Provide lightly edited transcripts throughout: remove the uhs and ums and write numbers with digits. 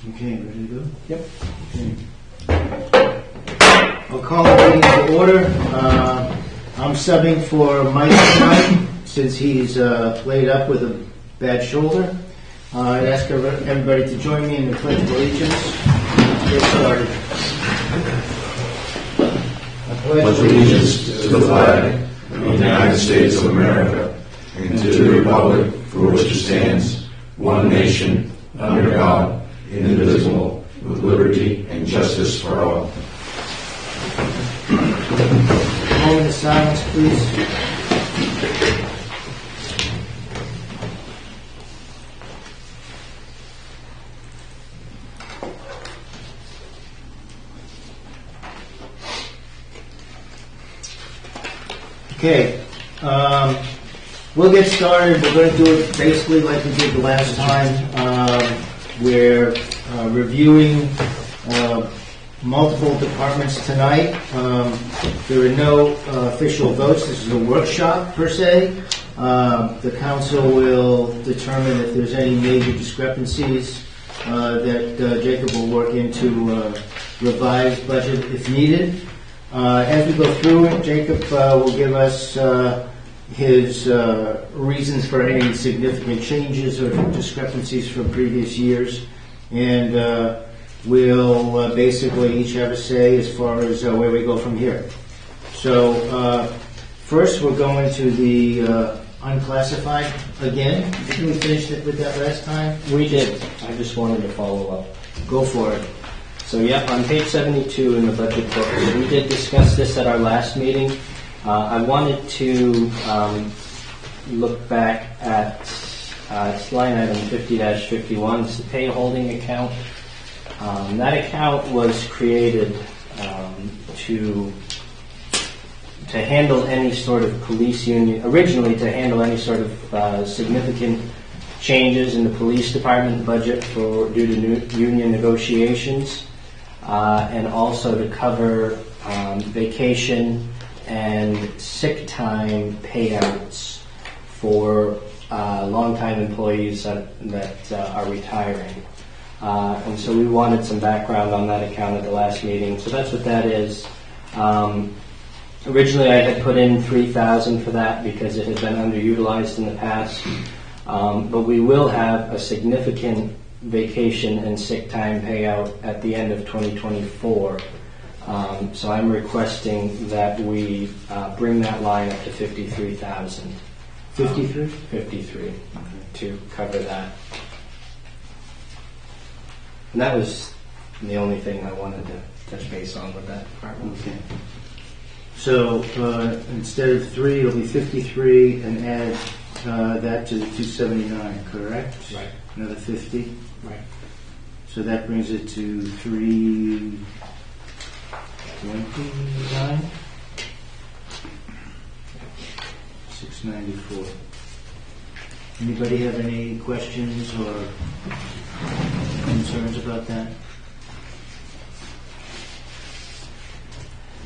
Okay, ready to go? Yep. Okay. I'll call the meeting to order. I'm subbing for Mike tonight since he's laid up with a bad shoulder. I'd ask everybody to join me in the Pledge of Allegiance. Let's get started. I pledge allegiance to the flag of the United States of America and to the republic for which it stands, one nation, under God, indivisible, with liberty and justice for all. A moment of silence, please. Okay, we'll get started. We're going to do it basically like we did the last time. We're reviewing multiple departments tonight. There are no official votes. This is a workshop per se. The council will determine if there's any major discrepancies that Jacob will work into revised budget if needed. As we go through it, Jacob will give us his reasons for any significant changes or discrepancies from previous years, and we'll basically each have a say as far as where we go from here. So first we're going to the unclassified again. Didn't we finish it with that last time? We did. I just wanted to follow up. Go for it. So yeah, on page 72 in the budget book, we did discuss this at our last meeting. I wanted to look back at line item 50-51. It's the pay holding account. That account was created to handle any sort of police union, originally to handle any sort of significant changes in the police department budget due to union negotiations, and also to cover vacation and sick time payouts for longtime employees that are retiring. And so we wanted some background on that account at the last meeting. So that's what that is. Originally I had put in $3,000 for that because it had been underutilized in the past. But we will have a significant vacation and sick time payout at the end of 2024. So I'm requesting that we bring that line up to $53,000. 53? 53 to cover that. And that was the only thing I wanted to touch base on with that department. Okay. So instead of 3, it'll be 53, and add that to the 279, correct? Right. Another 50. Right. So that brings it to 329, 694. Anybody have any questions or concerns about that?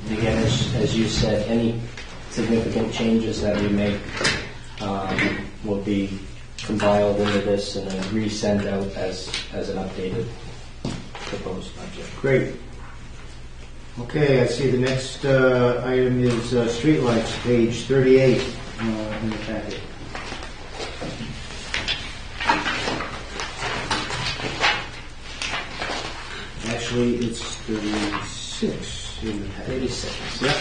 And again, as you said, any significant changes that we make will be compiled into this and then resend out as an updated proposed budget. Great. Okay, I see the next item is streetlights, page 38 in the packet. Actually, it's 36 in the packet. 36. Yep.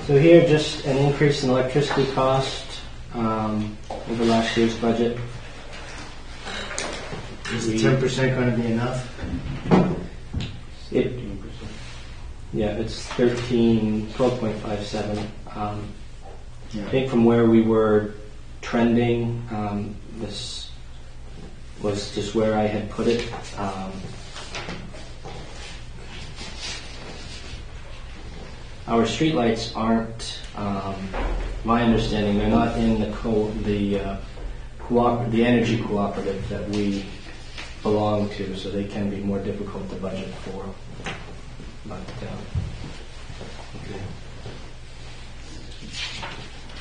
So here, just an increase in electricity cost over last year's budget. Is the 10% going to be enough? It's 12.57. Yeah. I think from where we were trending, this was just where I had put it. Our streetlights aren't, my understanding, they're not in the energy cooperative that we belong to, so they can be more difficult to budget for. But, Okay.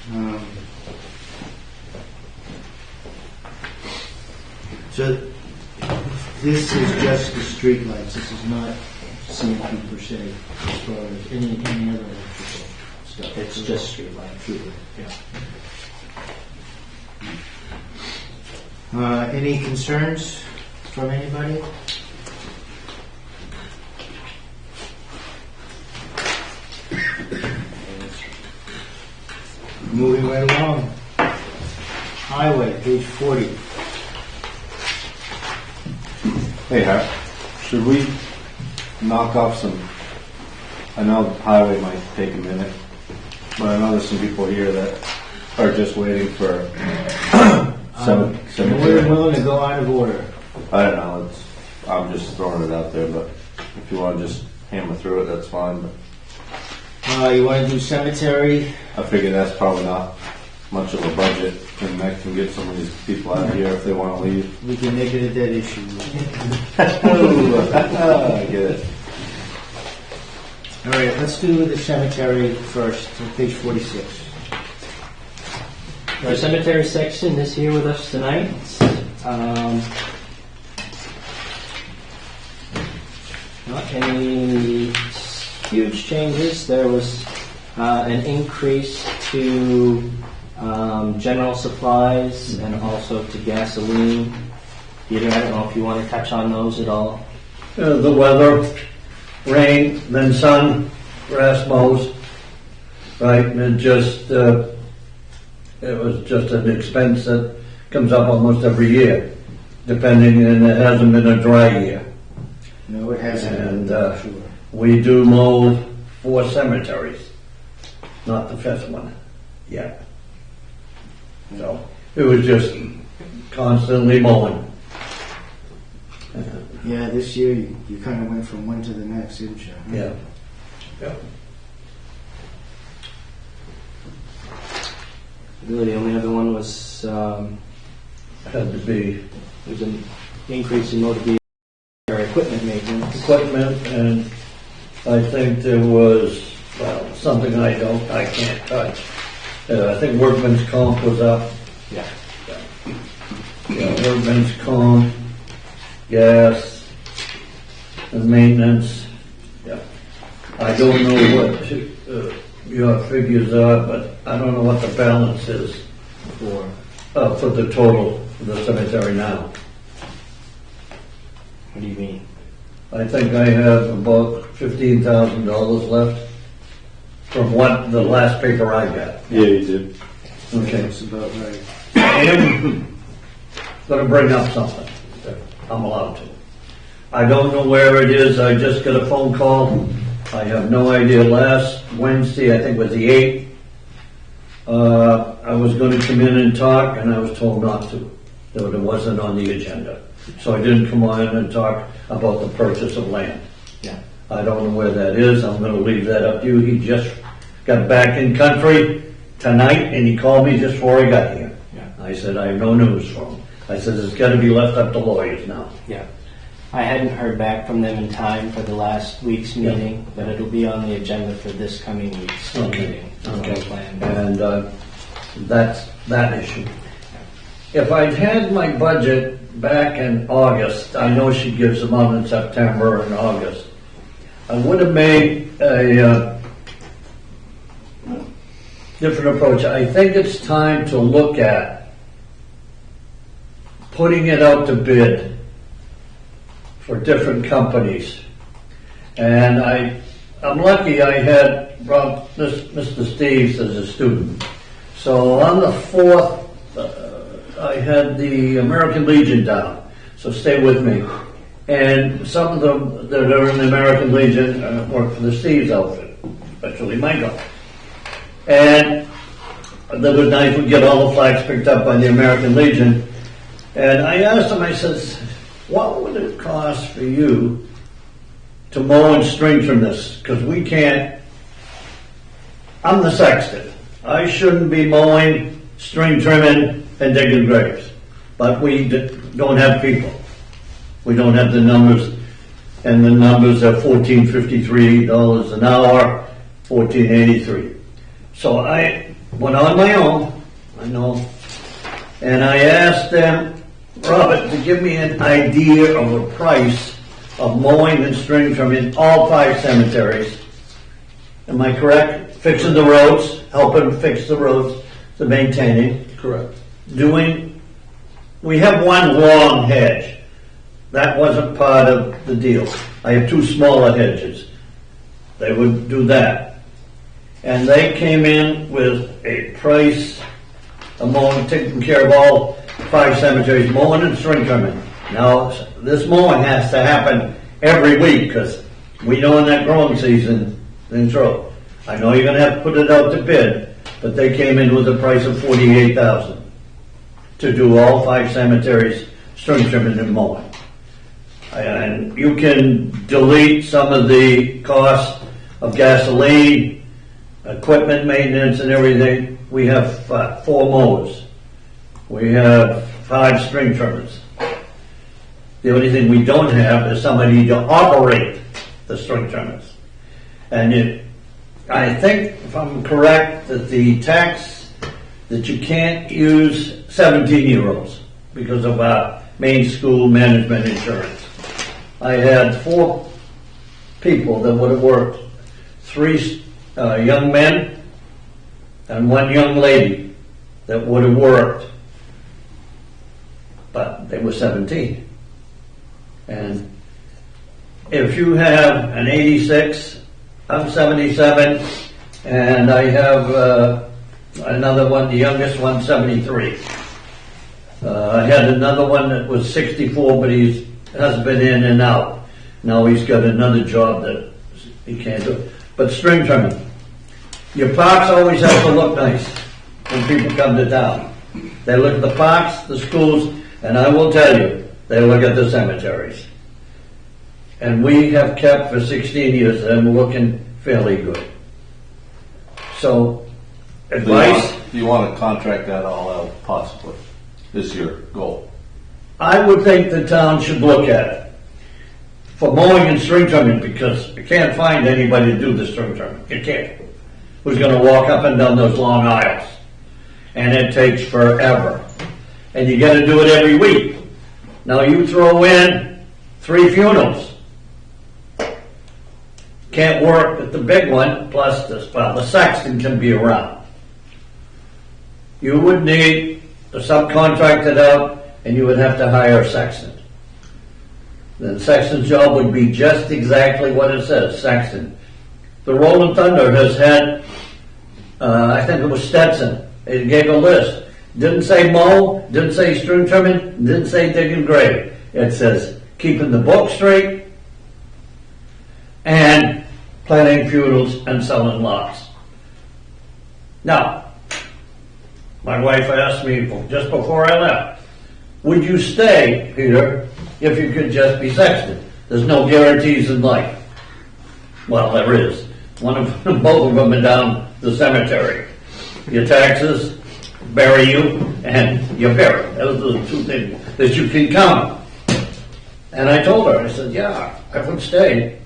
So this is just the street lights. This is not CMP per se, as far as any other electrical stuff. It's just street light. Yeah. Any concerns from anybody? Moving right along. Highway, page 40. Hey, Hart, should we knock off some, I know the highway might take a minute, but I know there's some people here that are just waiting for We're cemetery. willing to go out of order. I don't know, I'm just throwing it out there, but if you want to just hammer through it, that's fine. But You want to do cemetery? I figure that's probably not much of a budget, and that can get some of these people out of here if they want to leave. We can make it a dead issue. I get it. All right, let's do the cemetery first, on page 46. Our cemetery section is here with us tonight. Not any huge changes. There was an increase to general supplies and also to gasoline. Peter, I don't know if you want to touch on those at all. The weather, rain, then sun, grass mows, right? And it was just an expense that comes up almost every year, depending, and it hasn't been a dry year. No, it hasn't. And Sure. we do mow 4 cemeteries, not the 5th one yet. So it was just constantly mowing. Yeah, this year you kind of went from one to the next, didn't you? Yeah. Yeah. Really, the only other one was Had to be there was an increase in motor vehicle or equipment maintenance. equipment, and I think there was, well, something I can't touch. I think workman's comp was up. Yeah. Yeah, workman's comp, gas, and maintenance. Yeah. I don't know what your figures are, but I don't know what the balance is for the total for the cemetery now. What do you mean? I think I have about $15,000 left from what the last paper I got. Yeah, you did. Okay. That's about right. I am going to bring up something that I'm allowed to. I don't know where it is. I just got a phone call. I have no idea. Last Wednesday, I think it was the 8th, I was going to come in and talk, and I was told not to. That it wasn't on the agenda. So I didn't come on and talk about the purchase of land. Yeah. I don't know where that is. I'm going to leave that up to you. He just got back in country tonight, and he called me just before I got here. Yeah. I said, I have no news from him. I said, it's got to be left up to lawyers now. Yeah. I hadn't heard back from them in time for the last week's meeting, but it'll be on the agenda for this coming week's meeting. Okay. Plan. And that's that issue. If I'd had my budget back in August, I know she gives them out in September and August, I would have made a different approach. I think it's time to look at putting it out to bid for different companies. And I'm lucky I had brought Mr. Steves as a student. So on the 4th, I had the American Legion down. So stay with me. And some of them that are in the American Legion work for the Steves outfit, especially Michael. And the good night would get all the flags picked up by the American Legion. And I asked him, I says, what would it cost for you to mow and string trim this? Because we can't, I'm the sexton. I shouldn't be mowing, string trimming, and digging graves. But we don't have people. We don't have the numbers. And the numbers are $14.53 an hour, $14.83. So I went on my own, I know, and I asked them, Robert, to give me an idea of a price of mowing and string trimming all 5 cemeteries. Am I correct? Fixing the roads, helping fix the roads, the maintaining. Correct. We have one long hedge. That wasn't part of the deal. I have 2 smaller hedges. They would do that. And they came in with a price of mowing, taking care of all 5 cemeteries, mowing and string trimming. Now, this mowing has to happen every week, because we know in that growing season, intro, I know you're gonna have to put it out to bid, but they came in with a price of $48,000 to do all 5 cemeteries, string trimming and mowing. And you can delete some of the costs of gasoline, equipment maintenance and everything. We have 4 mowers. We have 5 string trimmers. The only thing we don't have is somebody to operate the string trimmers. And I think, if I'm correct, that the tax, that you can't use 17-year-olds because of our main school management insurance. I had 4 people that would have worked, 3 young men and 1 young lady that would have worked, but they were 17. And if you have an 86, I'm 77, and I have another one, the youngest one, 73. I had another one that was 64, but he has been in and out. Now he's got another job that he can't do. But string trimming, your parks always have to look nice when people come to town. They look at the parks, the schools, and I will tell you, they look at the cemeteries. And we have kept for 16 years and we're looking fairly good. So, advice? Do you want to contract that all out, possibly? Is your goal? I would think the town should look at it for mowing and string trimming, because you can't find anybody to do the string trimming. You can't. Who's going to walk up and down those long aisles? And it takes forever. And you got to do it every week. Now you throw in 3 funerals. Can't work at the big one, plus the sexton can be around. You would need to subcontract it out, and you would have to hire a sexton. The sexton's job would be just exactly what it says, sexton. The Rolling Thunder has had, I think it was Stetson, it gave a list. Didn't say mow, didn't say string trimming, didn't say dig and grave. It says keeping the book straight and planning funerals and selling lots. Now, my wife asked me just before I left, would you stay, Peter, if you could just be sexton? There's no guarantees in life. Well, there is. Both of them are down the cemetery. Your taxes bury you, and you're buried. Those are the 2 things that you can count. And I told her, I said, yeah, I would stay,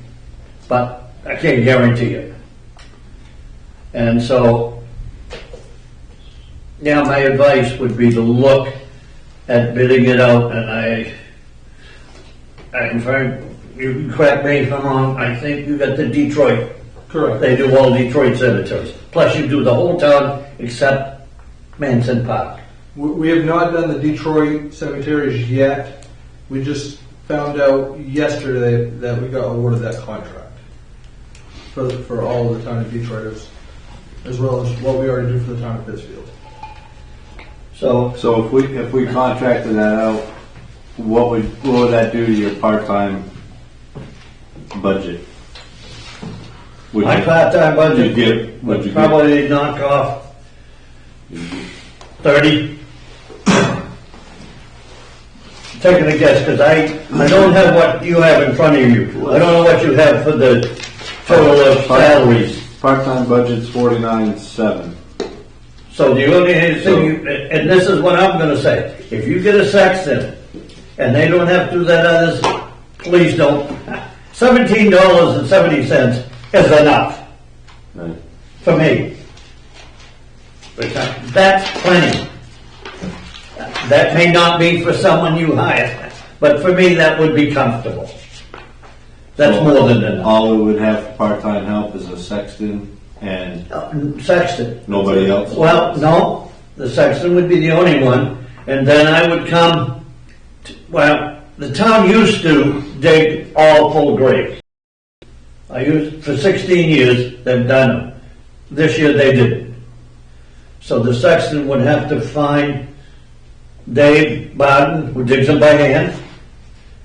but I can't guarantee it. And so, yeah, my advice would be to look at bidding it out, and I'm trying, you can correct me if I'm wrong, I think you got the Detroit. Correct. They do all Detroit cemeteries. Plus you do the whole town except Manson Park. We have not done the Detroit cemeteries yet. We just found out yesterday that we got awarded that contract for all of the town of Detroit, as well as what we already do for the town of Pittsfield. So So if we contracted that out, what would that do to your part-time budget? Would my you- part-time budget would would you probably knock off 30. Taking a guess, because I don't have what you have in front of you. I don't know what you have for the total of salaries. Part-time budget's 49,700. So the only thing, and this is what I'm gonna say, if you get a sexton, and they don't have to do that others, please don't. $17.70 is enough Right. for me. That's plenty. That may not be for someone you hire, but for me, that would be comfortable. That's more than enough. All we would have for part-time help is a sexton and Sexton. nobody else. Well, no, the sexton would be the only one, and then I would come, the town used to dig all full graves. For 16 years, they've done it. This year they didn't. So the sexton would have to find Dave Barton, who digs them by hand,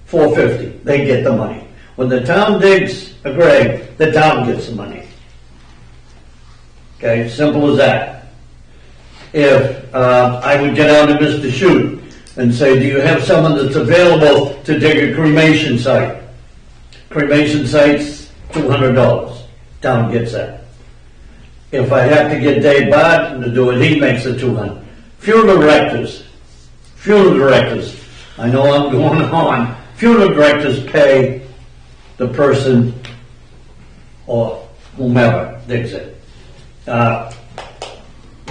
$450. They get the money. When the town digs a grave, the town gets the money. Okay, simple as that. If I would get out to Mr. Shute and say, do you have someone that's available to dig a cremation site? Cremation site's $200. Town gets that. If I have to get Dave Barton to do it, he makes it $200. Funeral directors, I know I'm going on. Funeral directors pay the person or whomever digs it.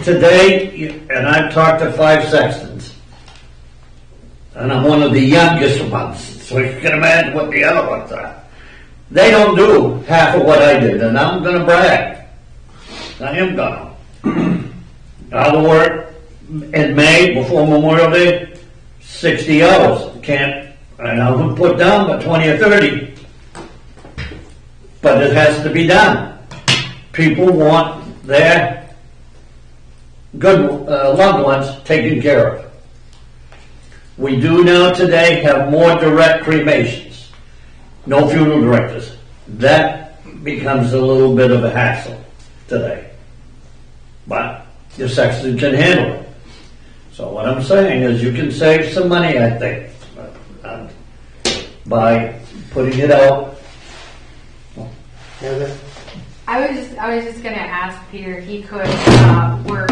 Today, and I've talked to 5 sextons, and I'm one of the youngest ones, so you can imagine what the other ones are. They don't do half of what I did, and I'm going to brag. I am going. I'll work in May before Memorial Day, 60 hours. And I'll put down about 20 or 30. But it has to be done. People want their good loved ones taken care of. We do now today have more direct cremations. No funeral directors. That becomes a little bit of a hassle today. But your sexton can handle it. So what I'm saying is you can save some money, I think, by putting it out. Heather? I was just gonna ask Peter if he could work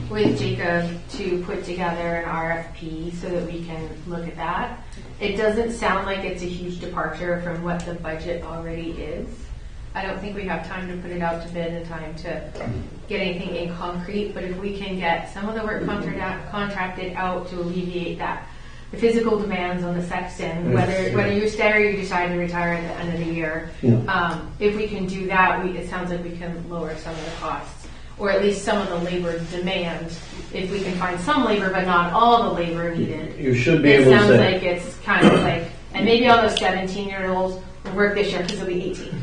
with Jacob to put together an RFP so that we can look at that. It doesn't sound like it's a huge departure from what the budget already is. I don't think we have time to put it out to bid and time to get anything in concrete, but if we can get some of the work contracted out to alleviate that, the physical demands on the sexton, whether you stay or you decide to retire at the end of the year, if we can do that, it sounds like we can lower some of the costs, or at least some of the labor demand. If we can find some labor, but not all the labor needed. You should be able to It sounds say. like it's kind of like, and maybe all those 17-year-olds will work this year because they'll be 18.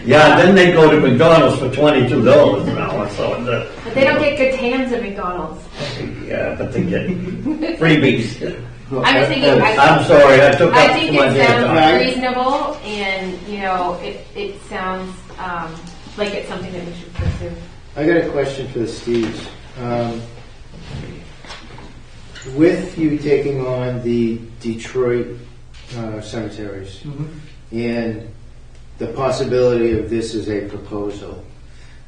Yeah, then they go to McDonald's for $22 an hour, so But they don't get good hands at McDonald's. yeah, but they get freebies. I'm just thinking, I'm sorry, I took I up think too much it of your sounds time. reasonable, and it sounds like it's something that we should pursue. I got a question for the Steves. With you taking on the Detroit cemeteries and the possibility of this as a proposal,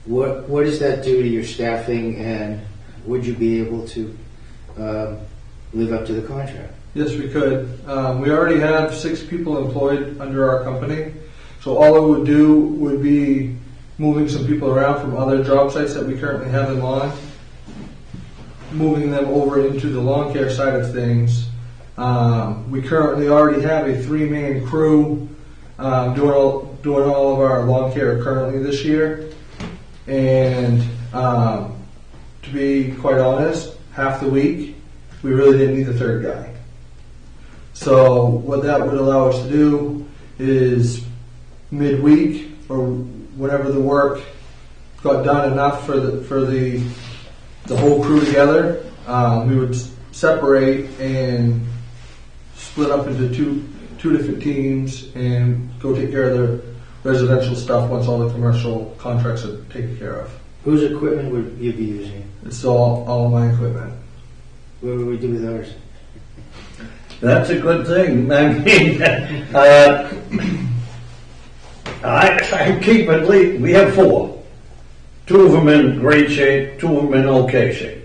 what does that do to your staffing, and would you be able to live up to the contract? Yes, we could. We already have 6 people employed under our company, so all it would do would be moving some people around from other job sites that we currently have in lawn, moving them over into the lawn care side of things. We currently already have a 3-man crew doing all of our lawn care currently this year, and to be quite honest, half the week we really didn't need the 3rd guy. So what that would allow us to do is midweek or whenever the work got done enough for the whole crew together, we would separate and split up into two different teams and go take care of the residential stuff once all the commercial contracts are taken care of. Whose equipment would you be using? It's all my equipment. What would we do with ours? That's a good thing. I mean, I keep at least, we have 4. 2 of them in great shape, 2 of them in okay shape.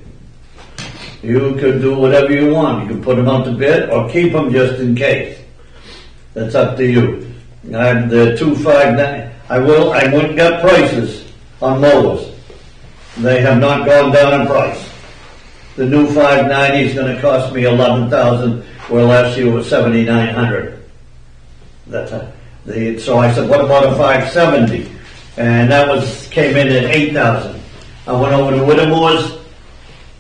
You could do whatever you want. You can put them out to bid or keep them just in case. That's up to you. The 259, I wouldn't get prices on mowers. They have not gone down in price. The new 590 is gonna cost me 11,000, where last year was 7,900. So I said, what about a 570? And that came in at 8,000. I went over to Whittemore's,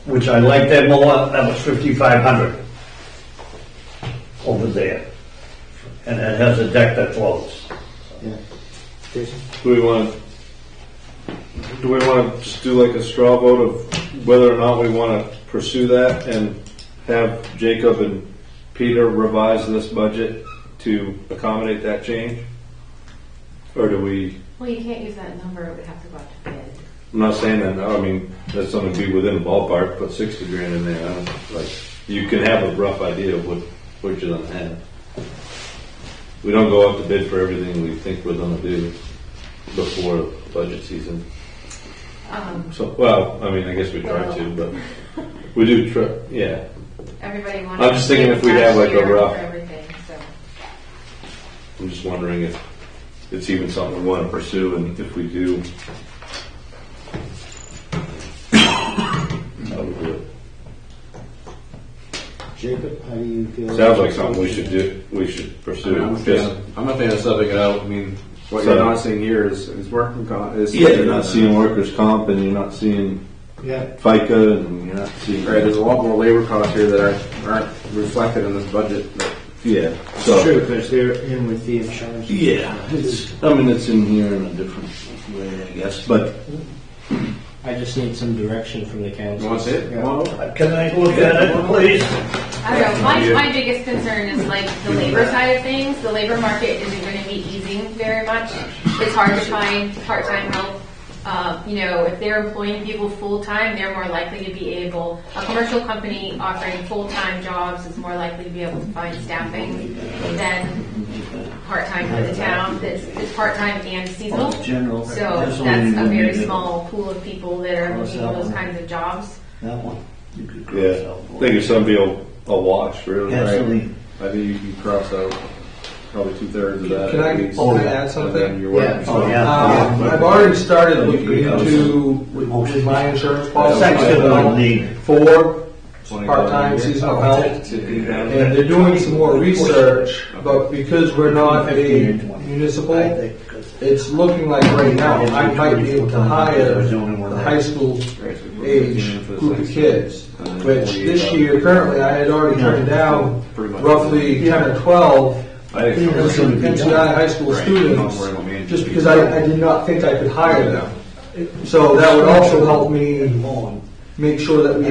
which I liked them more, that was 5,500 over there. And it has a deck that floats. Yeah. Jason? Do we want to just do like a straw vote of whether or not we want to pursue that and have Jacob and Peter revise this budget to accommodate that change? Or do we, Well, you can't use that number, it would have to go out to bid. I'm not saying that, no, I mean, that's something to be within the ballpark, put 60 grand in there. I don't, like, you can have a rough idea of what you're gonna have. We don't go out to bid for everything we think we're gonna do before budget season. So, well, I mean, I guess we try to, but we do try, yeah. Everybody wanted. I'm just thinking if we have like a last year rough- for everything, so. I'm just wondering if it's even something we want to pursue, and if we do, how we do it. Jacob, how do you feel? Sounds like something we should do, we should pursue. I'm Just, not a fan of subbing it out. I mean, what So- you're not seeing here is working. yeah, you're not seeing workers' comp, and you're not seeing Yeah. FICA, and you're not seeing. Right, there's a lot more labor costs here that aren't reflected in this budget. Yeah, It's so, true, because they're in with the insurance. yeah, I mean, it's in here in a different way, I guess, but I just need some direction from the council. You want to see it? Yeah. Come on over. Can I look at it, please? I don't know, my biggest concern is like the labor side of things. The labor market isn't gonna be easing very much. It's hard to find part-time help. If they're employing people full-time, they're more likely to be able, a commercial company offering full-time jobs is more likely to be able to find staffing than part-time for the town. It's part-time and seasonal. General. So This one that's you a would very need to- small pool of people that are looking for those kinds of jobs. That one. You could cross yeah, out. I think it's gonna be a wash, really. Absolutely. I think you cross out probably 2/3 of that. Can I- at least. can I add And something? then you're working. Yeah. Oh, yeah. I've already started looking into, with my insurance policy, Section would need. for part-time seasonal help. And they're doing some more research, but because we're not a municipal, it's looking like right now, I might be able to hire the high school age group of kids, which this year, currently, I had already turned down roughly 10 or 12 NCI high school students, just because I did not think I could hire them. So that would also help me make sure that we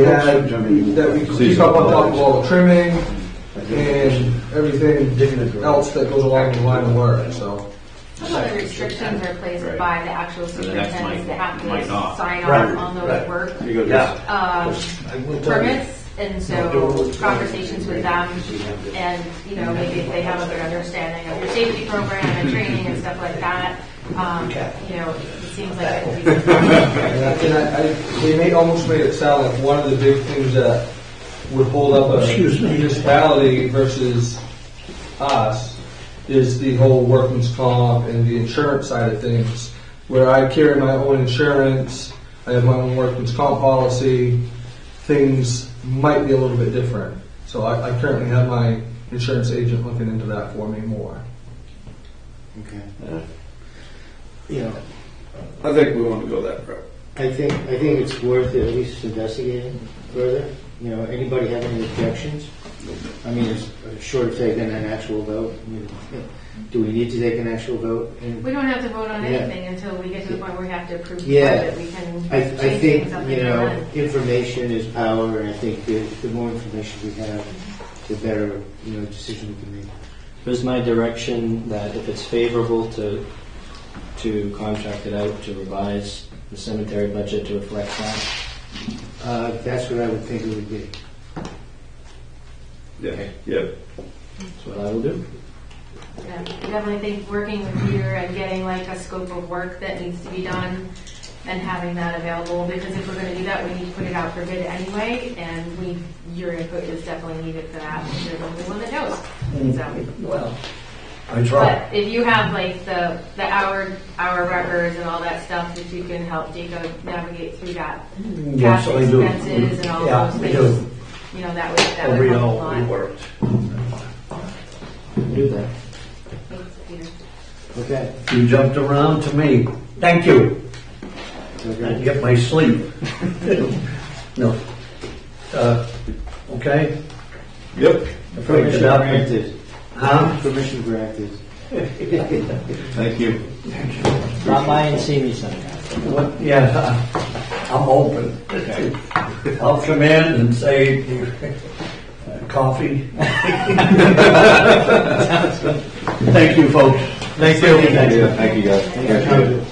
could keep up on top of all the trimming and everything else that goes along the line of work, so. Some of the restrictions are placed Right. by the actual superintendents that have might to not. sign Right, off on those right. work Yeah. permits, and so conversations with them, and, maybe if they have a good understanding of your safety program and training and stuff like that, it seems like it would be. They almost made it sound like one of the big things that would hold up a municipality versus us is the whole workman's comp and the insurance side of things, where I carry my own insurance, I have my own workman's comp policy, things might be a little bit different. So I currently have my insurance agent looking into that for me more. Okay. I think we want to go that route. I think it's worth at least investigating further. Anybody have any objections? I mean, it's short of taking an actual vote. Do we need to take an actual vote? And We don't have to vote on Yeah. anything until we get to the point where we have to approve the Yeah. budget. We can I change think, things up and down. information is power, and I think the more information we have, the better, decision we can make. Here's my direction, that if it's favorable to contract it out to revise the cemetery budget to reflect that. That's what I would think it would be. Yeah, yeah. That's what I will do. Yeah, I definitely think working with Peter and getting like a scope of work that needs to be done and having that available, because if we're going to do that, we need to put it out for bid anyway, and your input is definitely needed for that, because you're the only one that knows. So, Well, I try. But if you have like the hour records and all that stuff, if you can help Jacob navigate through that, Yes, cash I do. expenses and all Yeah, those I things, do. you know, that would Every help a hour lot. we worked. Do that. Thanks, Peter. Okay. You jumped around to me. Thank you. I can get my sleep. No. Okay? Yep. Permission granted. Huh? Permission granted. Thank you. Stop by and see me sometime. What, yeah, I'm open. I'll come in and say, coffee. Thank you, folks. Thank you. Thank you, guys. Okay.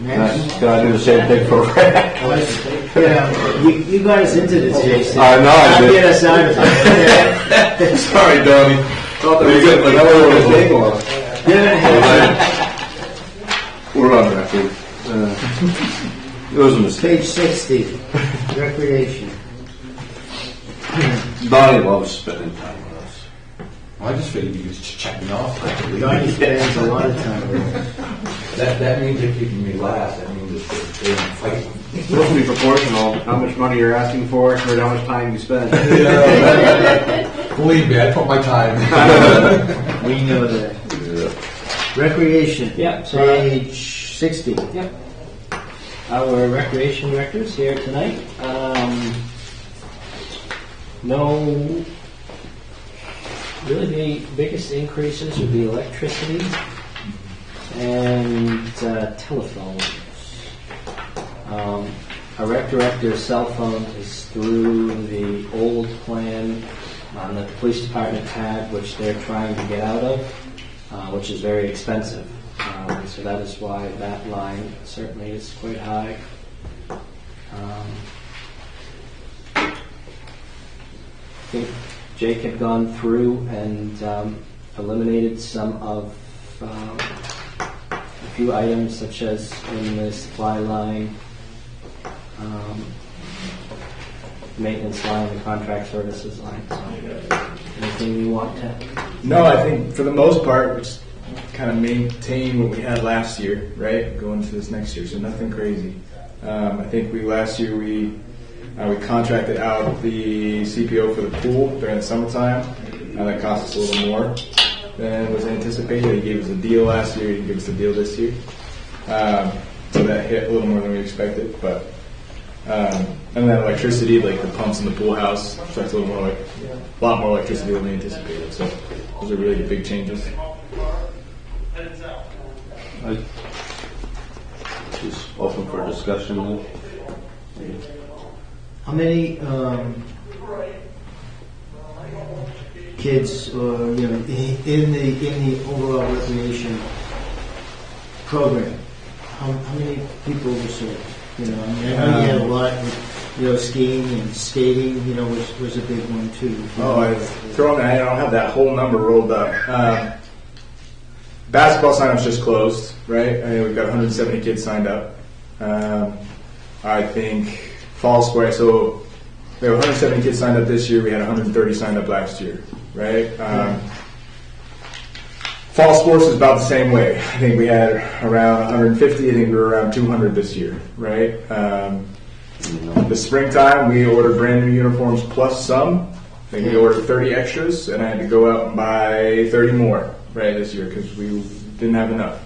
Next. Can I do the same thing for Rick? Yeah, you got us into this, Jason. I know I did. Get us out of here. Sorry, Donnie. Thought that was it, but that was We're on record. It was a mistake. Page 60, recreation. Donnie loves spending time with us. I just figured you could just check me off. Donnie spends a lot of time with us. That means they're keeping me last. That means they're fighting. It's supposed to be proportional, how much money you're asking for or how much time you spend. Believe me, I put my time. We know that. Recreation. Yeah, so- Page 60. Yep. Our recreation director's here tonight. No, really the biggest increases would be electricity and telephones. Our rec director's cell phone is through the old plan that the police department had, which they're trying to get out of, which is very expensive. So that is why that line certainly is quite high. I think Jake had gone through and eliminated some of a few items, such as in the supply line, maintenance line, the contract services line. So, anything you want to? No, I think for the most part, we just kind of maintain what we had last year, right? Going into this next year, so nothing crazy. I think last year we contracted out the CPO for the pool during the summertime. That cost us a little more than was anticipated. He gave us a deal last year. He gave us a deal this year, so that hit a little more than we expected. But and then electricity, like the pumps in the pool house, so that's a little more, a lot more electricity than we anticipated. So those are really the big changes. Just open for discussion. How many kids, in the overall recreation program? How many people were served? I know you had a lot with, skiing and skating. Was a big one too. I've thrown that. I don't have that whole number rolled up. Basketball sign-up's just closed, right? We've got 170 kids signed up. I think fall sports. So we have 170 kids signed up this year. We had 130 signed up last year, right? Fall sports is about the same way. I think we had around 150. I think we were around 200 this year, right? The springtime, we ordered brand new uniforms plus some. I think we ordered 30 extras, and I had to go out and buy 30 more, right, this year because we didn't have enough.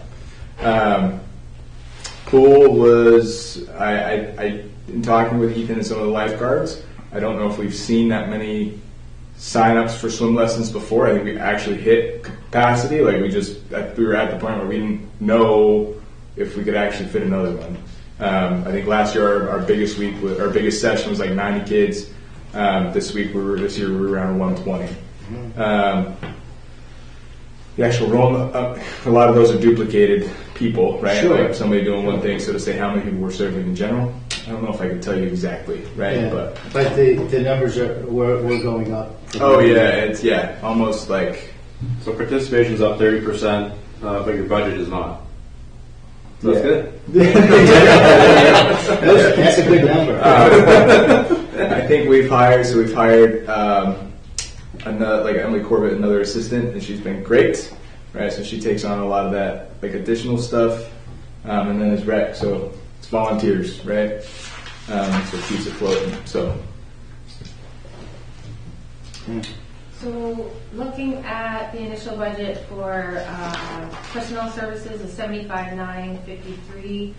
Pool was, in talking with Ethan and some of the lifeguards, I don't know if we've seen that many sign-ups for swim lessons before. I think we actually hit capacity. Like we were at the point where we didn't know if we could actually fit another one. I think last year our biggest session was like 90 kids. This year we were around 120. The actual roll, a lot of those are duplicated people, right? Sure. Like somebody doing one thing, so to say how many people we're serving in general, I don't know if I can tell you exactly, right? Yeah. But the numbers were going up. oh yeah, it's almost like So participation's up 30%, but your budget is not. So that's good. That's a good number. I think we've hired another, like Emily Corbett, another assistant, and she's been great, right? So she takes on a lot of that, like additional stuff, and then there's rec, so it's volunteers, right? So it keeps it floating. So So looking at the initial budget for personnel services is 75,953.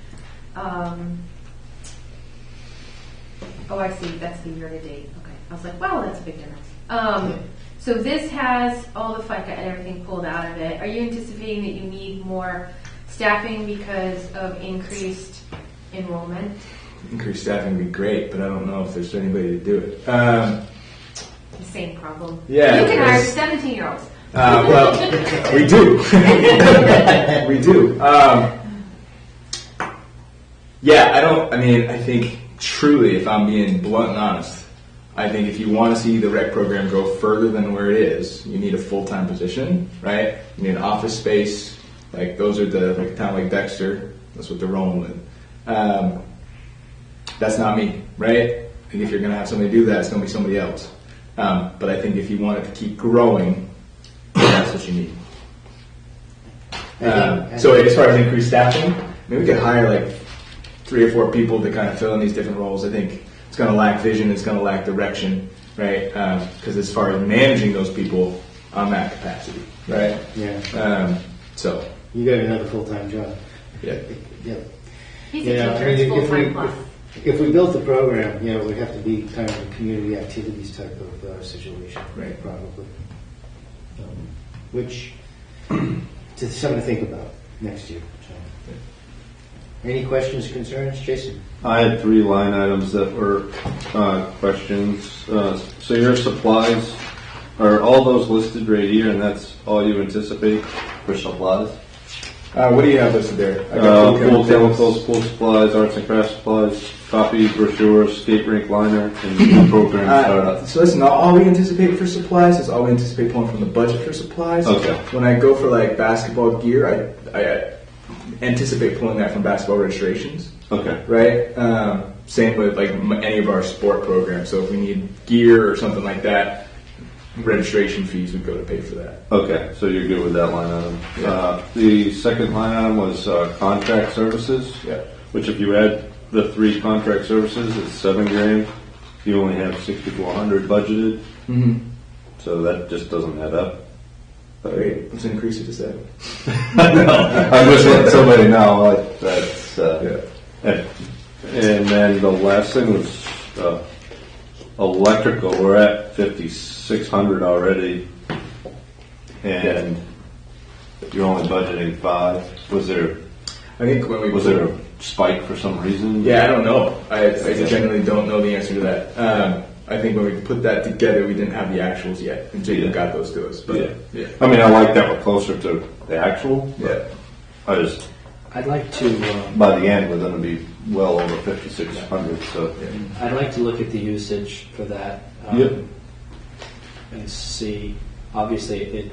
Oh, I see. That's the year to date. Okay. I was like, wow, that's a big difference. So this has all the FICA and everything pulled out of it. Are you anticipating that you need more staffing because of increased enrollment? increased staffing would be great, but I don't know if there's anybody to do it. The same problem. Yeah, You can hire because- 17-year-olds. Well, we do. We do. Yeah, I think truly, if I'm being blunt and honest, I think if you want to see the rec program go further than where it is, you need a full-time position, right? You need an office space. Like those are like a town like Dexter, that's what they're rolling with. That's not me, right? I think if you're going to have somebody do that, it's going to be somebody else. But I think if you want it to keep growing, that's what you need. So as far as increased staffing, we could hire like 3 or 4 people to kind of fill in these different roles. I think it's going to lack vision, it's going to lack direction, right? Because as far as managing those people, I'm at capacity, right? Yeah. So You got another full-time job. yeah, Yeah. He's a Yeah, I teacher, mean, it's full-time plus. if we built the program, it would have to be kind of a community activities type of situation, Right. probably. Which, to something to think about next year. So. Any questions, concerns, Jason? I had 3 line items that were questions. So your supplies, are all those listed right here, and that's all you anticipate for supplies? what do you have listed there? I got Pool chemicals, pool supplies, arts and crafts supplies, copy, brochures, skate rink liner, and new program startup. So listen, all we anticipate for supplies is all we anticipate pulling from the budget for supplies. Okay. When I go for like basketball gear, I anticipate pulling that from basketball registrations, Okay. right? Same with like any of our sport programs. So if we need gear or something like that, registration fees would go to pay for that. Okay, so you're good with that line item. Yeah. The second line item was contract services. Yeah. Which if you add the 3 contract services, it's $7,000. You only have 6,400 budgeted, Mm-hmm. so that just doesn't add up. Great. Let's increase it to 7. I'm just letting somebody know like, that's. Yeah. And then the last thing was electrical. We're at 5,600 already, and you're only budgeting 5. Was there I think when we there a spike for some reason? Yeah, I don't know. I genuinely don't know the answer to that. I think when we put that together, we didn't have the actuals yet, and Jacob got those to us. But yeah. I mean, I like that we're closer to the actual. Yeah. I just I'd like to by the end we're going to be well over 5,600. So I'd like to look at the usage for that Yep. and see. Obviously,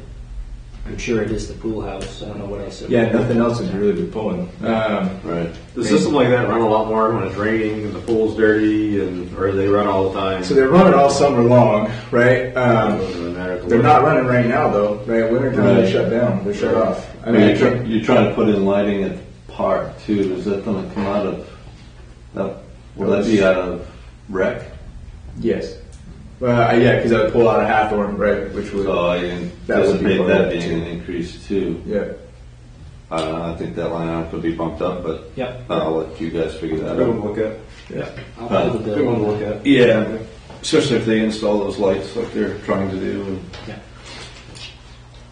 I'm sure it is the pool house. I don't know what else. Yeah, nothing else would really be pulling. right. Does system like that run a lot more when it's raining and the pool's dirty, or they run all the time? So they're running all summer long, right? They're They're not running right now, though. Right, wintertime Right. they shut down. They're shut off. I mean, You're trying to put in lighting at the park too. Is that going to come out of? Will that be out of rec? yes. Yeah, because I would pull out a Hathorn, right, which would. So I That would be anticipate part that of it, being too. an increase too. Yeah. I think that line item could be bumped up, but Yep. I'll let you guys figure that Good one out. to look at. Yeah. I'll pull the Good one to bill. look at. Yeah, especially if they install those lights like they're trying to do. And,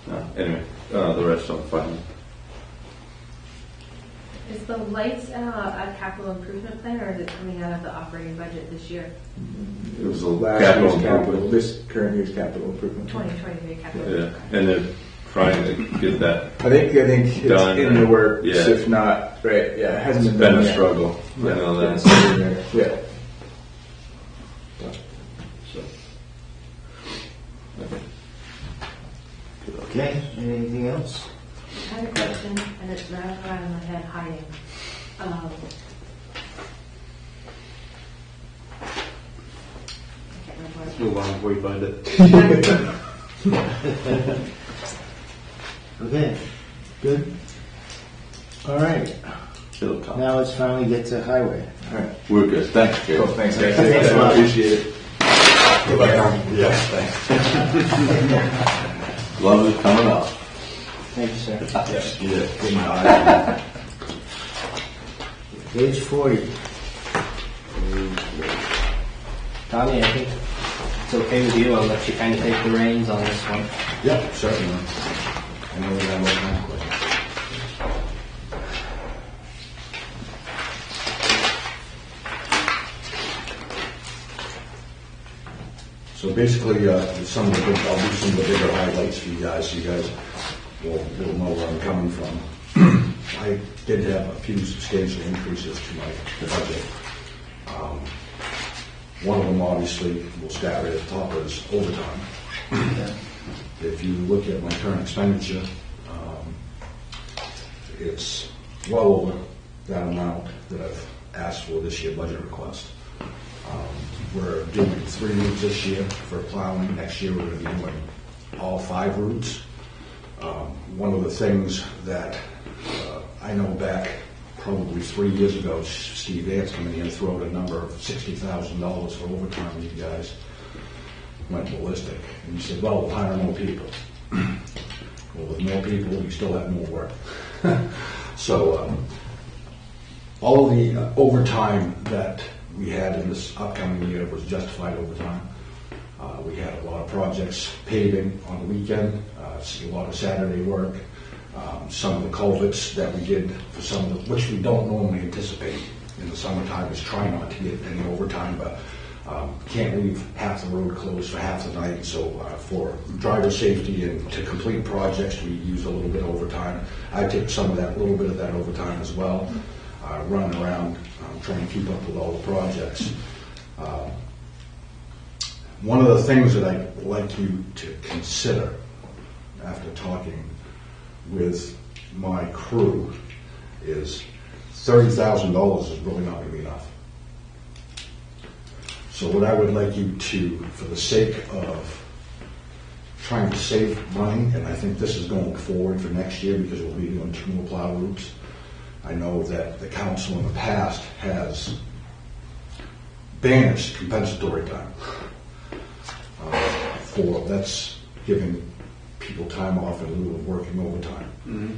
Yeah. anyway, the rest I'm fine. Is the lights a capital improvement plan, or is it coming out of the operating budget this year? It was a Last capital year's capital. improvement. This current year's capital improvement. 2023 capital. Yeah, and they're trying to get that. I think it's Done, in the right? works, Yeah. if not, right? Yeah, it hasn't It's been been done a yet. struggle. I Yeah, know it's that. in there. Yeah. So. Okay, anything else? I have a question, and it's running around in my head hiding. I can't remember what Move on before you find it. Okay, good. All right, It'll come. now let's finally get to highway. All right, we're good. Thanks, Jay. Cool, thanks, guys. Thanks a lot. Appreciate it. Yes, thanks. Love is coming up. Thank you, sir. Yeah, in my eye. Page 40. Tommy, I think it's okay with you. I'll let you kind of take the reins on this one. Yep, certainly. I know we have all kinds of questions. So basically, some of the big, I'll do some of the bigger highlights for you guys, so you guys will know where I'm coming from. I did have a few substantial increases to my budget. One of them, obviously, we'll start right at the top, is overtime. If you look at my current expenditure, it's well over that amount that I've asked for this year budget request. We're doing 3 routes this year for plowing. Next year we're going to be doing all 5 routes. One of the things that I know back probably 3 years ago, Steve Vance came in here and threw out a number of $60,000 for overtime. You guys went ballistic. And you said, well, we'll hire more people. Well, with more people, we still have more work. So all of the overtime that we had in this upcoming year was justified overtime. We had a lot of projects paving on the weekend, a lot of Saturday work. Some of the culverts that we did for some of the, which we don't normally anticipate in the summertime, is try not to get any overtime, but can't leave half the road closed for half the night. So for driver safety and to complete projects, we use a little bit of overtime. I took some of that, little bit of that overtime as well, running around trying to keep up with all the projects. One of the things that I'd like you to consider after talking with my crew is $30,000 is really not going to be enough. So what I would like you to, for the sake of trying to save money, and I think this is going forward for next year because we'll be doing 2 more plow routes. I know that the council in the past has banished compensatory time. That's giving people time off in lieu of working overtime. Mm-hmm.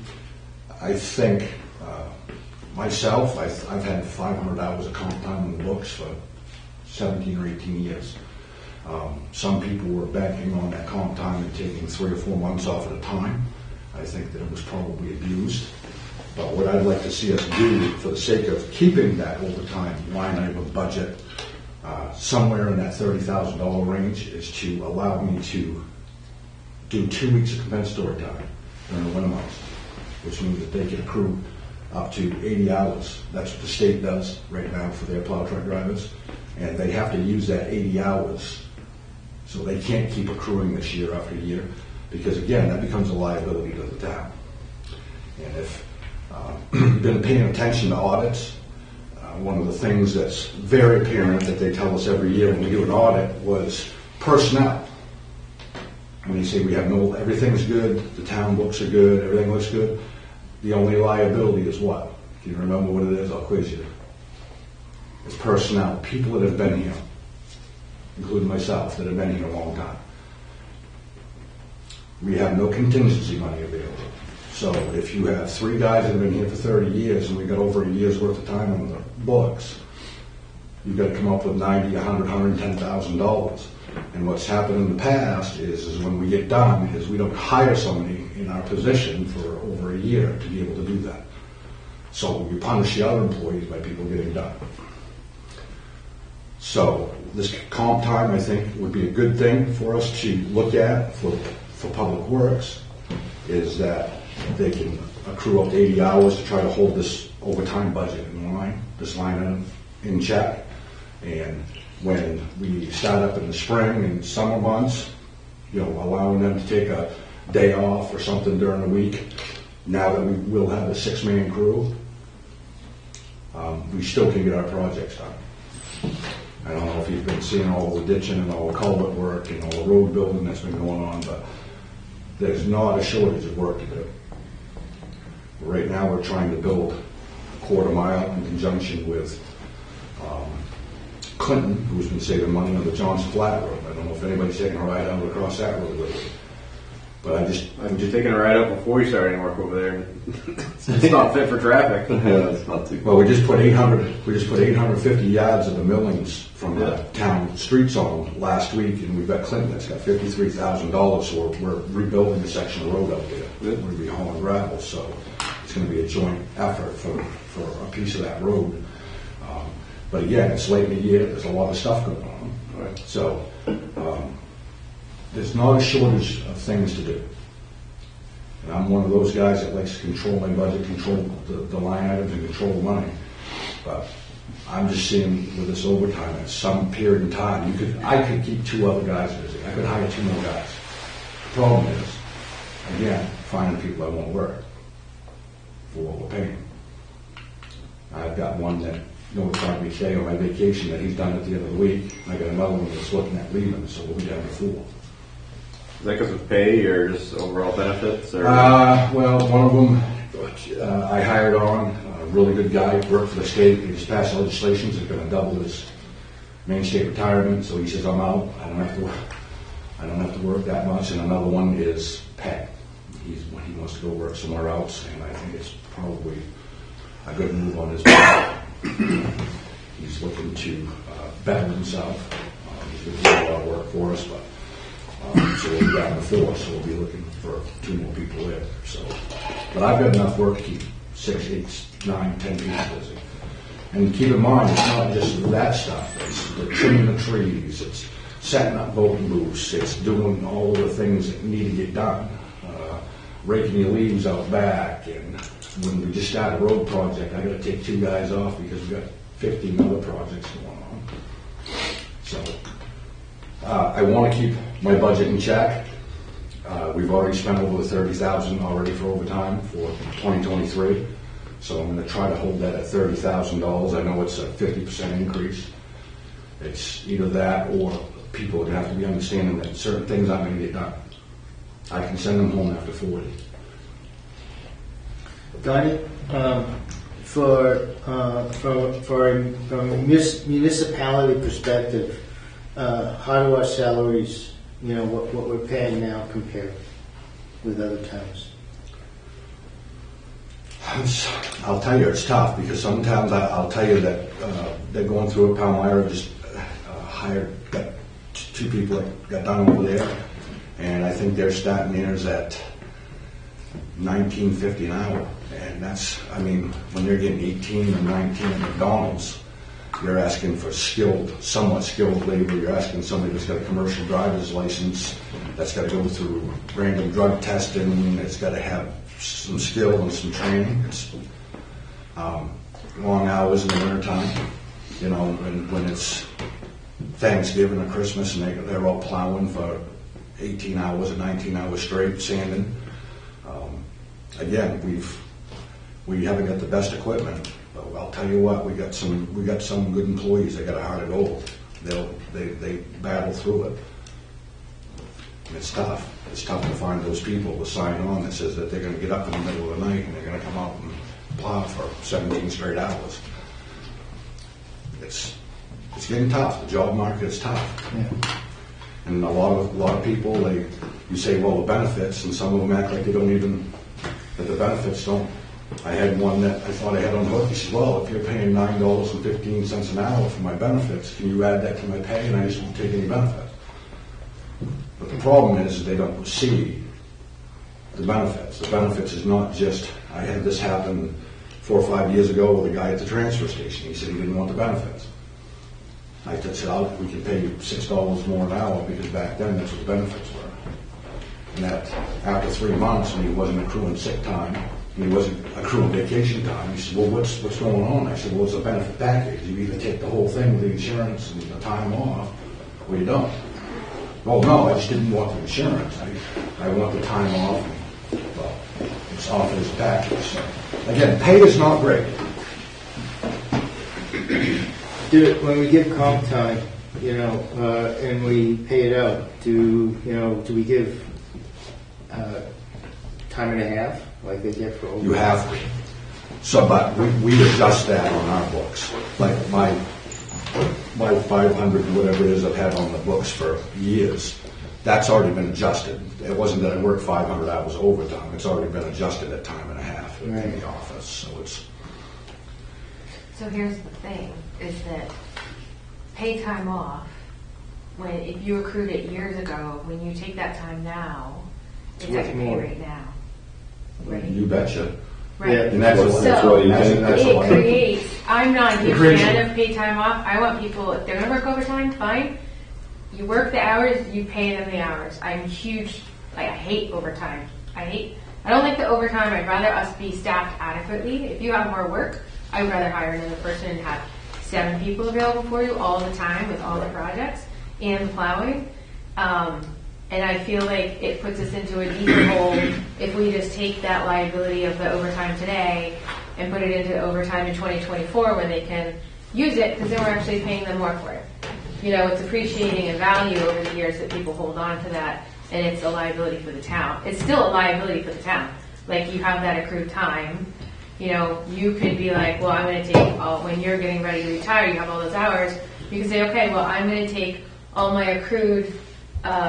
I think myself, I've had 500 hours of comp time in the books for 17 or 18 years. Some people were banking on that comp time and taking 3 or 4 months off at a time. I think that it was probably abused. But what I'd like to see us do, for the sake of keeping that overtime line item of budget somewhere in that $30,000 range, is to allow me to do 2 weeks of compensatory time during the winter months, which means that they can accrue up to 80 hours. That's what the state does right now for their plow truck drivers. And they have to use that 80 hours, so they can't keep accruing this year after year, because again, that becomes a liability to the town. And if you've been paying attention to audits, one of the things that's very apparent that they tell us every year when we do an audit was personnel. When they say we have everything's good, the town books are good, everything looks good, the only liability is what? Can you remember what it is? I'll quiz you. It's personnel, people that have been here, including myself, that have been here a long time. We have no contingency money available. So if you have 3 guys that have been here for 30 years and we got over a year's worth of time on the books, you've got to come up with $90,000, $100,000, $110,000. And what's happened in the past is when we get done, is we don't hire somebody in our position for over a year to be able to do that. So we punish the other employees by people getting done. So this comp time, I think, would be a good thing for us to look at for Public Works, is that they can accrue up to 80 hours to try to hold this overtime budget in line, this line item in check. And when we start up in the spring and summer months, allowing them to take a day off or something during the week, now that we will have a 6-man crew, we still can get our projects done. I don't know if you've been seeing all the ditching and all the culvert work and all the road building that's been going on, but there's not a shortage of work to do. Right now, we're trying to build a quarter mile in conjunction with Clinton, who's been saving money on the Johnson Flat Road. I don't know if anybody's taken a ride out across that road lately. But I just, I'm just taking a ride up before you start any work over there. It's not fit for traffic. Yeah, it's not too. well, we just put 850 yards of the millings from the town streets on last week, and we've got Clinton that's got $53,000, so we're rebuilding a section of road out there. We're going to be hauling gravel, so it's going to be a joint effort for a piece of that road. But again, it's late in the year, there's a lot of stuff going on. Right. So there's not a shortage of things to do. And I'm one of those guys that likes to control my budget, control the line items, and control the money. But I'm just seeing with this overtime, at some period in time, I could keep 2 other guys busy. I could hire 2 more guys. The problem is, again, finding people that won't work for what we're paying. I've got one that notified me today on my vacation that he's done at the end of the week. I got another one that's looking at leaving, so we'll be down to 4. Is that because of pay or just overall benefits? Or? Well, one of them I hired on, a really good guy, worked for the state. He just passed legislation that's going to double his main state retirement. So he says, I'm out. I don't have to work that much. And another one is pay. He wants to go work somewhere else, and I think it's probably a good move on his part. He's looking to better himself. He's been doing a lot of work for us, but so we'll be down to 4, so we'll be looking for 2 more people there. So, but I've got enough work to keep 6, 8, 9, 10 people busy. And keep in mind, it's not just that stuff. It's the trimming the trees. It's setting up voting booths. It's doing all the things that need to get done. Raking your leaves out back. And when we just started a road project, I got to take 2 guys off because we've got 15 other projects going on. So I want to keep my budget in check. We've already spent over $30,000 already for overtime for 2023. So I'm going to try to hold that at $30,000. I know it's a 50% increase. It's either that or people are going to have to be understanding that certain things aren't going to get done. I can send them home after 40. Donnie, from a municipality perspective, how do our salaries, what we're paying now compare with other towns? I'll tell you, it's tough because sometimes I'll tell you that they're going through it. Palmyra just got 2 people that got done over there, and I think they're starting theirs at $19.50 an hour. And that's, when they're getting 18 or 19 at McDonald's, you're asking for somewhat skilled labor. You're asking somebody that's got a commercial driver's license, that's got to go through random drug testing, it's got to have some skill and some training. It's long hours in the wintertime, when it's Thanksgiving or Christmas, and they're all plowing for 18 hours or 19 hours straight, sanding. Again, we haven't got the best equipment, but I'll tell you what, we got some good employees. They got a heart of gold. They battle through it. And it's tough. It's tough to find those people to sign on that says that they're going to get up in the middle of the night and they're going to come out and plow for 17 straight hours. It's getting tough. The job market is tough. Yeah. And a lot of people, you say, well, the benefits, and some of them act like they don't even, that the benefits don't. I had one that I thought I had on the hook. He said, well, if you're paying $9.15 an hour for my benefits, can you add that to my pay? And I just won't take any benefits. But the problem is they don't see the benefits. The benefits is not just, I had this happen 4 or 5 years ago with a guy at the transfer station. He said he didn't want the benefits. I said, we can pay you $6 more an hour because back then that's what the benefits were. And that after 3 months, when he wasn't accruing sick time, and he wasn't accruing vacation time, he said, well, what's going on? I said, well, it's a benefit package. You either take the whole thing with the insurance and the time off, or you don't. Well, no, I just didn't want the insurance. I want the time off. And, well, it's offered as a package. So, again, pay is not great. when we give comp time, and we pay it out, do we give time and a half like they get for You overtime? have to. So, but we adjust that on our books. Like my 500, whatever it is I've had on the books for years, that's already been adjusted. It wasn't that I worked 500 hours overtime. It's already been adjusted at time and a half in Right. the office. So it's, So here's the thing, is that pay time off, if you accrued it years ago, when you take that time now, it's worth at your pay more. rate now. Right? you betcha. Right. Yeah. And that's So, what you think. It creates, I'm not a huge creates- fan of paid time off. I want people, if they're gonna work overtime, fine. You work the hours, you pay them the hours. I hate overtime. I don't like the overtime. I'd rather us be staffed adequately. If you have more work, I would rather hire another person and have 7 people available for you all the time with all the projects and the plowing. And I feel like it puts us into a deeper hole if we just take that liability of the overtime today and put it into overtime in 2024 when they can use it, because then we're actually paying them more for it. It's appreciating in value over the years that people hold on to that, and it's a liability for the town. It's still a liability for the town. Like, you have that accrued time. You could be like, well, I'm going to take, when you're getting ready to retire, you have all those hours. You can say, okay, well, I'm going to take all my accrued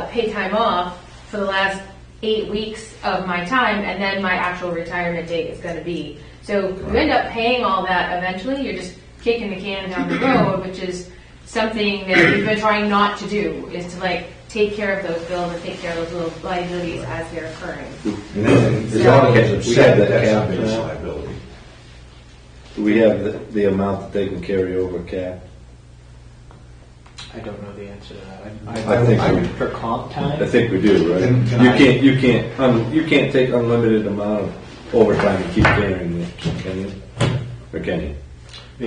pay time off for the last 8 weeks of my time, and then my actual retirement date is going to be. So you end up paying all that eventually. You're just kicking the can down the road, which is something that we've been trying not to do, is to take care of those bills and take care of those little liabilities as they're occurring. And then the auditors have said that that's a base liability. Do we have the amount that they can carry over cap? I don't know the answer to that. I think For comp time? I think we do, right? Can You can't take unlimited amount of overtime and keep carrying it, can you? Or can you?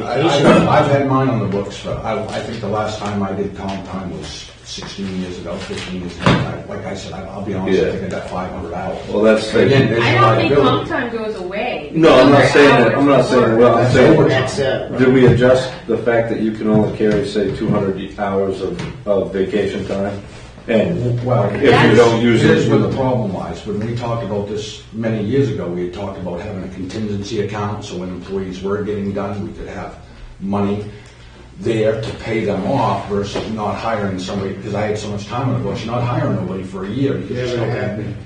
I've had mine on the books for, I think the last time I did comp time was 16 years ago, 15 years ago. Like I said, I'll be honest, I think I got 500 hours. Well, that's Again, there's I a don't think liability. comp time goes away. No, I'm not Those are saying that. hours I'm not saying of well. work. I'm saying That's it. do we adjust the fact that you can only carry, say, 200 hours of vacation time? And Well, if you don't use here's it, where the problem lies. When we talked about this many years ago, we had talked about having a contingency account, so when employees were getting done, we could have money there to pay them off versus not hiring somebody, because I had so much time on the books, you're not hiring nobody for a year. You just Never don't- happened.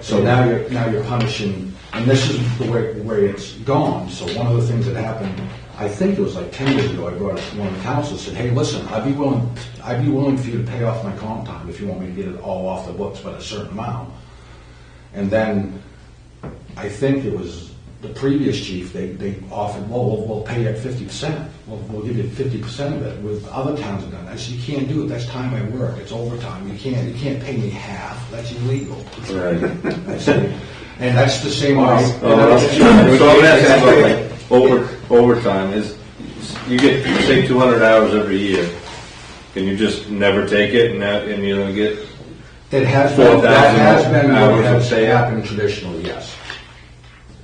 So now you're punishing, and this is the way it's gone. So one of the things that happened, I think it was like 10 years ago, I brought it to one of the councils, said, hey, listen, I'd be willing for you to pay off my comp time if you want me to get it all off the books by a certain amount. And then I think it was the previous chief, they offered, well, we'll pay you at 50%. We'll give you 50% of it. With other towns have done that. I said, you can't do it. That's time I work. It's overtime. You can't pay me half. That's illegal. right. I said, and that's the same way. So I'm asking about overtime is you get say 200 hours every year. Can you just never take it and you're gonna get It has been, that has been what hours of has pay. happened traditionally, yes.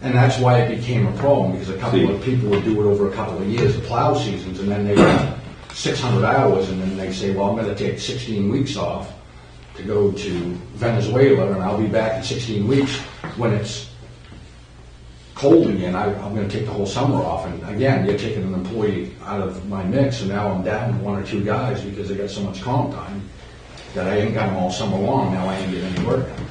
And that's why it became a problem, because a couple of people would do it over a couple of years, the plow seasons, and then they got 600 hours, and then they say, well, I'm gonna take 16 weeks off to go to Venezuela, and I'll be back in 16 weeks when it's cold again. I'm gonna take the whole summer off, and again, you're taking an employee out of my mix, and now I'm down to 1 or 2 guys because they got so much comp time that I ain't got them all summer long, now I ain't getting any work done.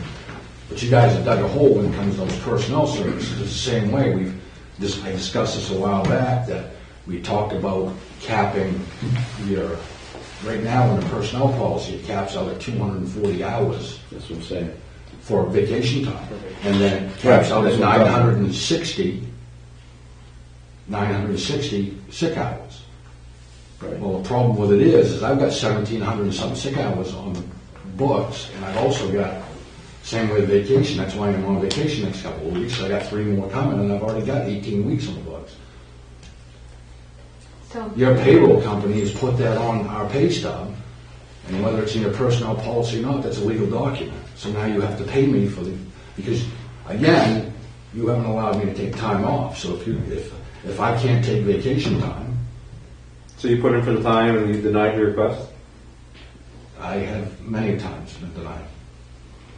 But you guys have dug a hole when it comes to those personnel services. It's the same way. I discussed this a while back, that we talked about capping right now in the personnel policy, it caps out at 240 hours That's what I'm saying. for vacation time. And then it caps out at 960 sick hours. Right. Well, the problem with it is I've got 1,700 and some sick hours on the books, and I've also got, same with vacation, that's why I'm on vacation next couple of weeks, I got 3 more coming, and I've already got 18 weeks on the books. So Your payroll company has put that on our pay stub, and whether it's in your personnel policy or not, that's a legal document. So now you have to pay me because, again, you haven't allowed me to take time off, so if I can't take vacation time, So you put in for the time and you denied your request? I have many times been denied.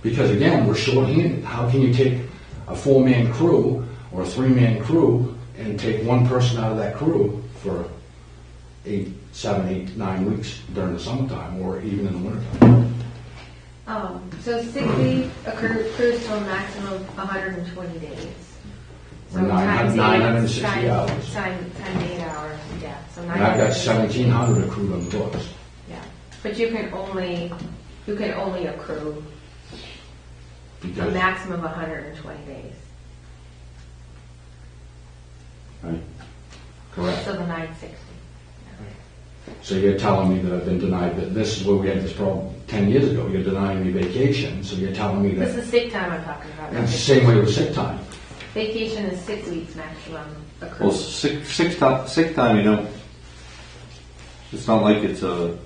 Because again, we're short-handed. How can you take a 4-man crew or a 3-man crew and take one person out of that crew for 7, 8, 9 weeks during the summertime or even in the wintertime? So sick leave accrues to a maximum of 120 days. So Or times 960 eight, hours. Times 8 hours, yeah. So And I've got 960. 1,700 accrued on the books. Yeah, but you can only accrue a Because, maximum of 120 days. correct. So the 960. So you're telling me that I've been denied, that this is where we had this problem 10 years ago. You're denying me vacation, so you're telling me This that, is sick time I'm talking about. and not it's the same way with sick time. Vacation is 6 weeks maximum Well, accrued. sick time, you know, it's not like it's a,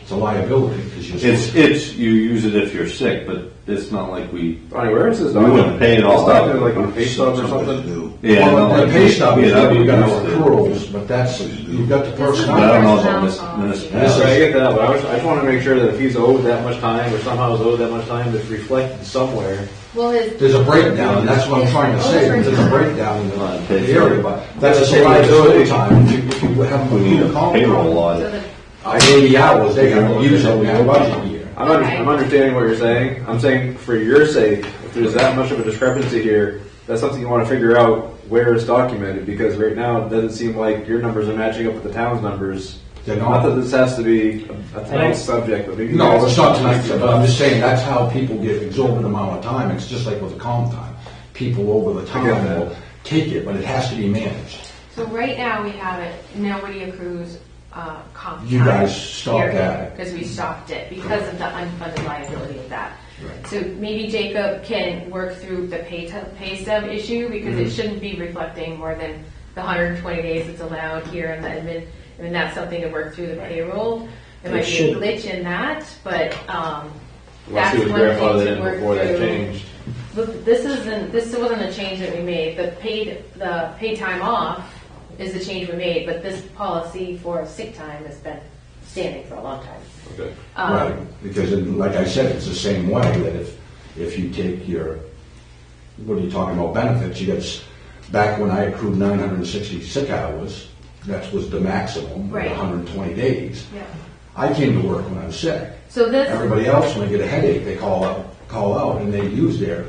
It's a liability because you're it's, you use it if you're sick, but it's not like we, Bonnie, where is this? We wouldn't pay it all Stuff out. is like on pay stubs or something? yeah. Well, no, the like pay stub is yeah, that we got our used it. accruals, but that's, you've got the This is But I don't know personnel. about Personnel municipalities. I get that, but I just want to make sure that if he's owed that much time or somehow is owed that much time, it's reflected somewhere. Well, his, There's a breakdown, and that's what I'm trying to say, there's a breakdown in the area, but that's the same as overtime. If you have We need a a payroll law. so the, 80 hours, they got to use it in their budget year. I'm understanding what you're saying. I'm saying for your sake, if there's that much of a discrepancy here, that's something you want to figure out where it's documented, because right now it doesn't seem like your numbers are matching up with the town's numbers. They're Not that not. this has to be a tonight's subject, but maybe. you No, guys- it's not tonight, but I'm just saying, that's how people get exorbitant amount of time, it's just like with the comp time. People over the I get time that. will take it, but it has to be managed. so right now we have it, nobody accrues comp time. You guys stopped that. Because we stopped it because of the unfunded liability of that. Right. So maybe Jacob can work through the pay stub issue because it shouldn't be reflecting more than the 120 days that's allowed here in the admin. I mean, that's something to work through the payroll. There It might be a should- glitch in that, but Unless that's he was one thing grandfathered to in work before that through. changed. Look, this wasn't a change that we made. The paid time off is the change we made, but this policy for sick time has been standing for a long time. Okay. Right, because like I said, it's the same way that if you take your, what are you talking about, benefits, you got, back when I accrued 960 sick hours, that was the maximum, Right. 120 days. Yeah. I came to work when I was sick. So this, Everybody else, when they get a headache, they call out, and they use their,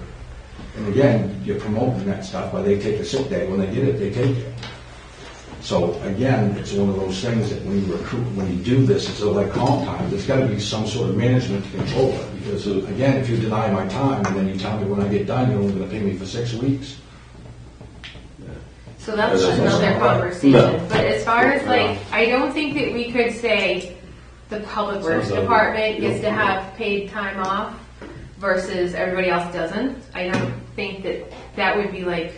and again, you're promoting that stuff, but they take a sick day, when they get it, they take it. So again, it's one of those things that when you recruit, when you do this, it's like comp time, there's gotta be some sort of management to control it, because again, if you deny my time, and then you tell me when I get done, you're only gonna pay me for 6 weeks. so that's That's another not- conversation. No. But as far as like, I don't think that we could say the public works Sounds like- department gets to have paid time off versus everybody else doesn't. I don't think that that would be like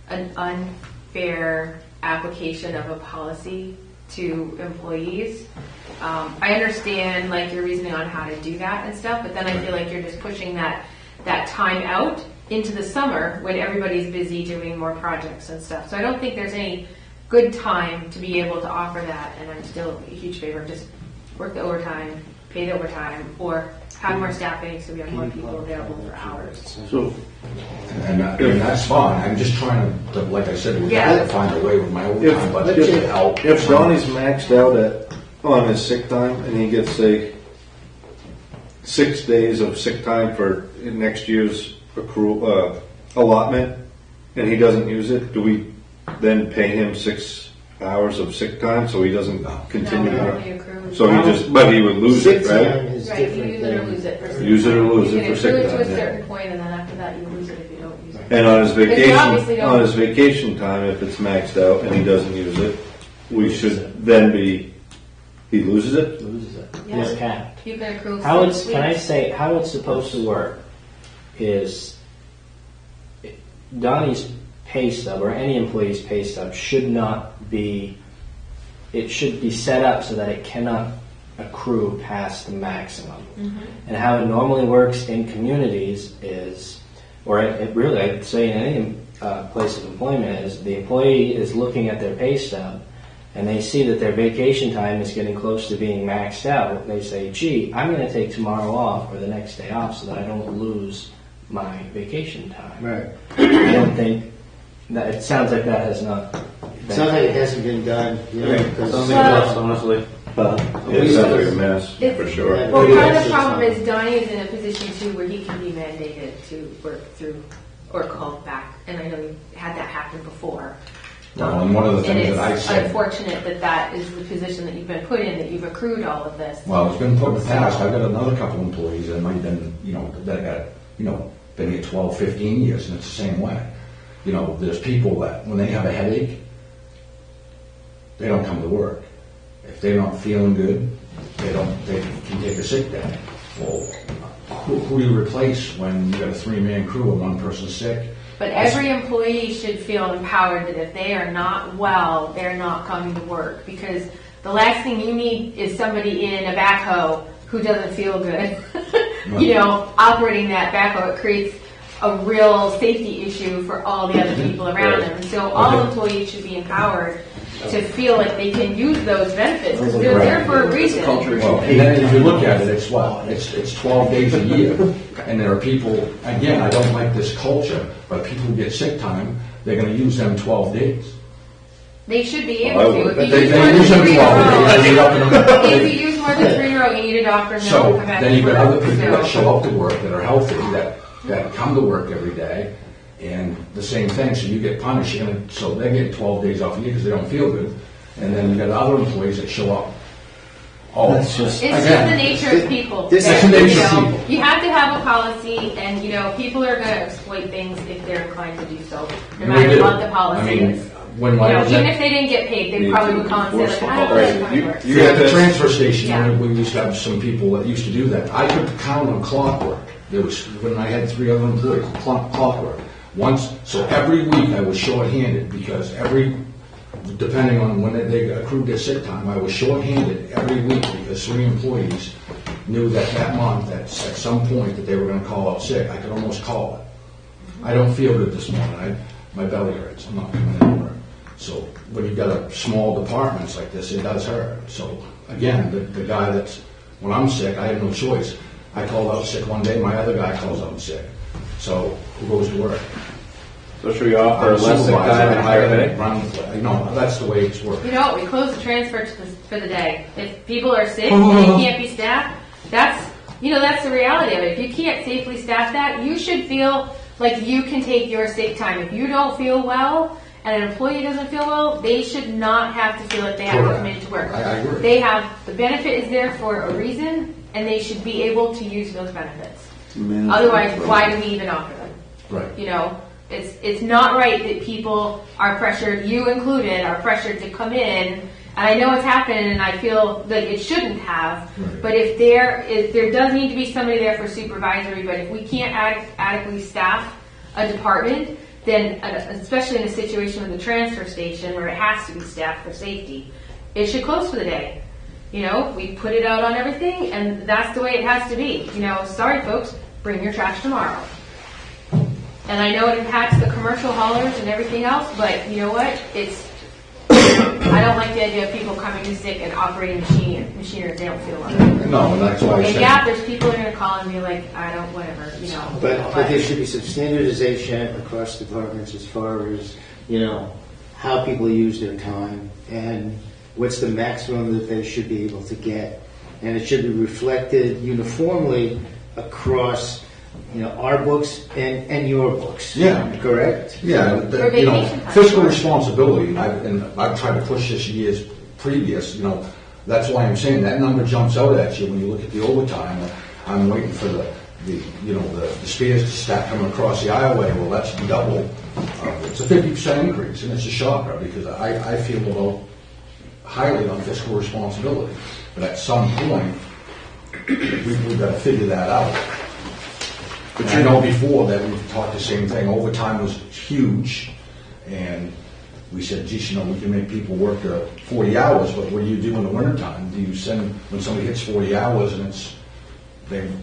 an unfair application of a policy to employees. I understand like your reasoning on how to do that and stuff, but then I feel like you're just pushing that time out into the summer when everybody's busy doing more projects and stuff. So I don't think there's any good time to be able to offer that, and I'm still a huge favor of just work the overtime, pay the overtime, or have more staffing so we have more people available for hours. So, And that's fine, I'm just trying to, like I said, we Yeah. gotta find a way with my overtime, but it should help. if Donnie's maxed out on his sick time and he gets, say, 6 days of sick time for next year's accrual, allotment, and he doesn't use it, do we then pay him 6 hours of sick time so he doesn't continue? No, to- only accrues. So he just, but he would lose Sick it, time right? is Right, you different use it or than. lose it for sick Use it or time. lose it for sick You can accrue time, to a yeah. certain point, and then after that you lose it if you don't use it. And on his But you obviously vacation, don't- on his vacation time, if it's maxed out and he doesn't use it, we should then be, he loses it? Loses it. Yeah. It's capped. You can accrue. How 6 it's, can I weeks. say, how it's supposed to work is Donnie's pay stub or any employee's pay stub should not be, it should be set up so that it cannot accrue past the maximum. And how it normally works in communities is, or it really, I'd say in any place of employment, is the employee is looking at their pay stub and they see that their vacation time is getting close to being maxed out, they say, gee, I'm going to take tomorrow off or the next day off so that I don't lose my vacation time. Right. I don't think that, it sounds like that has not been. Sounds like it hasn't been done, you know, because. Sounds like a mess, honestly. It sounds like a mess, for sure. Yeah. Well, part of the problem is Donnie is in a position too where he can be mandated to work through or called back, and I know you had that happen before. Well, and one of the And things that I it's said, unfortunate that that is the position that you've been put in, that you've accrued all of this. well, it's been put in the past, I've got another couple employees that might have been, you know, that got, you know, been here 12, 15 years, and it's the same way. You know, there's people that, when they have a headache, they don't come to work. If they're not feeling good, they can take a sick day. Well, who do you replace when you got a 3-man crew and one person's sick? But every employee should feel empowered that if they are not well, they're not coming to work. Because the last thing you need is somebody in a backhoe who doesn't feel good. You know, operating that backhoe, it creates a real safety issue for all the other people around them. And so all employees should be empowered to feel like they can use those benefits because they're there for a reason. Well, and then if you look at it, it's what? It's 12 days a year. And there are people, again, I don't like this culture, but people who get sick time, they're gonna use them 12 days. They should be able to. If They you use more use than them 3 in 12 a row, days, they end up in a- if you use more than 3 in a row, you need a doctor and So they'll come back then to you've got other work. people that So- show up to work that are healthy, that come to work every day, and the same thing, so you get punished, so they get 12 days off a year because they don't feel good, and then you got other employees that show up. Oh, That's just- It's just the nature of people. This that, is the nature you of know, people. You have to have a policy, and you know people are going to exploit things if they're inclined to do so, no We matter do. what the policy I mean, is. when You my know, even if they didn't get paid, they probably would come and say, like, I don't Right. want to You- work. you at got the this. transfer station, Yeah. we used to have some people that used to do that. I could count on clockwork. There was, when I had 3 other employees, clockwork. Once, so every week I was shorthanded because depending on when they accrued their sick time, I was shorthanded every week because 3 employees knew that month, at some point, that they were gonna call out sick. I could almost call it. I don't feel good this morning. My belly hurts. I'm not coming anywhere. So when you've got small departments like this, it does hurt. So again, the guy when I'm sick, I have no choice. I called out sick one day, my other guy calls out sick. So who goes to work? So should we offer I'm a less sick supervisor, time and higher pay? You know, that's the way it's working. You know, we close the transfer for the day. If people are sick and they can't be staffed, that's the reality of it. If you can't safely staff that, you should feel like you can take your sick time. If you don't feel well and an employee doesn't feel well, they should not have to feel like they have to come into work. I agree. They have, the benefit is there for a reason, and they should be able to use those benefits. Otherwise, why do we even offer them? Right. You know, it's not right that people are pressured, you included, are pressured to come in. And I know it's happened, and I feel that it shouldn't have. Right. But if there does need to be somebody there for supervisory, but if we can't adequately staff a department, then especially in a situation with the transfer station where it has to be staffed for safety, it should close for the day. You know, we put it out on everything, and that's the way it has to be. You know, sorry folks, bring your trash tomorrow. And I know it impacts the commercial haulers and everything else, but you know what? I don't like the idea of people coming in sick and operating machinery if they don't feel well. No, and that's why I And said. yeah, there's people who are going to call and be like, I don't, whatever, you know. But there should be some standardization across departments as far as, you know, how people use their time and what's the maximum that they should be able to get. And it should be reflected uniformly across, you know, our books and your books. Yeah. Correct? Yeah, For you know, vacation time. fiscal responsibility, and I've tried to push this years previous, you know, that's why I'm saying that number jumps out at you when you look at the overtime. I'm waiting for the spears to start coming across the aisleway. Well, that's double. It's a 50% increase, and it's a shocker because I feel highly on fiscal responsibility. But at some point, we've got to figure that out. But I know before that we've talked the same thing. Overtime was huge, and we said, geez, you know, we can make people work 40 hours, but what do you do in the wintertime? Do you send, when somebody hits 40 hours and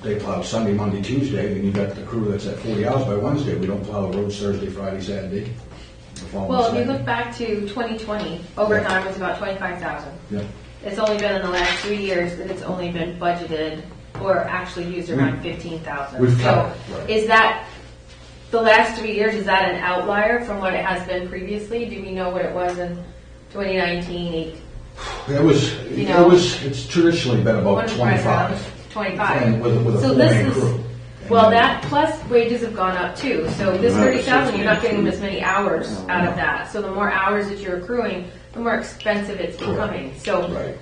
they plow Sunday, Monday, Tuesday, then you've got the crew that's at 40 hours by Wednesday. We don't plow the roads Thursday, Friday, Saturday. Well, if you look back to 2020, overtime was about 25,000. Yeah. It's only been in the last 3 years that it's only been budgeted or actually used around 15,000. We've So cut it, right. is that, the last 3 years, is that an outlier from what it has been previously? Do we know what it was in 2019? It's traditionally been about 25. 25. And with a So full-man this is, crew. well, And, that plus wages have gone up too. So this 30,000, you're not getting as many hours out of that. So the more hours that you're accruing, the more expensive it's becoming. So Right.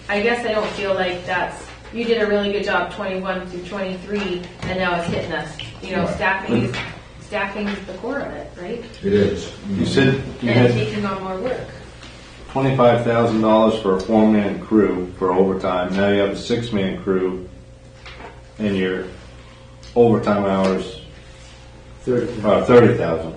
I guess I don't feel like that's, you did a really good job 21 through 23 and now it's hitting us. You know, Right. staffing is the core of it, right? It is. You said you And had taking on more work. $25,000 for a 4-man crew for overtime. Now you have a 6-man crew, and your overtime hours 30,000.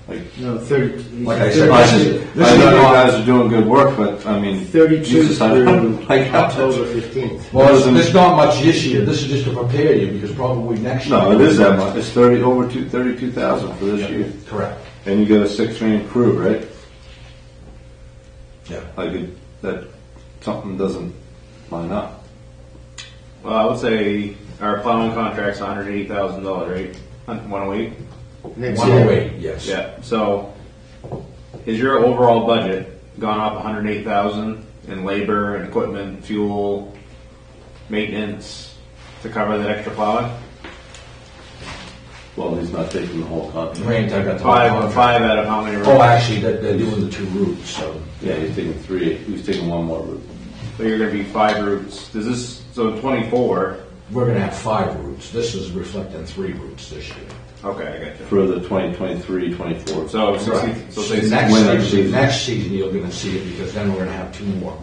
Like, No, 30. Like I said, I this is know you not- guys are doing good work, but I mean, 32 Jesus, I through don't like how October 15th. Well, there's not much this year. This is just to prepare you because probably next year. No, it is that much. It's 32,000 for this year, Correct. and you got a 6-man crew, right? Yeah. That something doesn't line up. Well, I would say our plowing contract's $180,000, right? 108. Next 108, yes. Yeah. So, is your overall budget gone up 108,000 in labor and equipment, fuel, maintenance to cover that extra plowing? Well, he's not taking the whole contract. Range, I got Five out of how many? Oh, actually, they're doing the 2 routes, so. Yeah, he's taking 3. He's taking 1 more route. So you're going to be 5 routes. Does this? So in 24. We're gonna have 5 routes. This is reflecting 3 routes this year. Okay, I got you. For the 2023-24. So 60, Right. so say Next season, you're gonna see it because then we're gonna have 2 more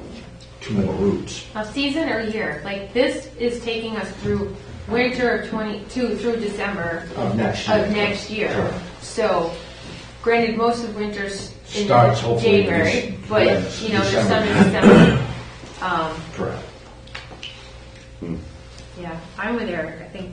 routes. A season or year? Like this is taking us through winter of 22 through December Of next year. Correct. So, granted, most of winter's in Starts hopefully January, but yes, you know, there's some in December. December. Correct. Yeah, I'm with Eric. I think,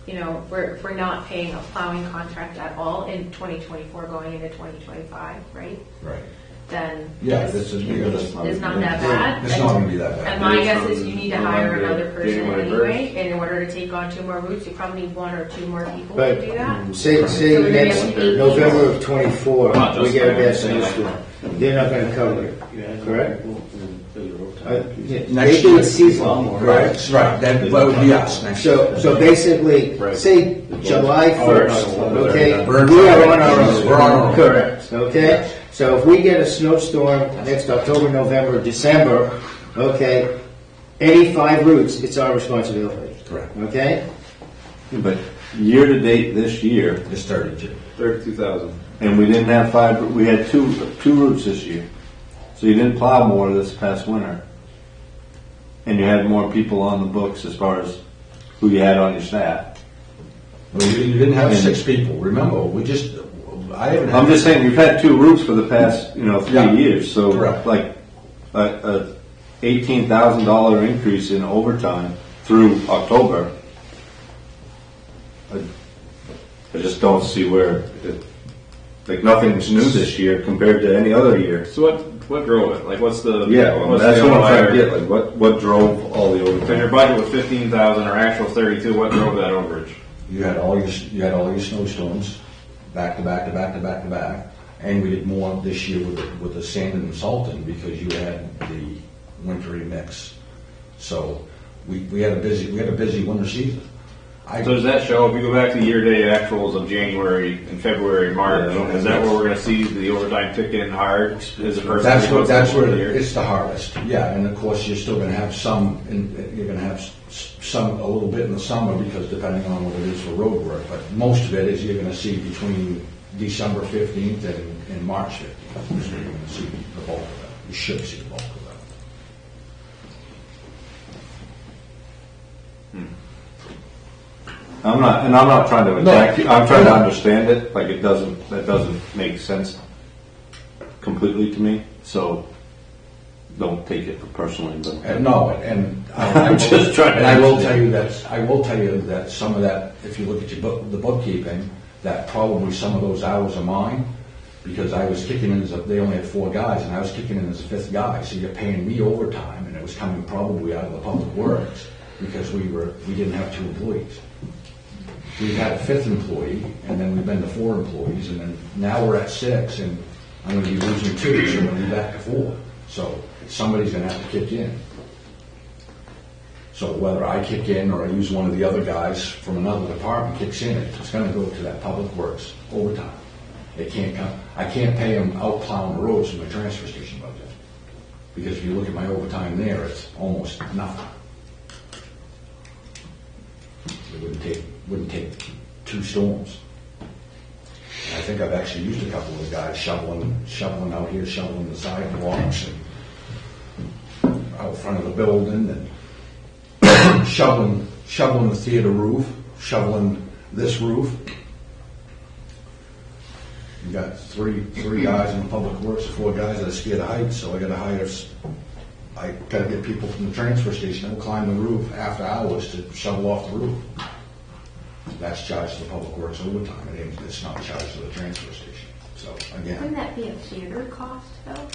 you know, if we're not paying a plowing contract at all in 2024 going into 2025, right? Right. Then Yeah, this this is, is not that bad. it's not gonna be that And bad. my guess is you need to hire another person January anyway, and in order to take on 2 more routes, you probably need 1 or 2 more people Right. to do that. Say So we're next gonna have 8 November of 24, Not we just get a bad that, snowstorm. They're not gonna cover it, correct? Next They do year. it seasonal, correct? Right, that would be us next year. So basically, say July 1st, okay, We're we are on our own. We're on our own. Correct, okay? So if we get a snowstorm next October, November, December, okay, any 5 routes, it's our responsibility, Correct. okay? But year to date this year, It's 32. 32,000. and we didn't have 5. We had two routes this year, so you didn't plow more this past winter, and you had more people on the books as far as who you had on your staff. Well, you didn't have 6 people. Remember, I haven't had. I'm just saying you've had 2 routes for the past 3 Yeah. years, so Correct. like a $18,000 increase in overtime through October. I just don't see where like nothing's new this year compared to any other year. So what drove it? Like what's the Well, that's the what I'm trying to outlier? get. Like, what drove all the So overtime? your budget was 15,000, or actual 32. What drove that overage? You had all your snowstorms, back to back to back to back to back, and we did more this year with the sand and salting because you had the wintry mix. So we had a busy winter season. So does that show, if you go back to year-to-date actuals of January and February and March, Yeah, is that where we're going to see the overtime tick in hard? As a person That's where the year? it's the hardest. Yeah, and of course you're still going to have some. You're going to have some a little bit in the summer because depending on what it is for road work. But most of it is you're going to see between December 15th and March 15th. So you're going to see the bulk of that. You should see the bulk of that. I'm not trying to attack you. I'm trying to understand it. Like that doesn't make sense completely to me. So don't take it personally. But And no, and I'm just trying to And I will understand. tell you that some of that, if you look at the bookkeeping, that probably some of those hours are mine because I was kicking in they only had 4 guys, and I was kicking in as a 5th guy, so you're paying me overtime, and it was coming probably out of the public works, because we didn't have 2 employees. We had a 5th employee, and then we've been to 4 employees, and then now we're at 6, and I'm gonna be losing 2, so we're gonna be back to 4. So somebody's gonna have to kick in. So whether I kick in or I use one of the other guys from another department kicks in, it's gonna go to that public works overtime. It can't come, I can't pay them out plowing the roads from the transfer station budget. Because if you look at my overtime there, it's almost nothing. It wouldn't take 2 storms. I think I've actually used a couple of the guys shoveling out here, shoveling the sidewalks and out front of the building, and shoveling the theater roof, shoveling this roof. You got three guys in the public works, 4 guys that are scared of heights, so I gotta get people from the transfer station who climb the roof after hours to shovel off the roof. That's charged to the public works overtime. It's not charged to the transfer station. So again, Wouldn't that be a theater cost though?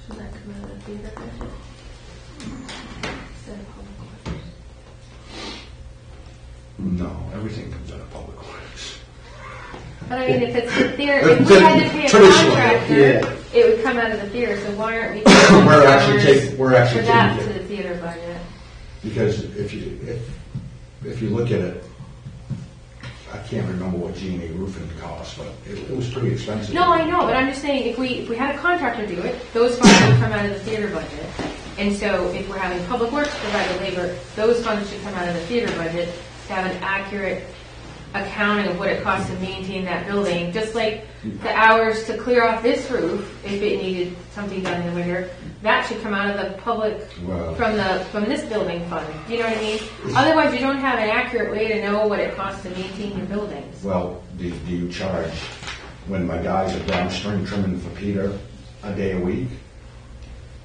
Shouldn't that come out of the theater budget? Instead of public works? no, everything comes out of public works. But I mean, if it's the theater, if we had to pay a Traditionally, contractor, it would come out of the theater, so why aren't we paying We're actually hours taking- we're actually for that taking to it. the theater budget? Because if you look at it, I can't remember what G&A roofing cost, but it was pretty expensive. No, I know, but I'm just saying, if we had a contractor do it, those funds would come out of the theater budget. And so if we're having public works provide the labor, those funds should come out of the theater budget to have an accurate accounting of what it costs to maintain that building, just like the hours to clear off this roof, if it needed something done in the winter, that should come out of the public, Well- from this building fund. Do you know what I mean? Otherwise, you don't have an accurate way to know what it costs to maintain your buildings. Well, do you charge, when my guys are downstream trimming for Peter, a day a week?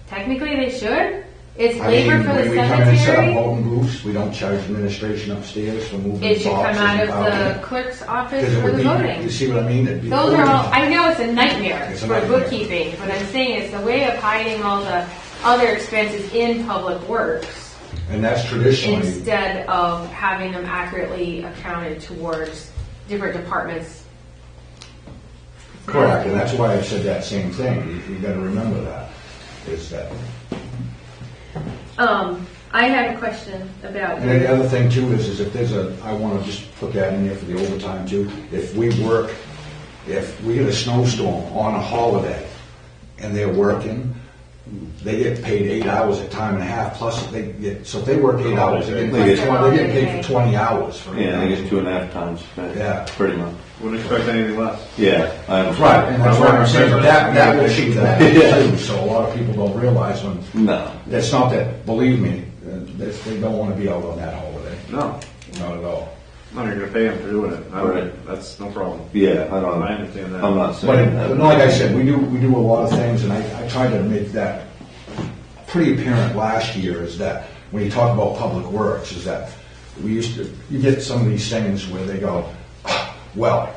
Technically, they should. It's I labor mean, for the when we come in and set up cemetery. voting booths, we don't charge administration upstairs for moving It should come boxes out and of the power. clerk's office Because it for would the be, voting. you see what I mean? It'd be Those are all, overtime. I know it's a nightmare It's a for nightmare. bookkeeping, but I'm saying it's a way of hiding all the other expenses in public works And that's traditionally, instead of having them accurately accounted towards different departments. correct, and that's why I said that same thing. You gotta remember that, is that. I have a question about. And then the other thing too is if there's I want to just put that in there for the overtime too. If we get a snowstorm on a holiday and they're working, they get paid 8 hours at time and a half, plus so if they work 8 hours, they get paid for 20 hours. For 8 Yeah, I hours. guess 2.5 times. Yeah. Pretty much. Wouldn't expect anything less. Yeah, I understand. Right, and that's what I'm saying, but that will cheat that too, so a lot of people don't realize when, No. that's not that, believe me, they don't want to be out on that holiday, No, not at all. no, you're gonna pay them for doing it. Right. That's no problem. Yeah, I don't. I understand that. I'm not But saying that. like I said, we do a lot of things, and I tried to make that pretty apparent last year, is that when you talk about public works, is that you get some of these things where they go, well,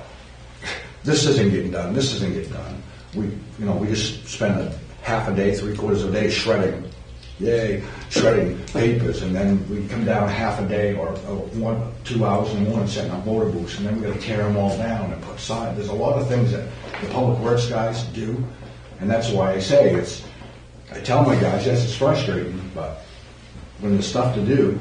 this isn't getting done, this isn't getting done. We just spend a half a day, 3/4 of a day shredding, shredding papers, and then we come down half a day or 2 hours in the morning setting up voter booths, and then we gotta tear them all down and put signs. There's a lot of things that the public works guys do, and that's why I say I tell my guys, yes, it's frustrating, but when there's stuff to do,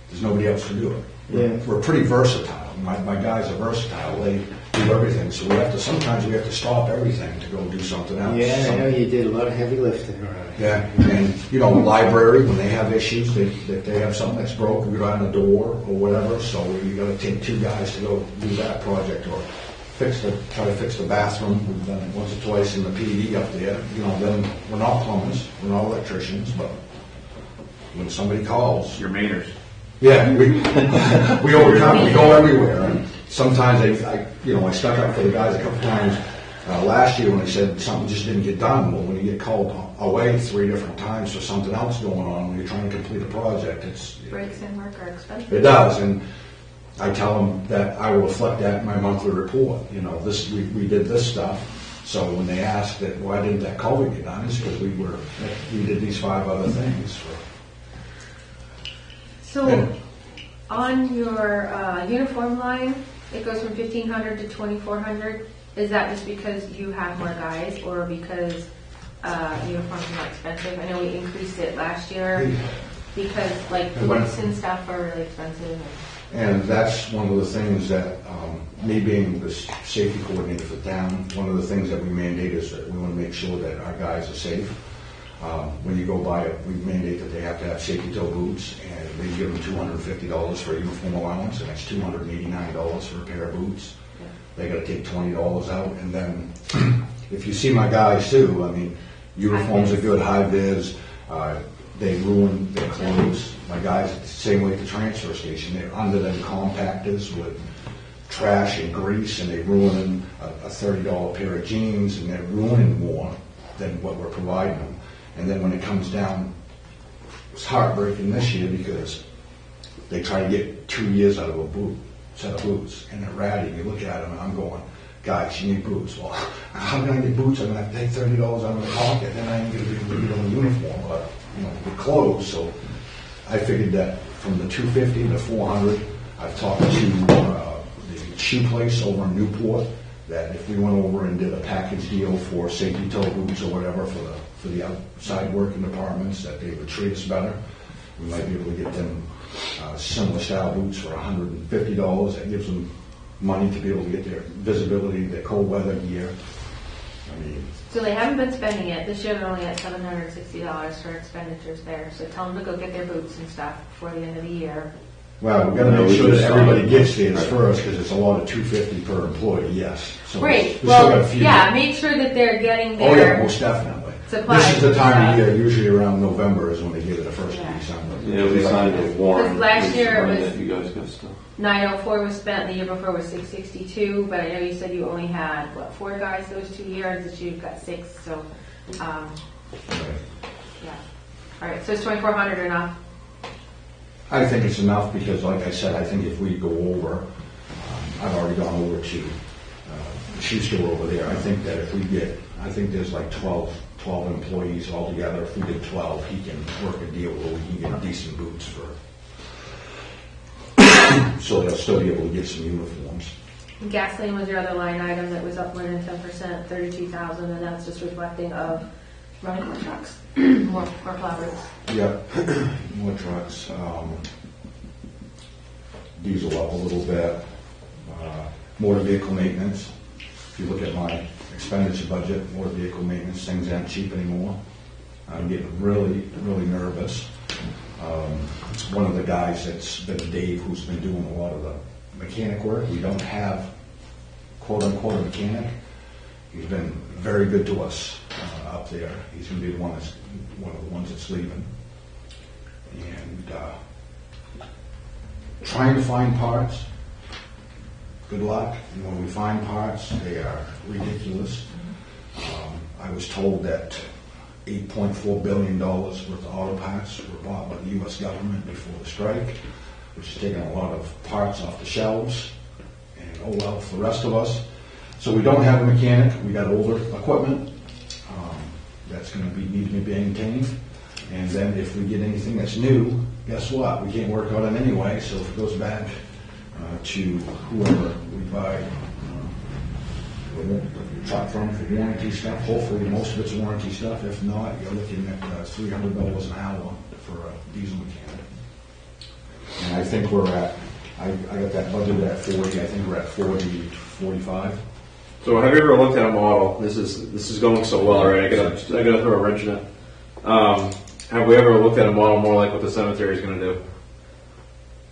there's nobody else to do it. Yeah. We're pretty versatile. My guys are versatile. They do everything, so sometimes we have to stop everything to go do something else. Yeah, I know you did a lot of heavy lifting around here. Yeah, and library, when they have issues, if they have something that's broken, we go down the door or whatever, so you gotta take 2 guys to go do that project, or try to fix the bathroom. We've done it once or twice in the PD up there. Then we're not plumbers, we're not electricians, but when somebody calls, Your mainers. yeah, we overcome, we go everywhere. And sometimes I stuck up for the guys a couple times last year when they said something just didn't get done. Well, when you get called away 3 different times for something else going on when you're trying to complete a project, Breaks in work are expensive. it does. And I tell them that I will reflect that in my monthly report. We did this stuff, So when they asked that, why didn't that culvert get done, it's because we did these 5 other things. So, on your uniform line, it goes from 1,500 to 2,400. Is that just because you have more guys, or because uniforms are more expensive? I know we increased it last year because like boots and stuff are really expensive. And that's one of the things that, me being the safety coordinator for the town, one of the things that we mandate is that we want to make sure that our guys are safe. When you go by it, we mandate that they have to have safety toe boots, and they give them $250 for a uniform allowance, and that's $289 for a pair of boots. Yeah. They got to take $20 out, and then if you see my guys too, I mean, uniforms are good, high vis. They ruin their clothes. My guys, the same way at the transfer station, they're under them compactors with trash and grease, and they're ruining a $30 pair of jeans, and they're ruining more than what we're providing them. And then when it comes down, it's heartbreaking this year because they try to get 2 years out of a set of boots, and they're ratty. You look at them, and I'm going, guys, you need boots. Well, how am I going to get boots? I'm going to have to take $30 out of my pocket, and I ain't going to be able to get on a uniform, but with clothes. So I figured that from the 250 to 400, I've talked to the shoe place over in Newport, that if we went over and did a package deal for safety toe boots or whatever for the outside working departments, that they would treat us better. We might be able to get them similar style boots for $150. That gives them money to be able to get their visibility, their cold weather gear. I mean, So they haven't been spending it. This year they're only at $760 for expenditures there. So tell them to go get their boots and stuff before the end of the year. well, we've got to make sure that everybody gets theirs first, because it's a lot of $250 per employee. Yes. So Great. we still got a Well, few. yeah, make sure that they're getting Oh yeah, their most definitely. supplies. This is the time and of stuff. year, usually around November is when they give it the first Yeah. of December. Yeah, we signed a warrant. Because last year it recently was- that you guys got stuff. 904 was spent, the year before was 662, but I know you said you only had, 4 guys those 2 years, this year you've got 6, so, yeah. All right, so is 2,400 enough? I think it's enough because, like I said, I think if we go over, I've already gone over to the shoe store over there. I think that if we get, I think there's like 12 employees altogether. If we did 12, he can work a deal where we can get decent boots for, so they'll still be able to get some uniforms. Gasoline was your other line item that was up more than 10%, 32,000, and that's just reflecting of running more trucks, more flowers. Yep, more trucks. Diesel up a little bit. Motor vehicle maintenance. If you look at my expenditure budget, motor vehicle maintenance, things aren't cheap anymore. I'm getting really, really nervous. One of the guys that's been Dave, who's been doing a lot of the mechanic work. We don't have quote unquote a mechanic. He's been very good to us up there. He's going to be one of the ones that's leaving. And trying to find parts. Good luck. And when we find parts, they are ridiculous. I was told that $8.4 billion worth of auto parts were bought by the U.S. government before the strike, which is taking a lot of parts off the shelves. And oh well, for the rest of us. So we don't have a mechanic. We got older equipment that's going to need to be maintained. And then if we get anything that's new, guess what? We can't work on it anyway. So if it goes back to whoever we buy the truck from for warranty stuff, hopefully most of it's warranty stuff. If not, you're looking at $300 an hour for a diesel mechanic. And I think we're at, I got that budget at 40. I think we're at 40, 45. So have you ever looked at a model? This is going so well, right? I gotta throw a wrench in it. Have we ever looked at a model more like what the cemetery is going to do?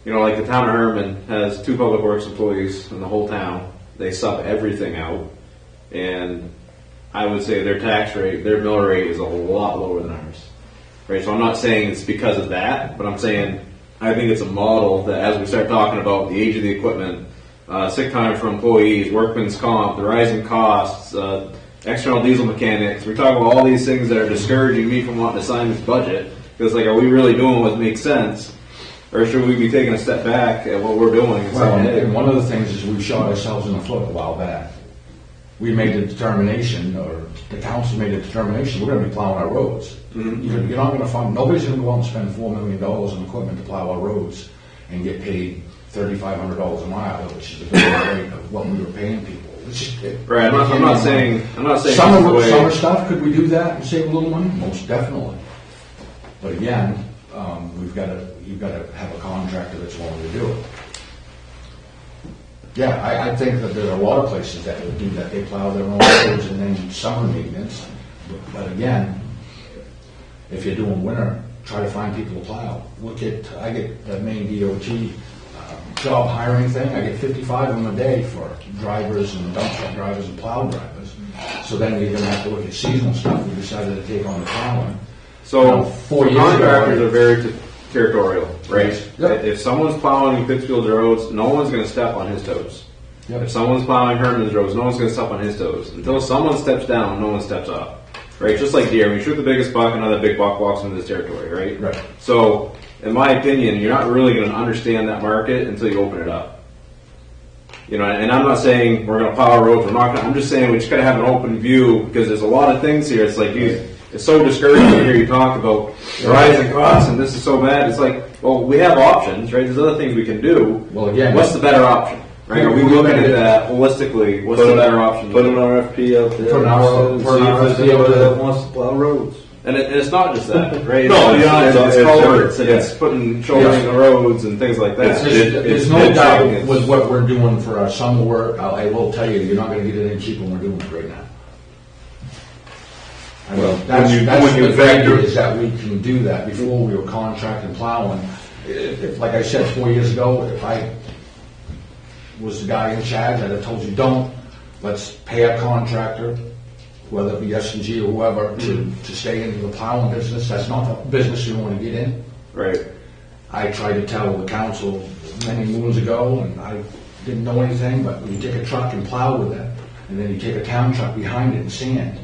You know, like the town of Herman has 2 public works employees in the whole town. They sub everything out, and I would say their tax rate, their mill rate is a lot lower than ours. Right? So I'm not saying it's because of that, but I'm saying I think it's a model that as we start talking about the age of the equipment, sick time for employees, workman's comp, the rising costs, external diesel mechanics. We talk about all these things that are discouraging me from wanting to sign this budget. Because, like, are we really doing what makes sense? Or should we be taking a step back at what we're doing? And Well, saying, hey, and one of the things is we shot ourselves in the foot a while back. we made the determination, or the council made a determination, we're gonna be plowing our roads. You're not gonna find, nobody's gonna go out and spend $4 million on equipment to plow our roads and get paid $3,500 a mile, which is a very rate of what we were paying people. It's just, Right, I'm not saying that's the Summer way. stuff, could we do that and save a little money? Most definitely. But again, you've gotta have a contractor that's willing to do it. Yeah, I think that there are a lot of places that would do that. They plow their own roads and then summer maintenance. But again, if you're doing winter, try to find people to plow. I get the main DOT job hiring thing. I get 55 of them a day for drivers and dump truck drivers and plow drivers. So then you're gonna have to look at seasonal stuff. We decided to take on the plowing. So 4 years contractors ago, are very territorial, right? Yep. If someone's plowing Pittsfield roads, no one's going to step on his toes. Yep. If someone's plowing Herman's roads, no one's going to step on his toes. Until someone steps down, no one steps up, right? Just like deer, we shoot the biggest buck, another big buck walks into this territory, right? Right. So, in my opinion, you're not really going to understand that market until you open it up. You know, and I'm not saying we're going to plow our roads. We're not. I'm just saying we just got to have an open view because there's a lot of things here. It's like, dude, it's so discouraging to hear you talk about the rising costs and this is so bad. It's like, well, we have options, right? There's other things we can do. Well, again, what's the better option, right? Are we looking at that holistically? What's the better option? Put an RFP out there. Put an RFP out there. Wants to plow roads. And it's not just that, right? No, it's it's culverts and yeah. it's putting shouldering the roads and things like that. There's no doubt with what we're doing for our summer work. I will tell you, you're not gonna get it any cheaper than we're doing it right now. I mean, Well, that's when you the factor- thing is that we can do that. Before we were contracting plowing. If, like I said 4 years ago, if I was the guy in charge, I'd have told you, don't, let's pay a contractor, whether it be S&G or whoever, to stay in the plowing business. That's not the business you want to get in. Right. I tried to tell the council many moons ago, and I didn't know anything, but you take a truck and plow with it, and then you take a town truck behind it and sand,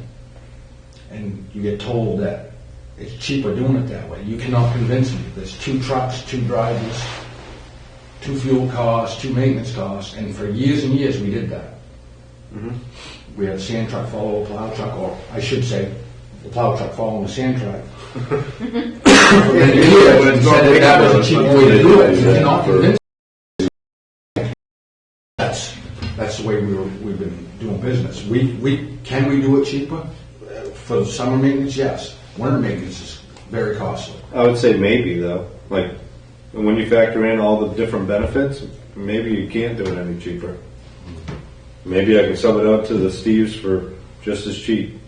and you get told that it's cheaper doing it that way. You cannot convince me. There's 2 trucks, 2 drivers, 2 fuel costs, 2 maintenance costs, and for years and years we did that. We had a sand truck follow a plow truck, or I should say, the plow truck following the sand truck. For many years, and said that was a cheap way to do it. You cannot convince me. That's the way we've been doing business. Can we do it cheaper? For summer maintenance, yes. Winter maintenance is very costly. I would say maybe though, like when you factor in all the different benefits, maybe you can't do it any cheaper. Maybe I can sub it out to the Steves for just as cheap.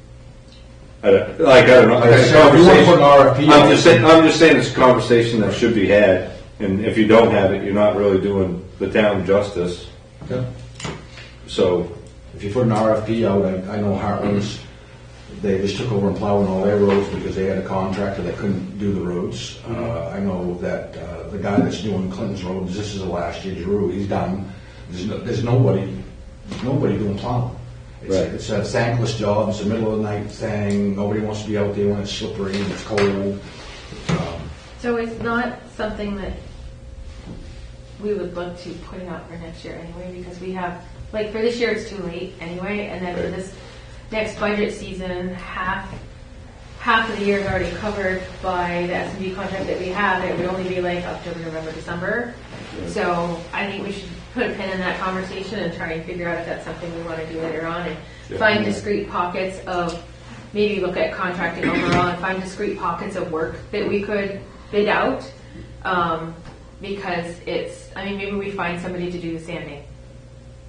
I don't know. Like I said, if you want to put an RFP I'm just saying it's a conversation that should be had, and if you don't have it, you're not really doing the town justice. Okay. So, If you put an RFP out, I know Heartland's, they just took over and plowing all their roads because they had a contractor that couldn't do the roads. I know that the guy that's doing Clinton's roads, this is the last year, Drew, he's done. There's nobody doing plowing. It's a thankless job. It's a middle of the night thing. Nobody wants to be out there when it's slippery and it's cold. So it's not something that we would look to put out for next year anyway, because we have, like for this year it's too late anyway, and then for this next budget season, half of the year is already covered by the S&B contract that we have. It would only be like October, November, December. So I think we should put a pin in that conversation and try and figure out if that's something we want to do later on, and find discrete pockets of, maybe look at contracting overall and find discrete pockets of work that we could bid out. Because maybe we find somebody to do the sanding,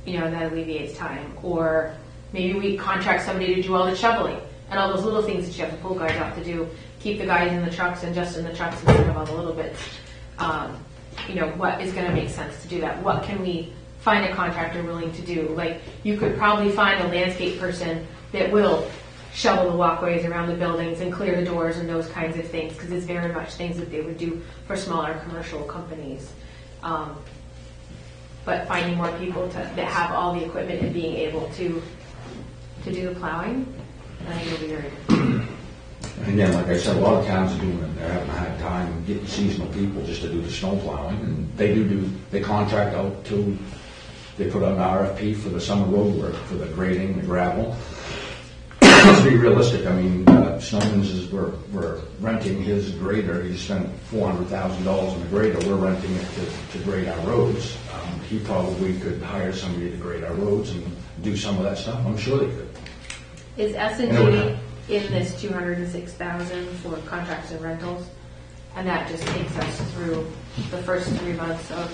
that alleviates time. Or maybe we contract somebody to do all the shoveling and all those little things that you have to pull guys out to do. Keep the guys in the trucks and just in the trucks instead of all the little bits. What is going to make sense to do that? What can we find a contractor willing to do? Like, you could probably find a landscape person that will shovel the walkways around the buildings and clear the doors and those kinds of things, because it's very much things that they would do for smaller commercial companies. But finding more people that have all the equipment and being able to do the plowing, I think it'll be very good. And again, like I said, a lot of towns are doing it. They haven't had time getting seasonal people just to do the snow plowing, and they contract out to They put out an RFP for the summer road work, for the grading, the gravel. To be realistic, I mean, Snowman's we're renting his grader. He spent $400,000 on the grader. We're renting it to grade our roads. He probably could hire somebody to grade our roads and do some of that stuff. I'm sure they could. Is S&G in this 206,000 for contracts and rentals? And that just takes us through the first 3 months of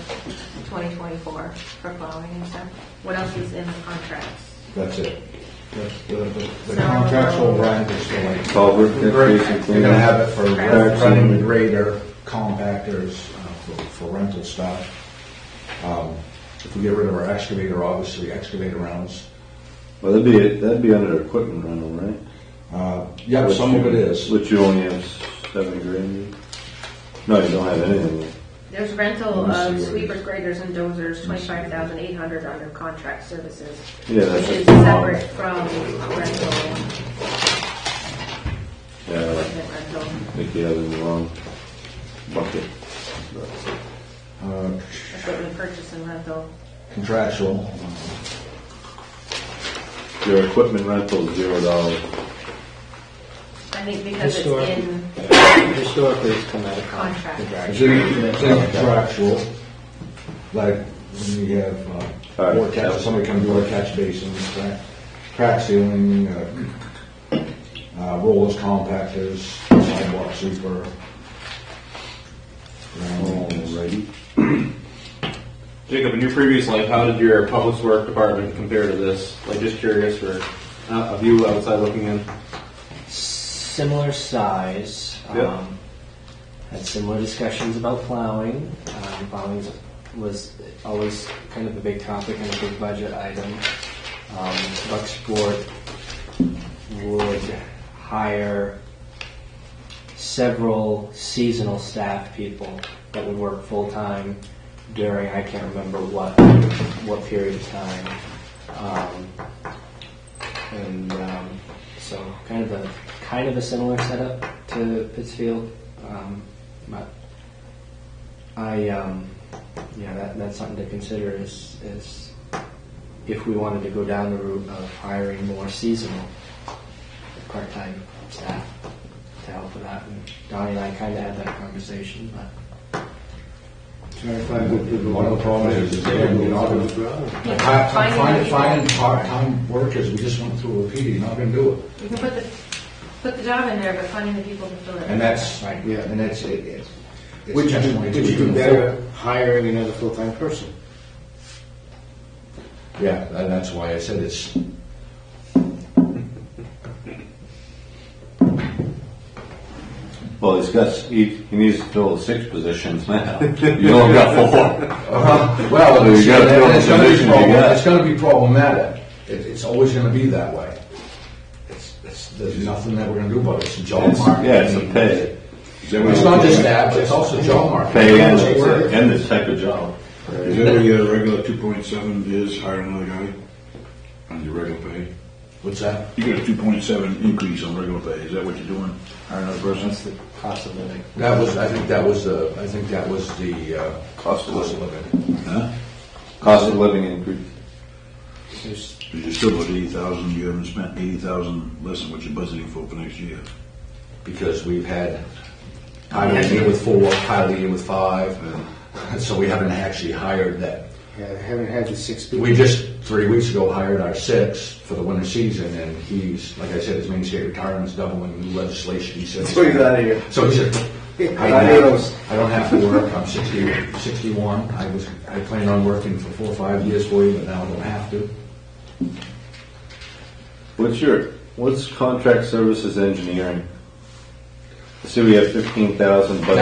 2024 for plowing and stuff. What else is in the contracts? That's it. The contractual rent is for like Culvert, You're ditch going to have it for Correct. running the grader, compactors, for rental stuff. If we get rid of our excavator, obviously excavator rounds. Well, that'd be under equipment rental, right? Yeah, some of it is. Which you only have $7,000. No, you don't have anything. There's rental Let me see of what it sweepers, is. graders, and dozers, 25,800 under contract services. Yeah, that's Which is just separate from rental, Yeah, equipment rental. I think you have it in the wrong bucket. Equipment purchase and rental. Contractual. Your equipment rental is $0. I think because it's in Historically, it's come out of contract. It's in contractual. Like when we have or catch, somebody come do our catch basins, crack sealing, rollers, compactors, sidewalk sweeper. Alrighty. Jacob, in your previous life, how did your public works department compare to this? Like, just curious for a view outside looking in. Similar size. Yep. Had similar discussions about plowing. Plowing was always kind of a big topic and a big budget item. Bucksport would hire several seasonal staff people that would work full time during, I can't remember what period of time. So kind of a similar setup to Pittsfield. But that's something to consider is if we wanted to go down the route of hiring more seasonal part-time staff to help with that. And Donnie and I kind of had that conversation, but One of the problems is finding part-time workers. We just went through a repeat. You're not going to do it. You can put the job in there, but finding the people to fill it. And that's Right. yeah. And it's Would you definitely do better hiring another full-time person? Yeah, and that's why I said it's. Well, he needs to fill 6 positions now. You only got 4. Well, So you gotta fill the positions you got. it's going to be problematic. It's always going to be that way. There's nothing that we're going to do about it. It's a job market. Yeah, it's a pay. It's not just that, but it's also job market. Pay and this type of job. Is that where your regular 2.7 is hiring another guy on your regular pay? What's that? You get a 2.7 increase on regular pay. Is that what you're doing? Hiring another person? that's the cost of living. I think that was the Cost of living. living. Huh? Cost of living increase. There's Because you're still about 80,000. You haven't spent 80,000 less than what you're budgeting for next year. Because we've had part of the year with 4, part of the year with 5, so we haven't actually hired that. Yeah, I haven't had the 6 people. We just 3 weeks ago hired our 6th for the winter season, and he's, like I said, his main state retirement's doubling new legislation. He said, So he's out of here. So he said, I don't have to work. I'm 61. I planned on working for 4 or 5 years for you, but now I don't have to. What's contract services engineering? So we have 15,000 budgeted.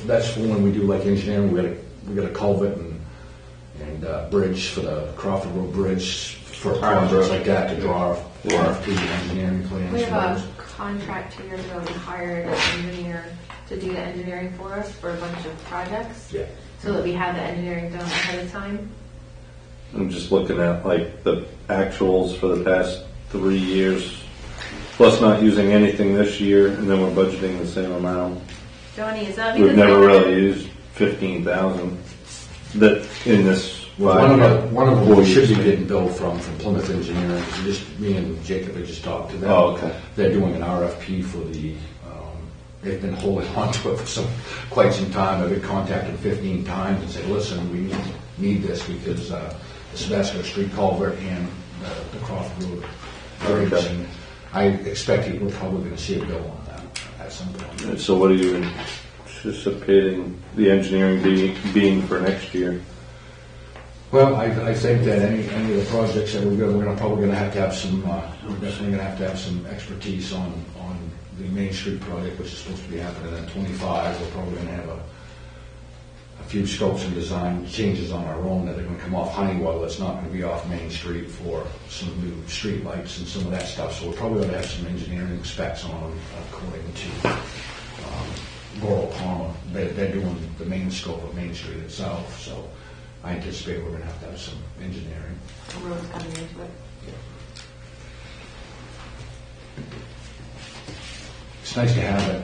That's for when we do like engineering. We got a culvert and bridge for the Crawford Road Bridge for projects like that to draw RFP engineering plans. We for have those. a contract 2 years ago, we hired an engineer to do the engineering for us for a bunch of projects. Yeah. So that we had the engineering done ahead of time. I'm just looking at like the actuals for the past 3 years, plus not using anything this year, and then we're budgeting the same amount. Johnny, is that because We've never really used 15,000 that in this One of them we should be getting billed from Plymouth Engineering. Just me and Jacob had just talked to them. Oh, okay. They're doing an RFP for the. They've been holding on to it for quite some time. I've been contacted 15 times and said, "Listen, we need this because the Sebasco Street culvert and the Crawford Road bridge." Okay. And I expect we're probably going to see a bill on that at some point. And so what are you anticipating the engineering being for next year? Well, I think that any of the projects that we're probably going to have some, we're definitely going to have some expertise on the Main Street project, which is supposed to be happening in 25. We're probably going to have a few scopes and design changes on our own that are going to come off Honeywell. That's not going to be off Main Street for some new street lights and some of that stuff. So we're probably going to have some engineering specs on them according to Goral Palmer. They're doing the main scope of Main Street itself. So I anticipate we're going to have some engineering. Roads coming into it. It's nice to have it,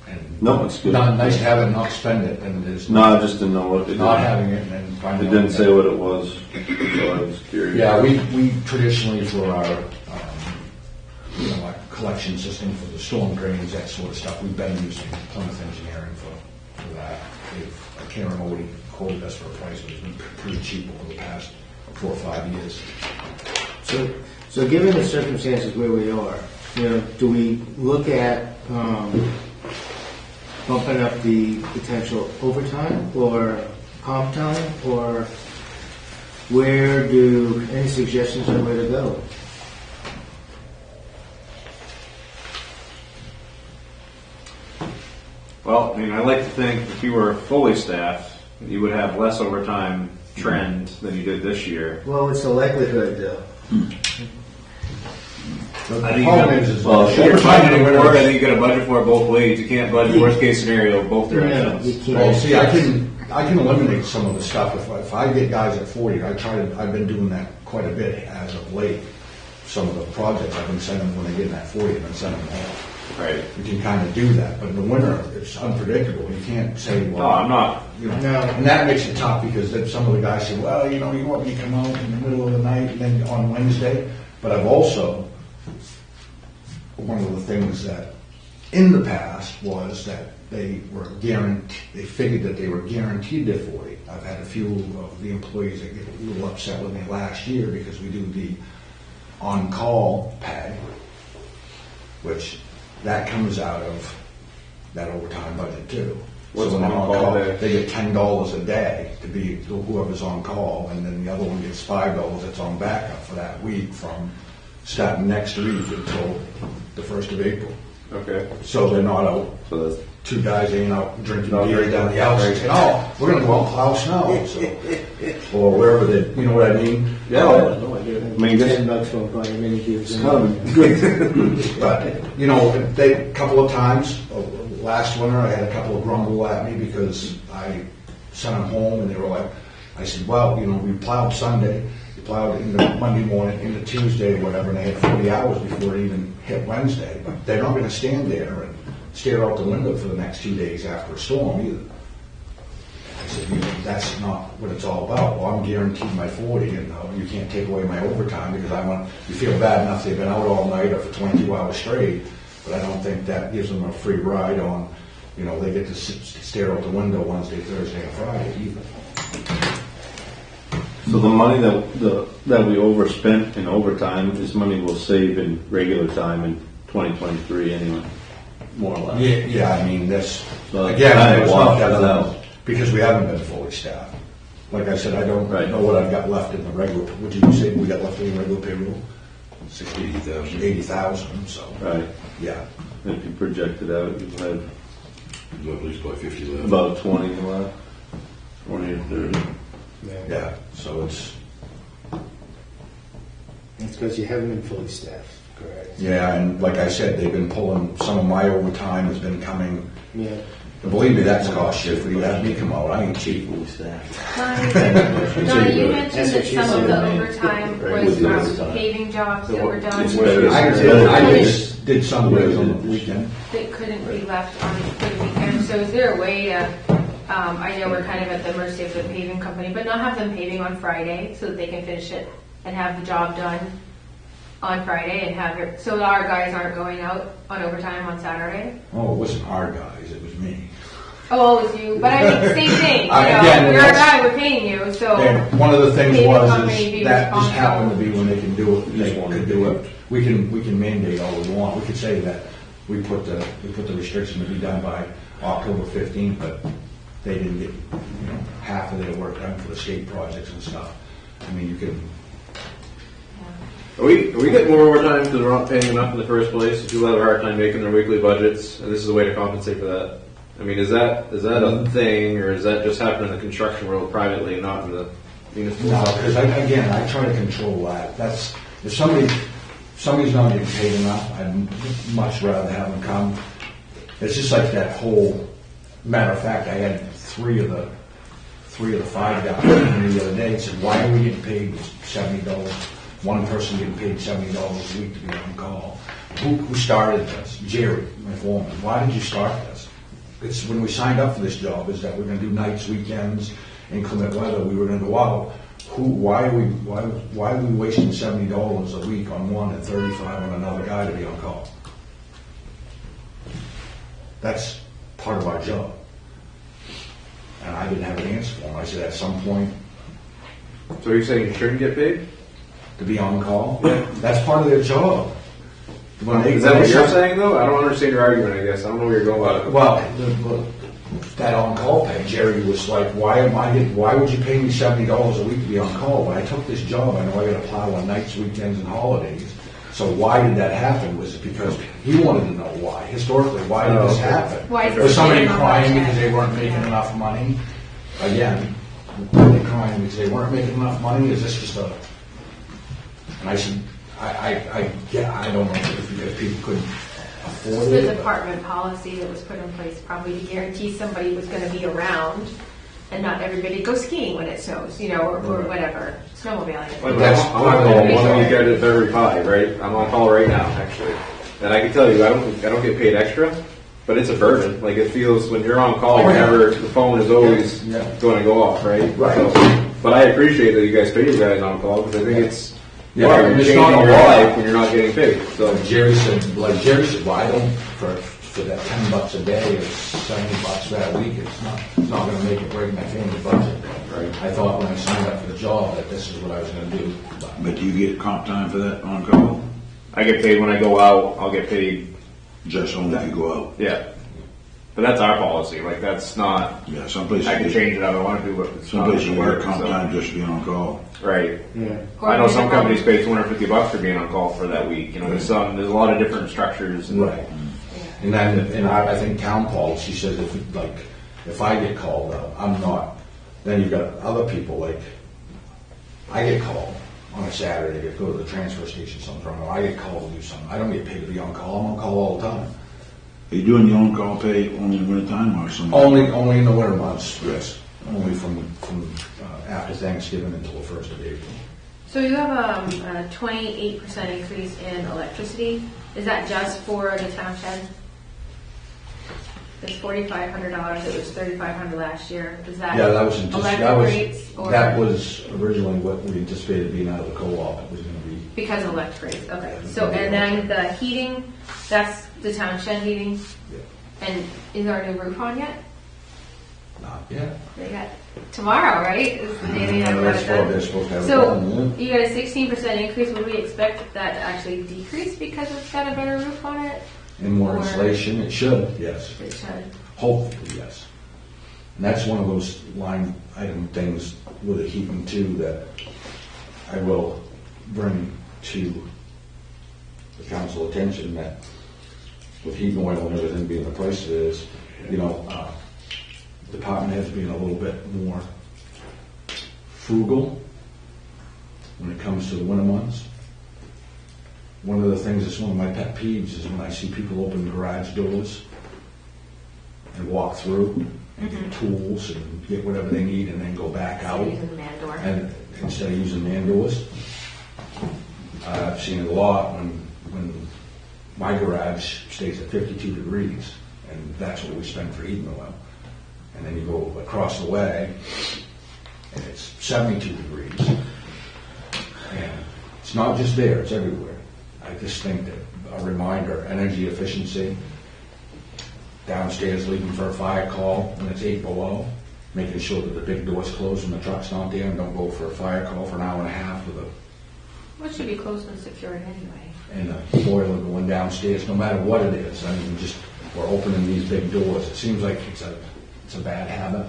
and No, it's good. nice to have it and not spend it, and there's No, I just didn't know what it not did. having it and then It finding. didn't out say that- what it was, so I was curious. Yeah, we traditionally for our our collection system for the storm drains, that sort of stuff, we've been using Plymouth Engineering for that. I can't remember what he quoted us for a price, but it's been pretty cheap over the past 4 or 5 years. So given the circumstances where we are, do we look at bumping up the potential overtime or comp time, or any suggestions on where to go? Well, I mean, I like to think if you were fully staffed, you would have less overtime trend than you did this year. Well, what's the likelihood, though? The I think problem is well, If you're overtime in the budgeting for it, I winter. think you got to budget for it both ways. You can't budget worst case scenario both No, directions. you Well, can't. see, I can eliminate some of the stuff if I get guys at 40. I've been doing that quite a bit as of late. Some of the projects I've been sending when they get in that 40, I've been sending them all. Right. You can kind of do that, but in the winter, it's unpredictable. You can't say, No, well, I'm not. you know, No. and that makes it tough because then some of the guys say, well, you want me to come out in the middle of the night and then on Wednesday. But I've also, one of the things that in the past was that they figured that they were guaranteed their 40. I've had a few of the employees that get a little upset with me last year because we do the on-call pay, which that comes out of that overtime budget too. What's So when they're on-call pay? they get $10 a day to be whoever's on call, and then the other one gets $5 that's on backup for that week from starting next week until the 1st of April. Okay. So they're not out, So that's, 2 guys ain't out drinking No, beer right. down the house and saying, oh, we're gonna go out and plow snow, so. Or wherever they, you know what I mean? Yeah. No, I do. I mean, this- $10 won't buy you many beers. But, a couple of times, last winter, I had a couple of grumble at me because I sent them home and they were like, I said, well, we plowed Sunday, we plowed into Monday morning, into Tuesday, whatever, and they had 40 hours before it even hit Wednesday. But they're not gonna stand there and stare out the window for the next 2 days after a storm either. I said, that's not what it's all about. Well, I'm guaranteed my 40, and you can't take away my overtime because you feel bad enough they've been out all night or for 22 hours straight, but I don't think that gives them a free ride on, they get to stare out the window Wednesday, Thursday, and Friday either. so the money that we overspent in overtime is money we'll save in regular time in 2023 anyway, more or less. Yeah, I mean, that's, So again, kind of it's not washes that out. because we haven't been fully staffed. Like I said, I don't Right. know what I've got left in the regular, what did you say we got left in the regular payroll? 80,000. 80,000, so, Right. yeah. If you project it out, you have At least by 50 left. about 20 left, 20 or 30. Yeah, so it's, It's because you haven't been fully staffed, correct? yeah, and like I said, they've been pulling, some of my overtime has been coming, Yeah. and believe me, that's cost shit for you to have me come out, I ain't cheap. Donnie, you mentioned that some of the overtime was from paving jobs that were done I just did some of it on the weekend. that couldn't be left on for the weekend. So is there a way to I know we're kind of at the mercy of the paving company, but not have them paving on Friday so that they can finish it and have the job done on Friday and have it, so our guys aren't going out on overtime on Saturday. Oh, it wasn't our guys, it was me. Oh, it was you, but I mean, same thing, you know, Again, you're a that's- guy, we're paying you, so. And one of the things Paving was, company is be that just responsible. happened to be when they can do it, they could do it. We can mandate all we want, we could say that we put the restriction to be done by October 15th, but they didn't get, half of their work done for the state projects and stuff. I mean, you could, Are we getting more overtime because we're not paying enough in the first place? People have a hard time making their weekly budgets, and this is a way to compensate for that. I mean, is that a thing, or is that just happening in the construction world privately, not in the municipal? no, because again, I try to control that. That's, if somebody's not getting paid enough, I'd much rather have them come. It's just like that whole, matter of fact, I had three of the 5 guys the other day and said, why are we getting paid $70? One person getting paid $70 a week to be on call. Who started this? Jerry, my foreman. Why did you start this? It's when we signed up for this job, is that we're going to do nights, weekends, inclement weather. We were going to go out. Why are we wasting $70 a week on one and $35 on another guy to be on call? That's part of our job. And I didn't have an answer for him. I said, at some point, So you're saying you shouldn't get paid? to be on call, that's part of their job. Is that what you're saying, though? I don't understand your argument, I guess. I don't know where you're going about it. Well, that on-call pay, Jerry was like, why would you pay me $70 a week to be on call? When I took this job, I know I got to plow on nights, weekends, and holidays. So why did that happen? Was it because he wanted to know why? Historically, why did this happen? Why is Was it somebody on crying budget? because they weren't making enough money? Again, were they crying because they weren't making enough money? Is this just a... And I said, I don't know if people couldn't afford It's it. the department policy that was put in place probably to guarantee somebody was gonna be around and not everybody go skiing when it snows, or whatever, snowmobiling. Like, That's I'm part on of call the one reason. week out of every 5, right? I'm on call right now, actually. And I can tell you, I don't get paid extra, but it's a burden. Like, it feels, when you're on call, Oh, yeah. the phone is always Yeah. going to go off, right? Right. So, but I appreciate that you guys pay your guys on call, because I think it's, Yeah, you're it's changing not a your lot. life when you're not getting paid. So, Jerry said, well, I don't, for that $10 a day or $70 that week, it's not gonna make or break my family budget. Right. I thought when I signed up for the job that this is what I was gonna do. But do you get comp time for that on call? I get paid when I go out, I'll get paid, Just only if you go out? yeah. But that's our policy, like, that's not, Yeah, some places. I can change it how I want to do it. It's Some not places you work, get comp so- time just to be on call. Right. Or I know some minimum. companies pay $250 for being on call for that week. There's a lot of different structures. Right. And then, I think town policy says if I get called up, I'm not, then you've got other people, like, I get called on a Saturday to go to the transfer station, something wrong, or I get called to do something. I don't get paid to be on call, I'm on call all the time. Are you doing your own call pay only in winter time or some? Only in the winter months, yes. Only from after Thanksgiving until the 1st of April. So you have a 28% increase in electricity. Is that just for the town shed? It's $4,500. It was $3,500 last year. Is that Yeah, that was electric rates or that was originally what we anticipated being out of the co-op. It was going to be. because of electric rates? Okay. So and then the heating, that's the town shed heating. Yeah. And is our new roof on yet? Not yet. They got tomorrow, right? Is the day they have They're that done. supposed to have it So done, you got a 16% increase. Would we expect that to actually decrease because it's got a better roof on it? And more Or- insulation, it should, yes. It should. Hopefully, yes. And that's one of those line item things with the heating too that I will bring to the council attention, that with heating oil and everything being the price it is, department heads being a little bit more frugal when it comes to the winter months. One of the things that's one of my pet peeves is when I see people open garage doors and walk through and get tools and get whatever they need and then go back out. Using the man door. And instead of using man doors. I've seen it a lot when my garage stays at 52 degrees, and that's what we spend for heating oil. and then you go across the way, and it's 72 degrees. And it's not just there, it's everywhere. I just think that a reminder, energy efficiency, downstairs leaving for a fire call when it's 8 below, making sure that the big door's closed when the truck's not there, and don't go for a fire call for an hour and a half with a What should be closed and secured anyway? and a boiler going downstairs, no matter what it is. I mean, just, we're opening these big doors. It seems like it's a bad habit.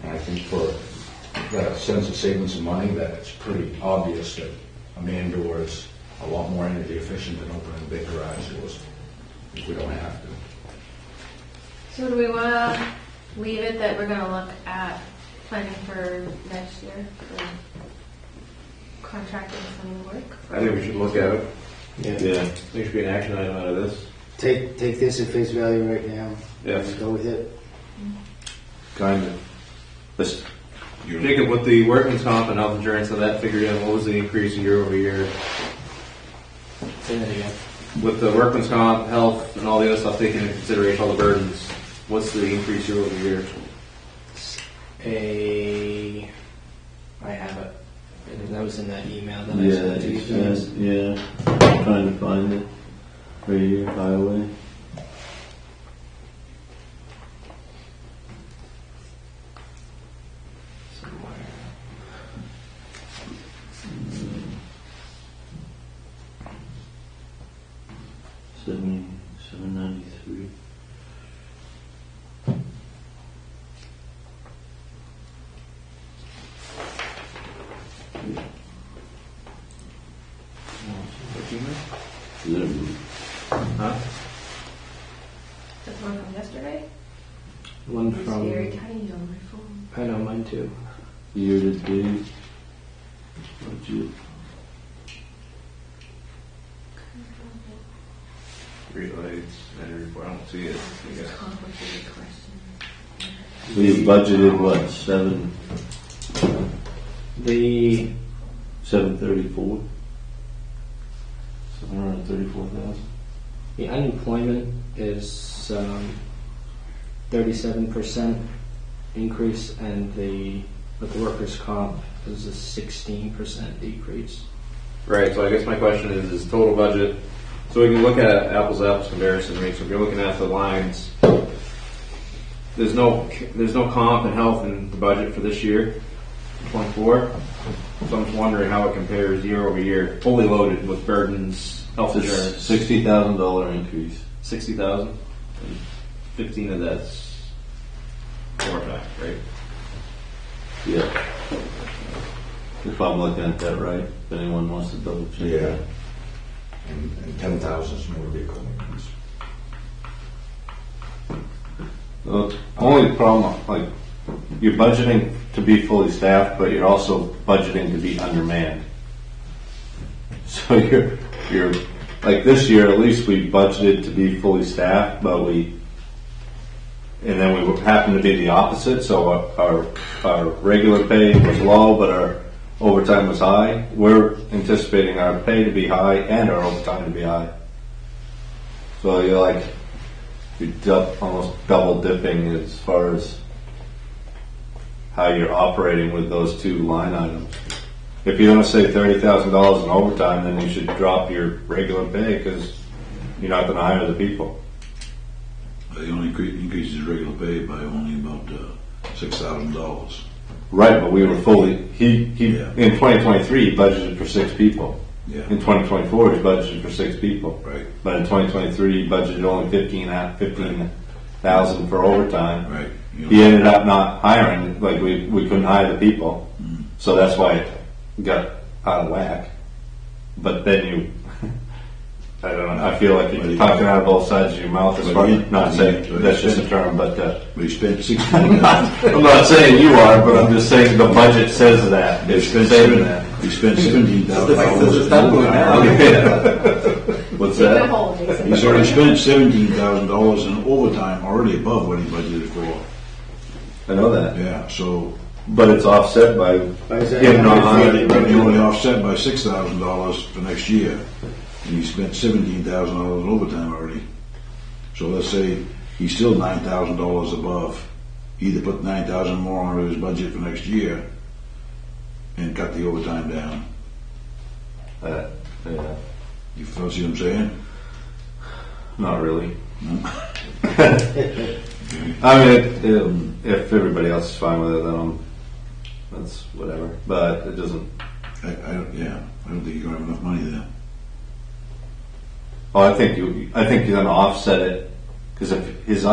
And I think for the sense of saving some money, that it's pretty obvious that a man door is a lot more energy efficient than opening big garage doors, if we don't have to. So do we want to leave it that we're going to look at planning for next year for contracting some work? I think we should look at it. Yeah. I think there should be an action item out of this. Take this at face value right now. Yes. Go with it. Kind of. This, Jacob, with the workman's comp and health insurance and that figured in, what was the increase year over year? Say that again. With the workman's comp, health, and all the other stuff taken into consideration, all the burdens, what's the increase year over year? I have it. That was in that email that I yeah, sent to you it guys. says, yeah. I'm trying to find it. Right here, highway. Somewhere. $793. Huh? That's one from yesterday? One It's very from. tiny on my phone. I know mine too. Year to date. Budget. Streetlights, energy report, I don't see it. I guess. Complicated question. We budgeted what? The 734. 734,000. the unemployment is 37% increase, and with the workers' comp is a 16% decrease. Right, so I guess my question is total budget. So we can look at apples to apples comparison, right? So if you're looking at the lines, there's no comp and health in the budget for this year, 24. So I'm just wondering how it compares year over year, fully loaded with burdens, health It's insurance, a $60,000 increase. 60,000. 15 of that's overtime, right? Yeah. If I'm looking at that right, if anyone wants to double check. Yeah. And 10,000 is motor vehicle maintenance. The only problem, like, you're budgeting to be fully staffed, but you're also budgeting to be undermanned. So you're like this year, at least we budgeted to be fully staffed, but and then we happened to be the opposite. So our regular pay was low, but our overtime was high. We're anticipating our pay to be high and our overtime to be high. So you're almost double dipping as far as how you're operating with those two line items. If you're going to say $30,000 in overtime, then you should drop your regular pay because you're not going to hire the people. They only increases regular pay by only about $6,000. Right, but we were fully. Yeah. In 2023 he budgeted for 6 people. Yeah. In 2024 he's budgeted for 6 people. Right. But in 2023 he budgeted only 15,000 for overtime. Right. He ended up not hiring. Like we couldn't hire the people, so that's why it got out of whack. But then I don't know. I feel like you're talking out of both sides of your mouth. As far not saying that's just a term, but We spent I'm not saying you are, but I'm just saying the budget says that. It's saying that. We spent $17,000. What's Take the that? whole, Jason. He's already spent $17,000 in overtime, already above what he budgeted for. I know that, Yeah, so but it's offset by him not hiring. he only offset by $6,000 for next year, and he spent $17,000 in overtime already. So let's say he's still $9,000 above either put 9,000 more on his budget for next year and cut the overtime down. Yeah, You feel, see what I'm saying? not really. I mean, if everybody else is fine with it, then that's whatever. But it doesn't. I don't think you're gonna have enough money there. Oh, I think you're gonna offset it because if his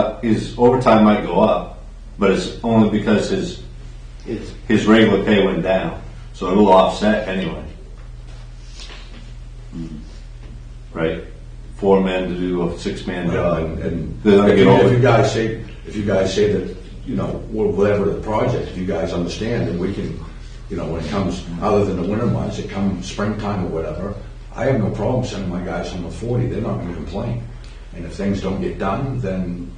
overtime might go up, but it's only because his regular pay went down, so it will offset anyway. Right, 4 men to do a 6-man job, And They're not if getting over you it. guys say that, you know, whatever the project, if you guys understand, and we can, you know, when it comes, other than the winter months, it comes springtime or whatever, I have no problem sending my guys home with 40, they're not gonna complain. And if things don't get done, then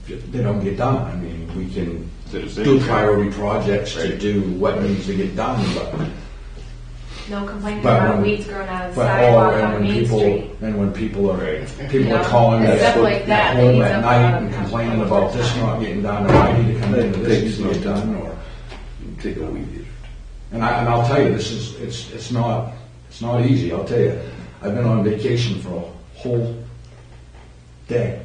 they don't get done. I mean, we can do priority projects to do what needs to get done, but No complaining But about when- weeds growing out of the But sidewalk and on when Main people Street. and when people are Yeah, calling stuff at like that, they home need at something night out and of complaining the about this not getting done, or I need to come in and this needs to get done, or take a weed. and I'll tell you, it's not easy. I'll tell you, I've been on vacation for a whole day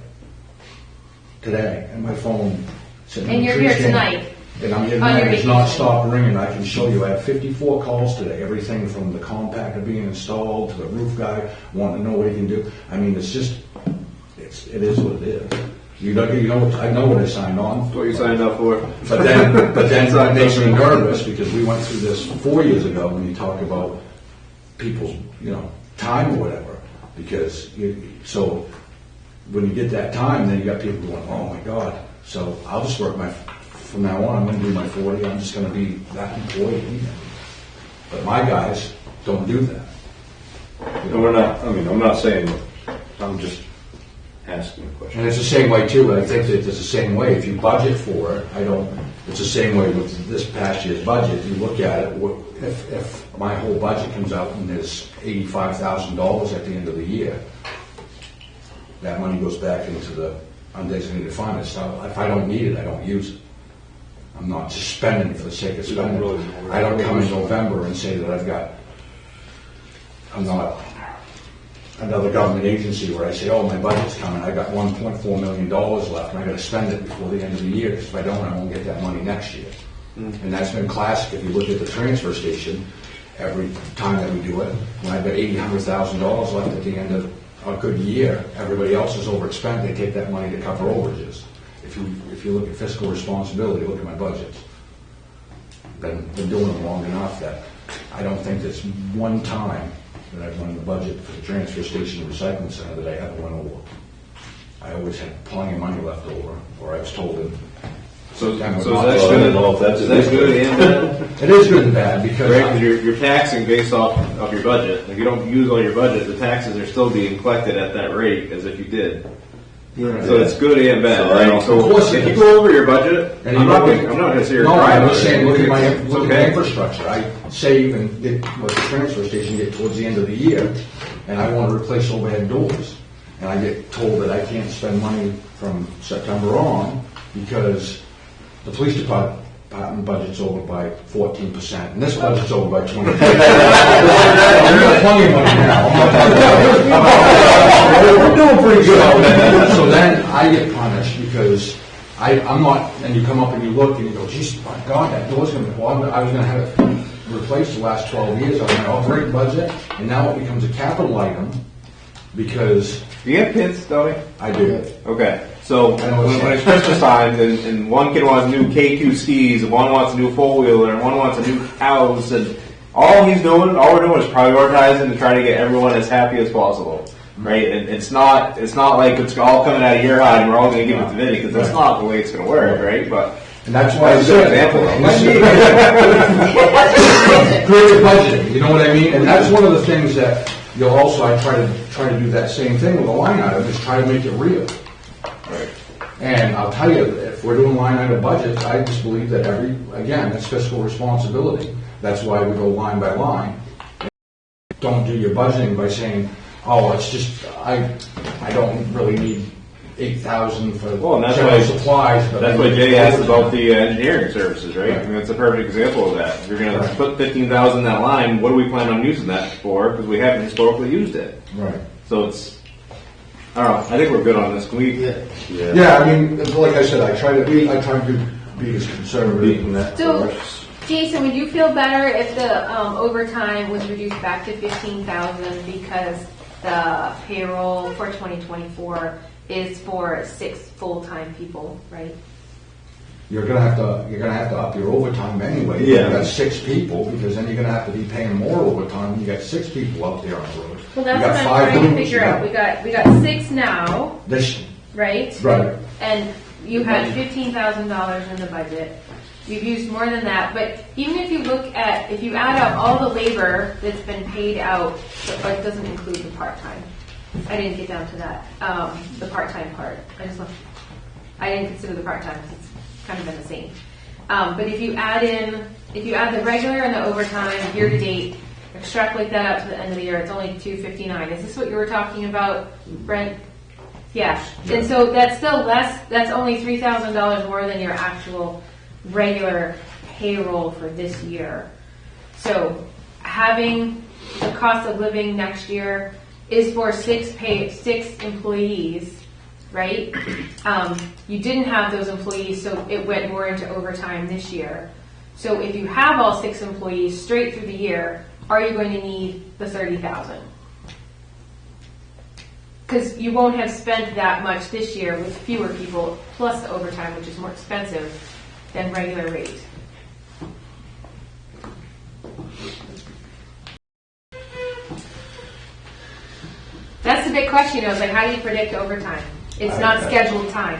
today, and my phone sitting on And the you're tree here stand. tonight. And I'm here On your tonight, it's not vacation. stopped ringing, I can show you, I had 54 calls today, everything from the compactor being installed to the roof guy wanting to know what he can do. I mean, it is what it is. You know, I know what I signed on. That's what you signed up for. But then it makes me nervous because we went through this 4 years ago when you talk about people's, you know, time or whatever. Because so when you get that time, then you got people going, oh my God. So I'll just work from now on, I'm going to do my 40. I'm just going to be that employee. But my guys don't do that. And we're not. I mean, I'm not saying. I'm just asking a question. And it's the same way too, I think that it's the same way, if you budget for it, it's the same way with this past year's budget, you look at it, if my whole budget comes out and there's $85,000 at the end of the year, that money goes back into the undesignated fund. So if I don't need it, I don't use it. I'm not just spending it for the sake of spending it. I don't come in November and say that I'm not another government agency where I say, oh, my budget's coming, I got $1.4 million left, and I gotta spend it before the end of the year, because if I don't, I won't get that money next year. And that's been classic, if you look at the transfer station, every time that we do it, when I've got $100,000 left at the end of a good year, everybody else is overspent, they take that money to cover overages. If you look at fiscal responsibility, look at my budgets. Been doing them long enough that I don't think there's one time that I've run the budget for the transfer station and recycling center that I haven't went over. I always had plenty of money left over, or I was told it. So is Time that was not- good? Is that good and bad? It is good and bad because Right, because you're taxing based off of your budget. If you don't use all your budget, the taxes are still being collected at that rate as if you did. So it's good and bad, So I right? don't- So Of course it if you is. go over your budget, And I'm you not know- gonna say you're No, driving. I'm just saying, look at my okay. infrastructure. I say even what the transfer station get towards the end of the year, and I want to replace overhead doors. And I get told that I can't spend money from September on because the police department budget's over by 14%, and this budget's over by 20%. I've got plenty of money now. We're doing pretty good. So then I get punished because I'm not, and you come up and you look and you go, geez, my God, that door's going to, well, I was going to have it replaced the last 12 years on my operating budget, and now it becomes a capital item because Do you have pins, Tony? I do. Okay. So I know when it's Christmas time and one kid wants new K2 skis and one wants a new four-wheeler and one wants a new house and all we're doing is prioritizing and trying to get everyone as happy as possible. Right? And it's not like it's all coming out of your hide and we're all going to give it to Vinny because that's not the way it's going to work, right? But And that's why I That's a good said, example. creative budgeting, you know what I mean? And that's one of the things that I try to do that same thing with a line item, is try to make it real. And I'll tell you, if we're doing line item budgets, I just believe that again, it's fiscal responsibility. That's why we go line by line. Don't do your budgeting by saying, oh, it's just, I don't really need 8,000 for Well, and that's general why- supplies. But That's why Jay asked about the engineering services, right? I mean, that's a perfect example of that. If you're gonna Right. put 15,000 in that line, what do we plan on using that for? Because we haven't historically used it. Right. So it's, I don't know, I think we're good on this. Can we? Yeah. Yeah, I mean, like I said, I try to be as conservative in that. So, Jason, would you feel better if the overtime was reduced back to 15,000 because the payroll for 2024 is for 6 full-time people, right? You're gonna have to up your overtime anyway. Yeah. You got 6 people, because then you're gonna have to be paying more overtime. You got 6 people out there on the road. Well, You that's got what I'm 5 trying to rooms, figure you out. got We got 6 now, This, right? right. And you had $15,000 in the budget. You've used more than that, but even if you if you add up all the labor that's been paid out, but it doesn't include the part-time. I didn't get down to that, the part-time part. I didn't consider the part-time because it's kind of been the same. But if you add the regular and the overtime year-to-date, extrapolate that out to the end of the year, it's only $259. Is this what you were talking about, Brent? Yeah. And so that's still less, that's only $3,000 more than your actual regular payroll for this year. So having the cost of living next year is for 6 employees, right? You didn't have those employees, so it went more into overtime this year. So if you have all 6 employees straight through the year, are you going to need the 30,000? Because you won't have spent that much this year with fewer people, plus the overtime, which is more expensive than regular rate. That's the big question, is like, how do you predict overtime? It's not scheduled time.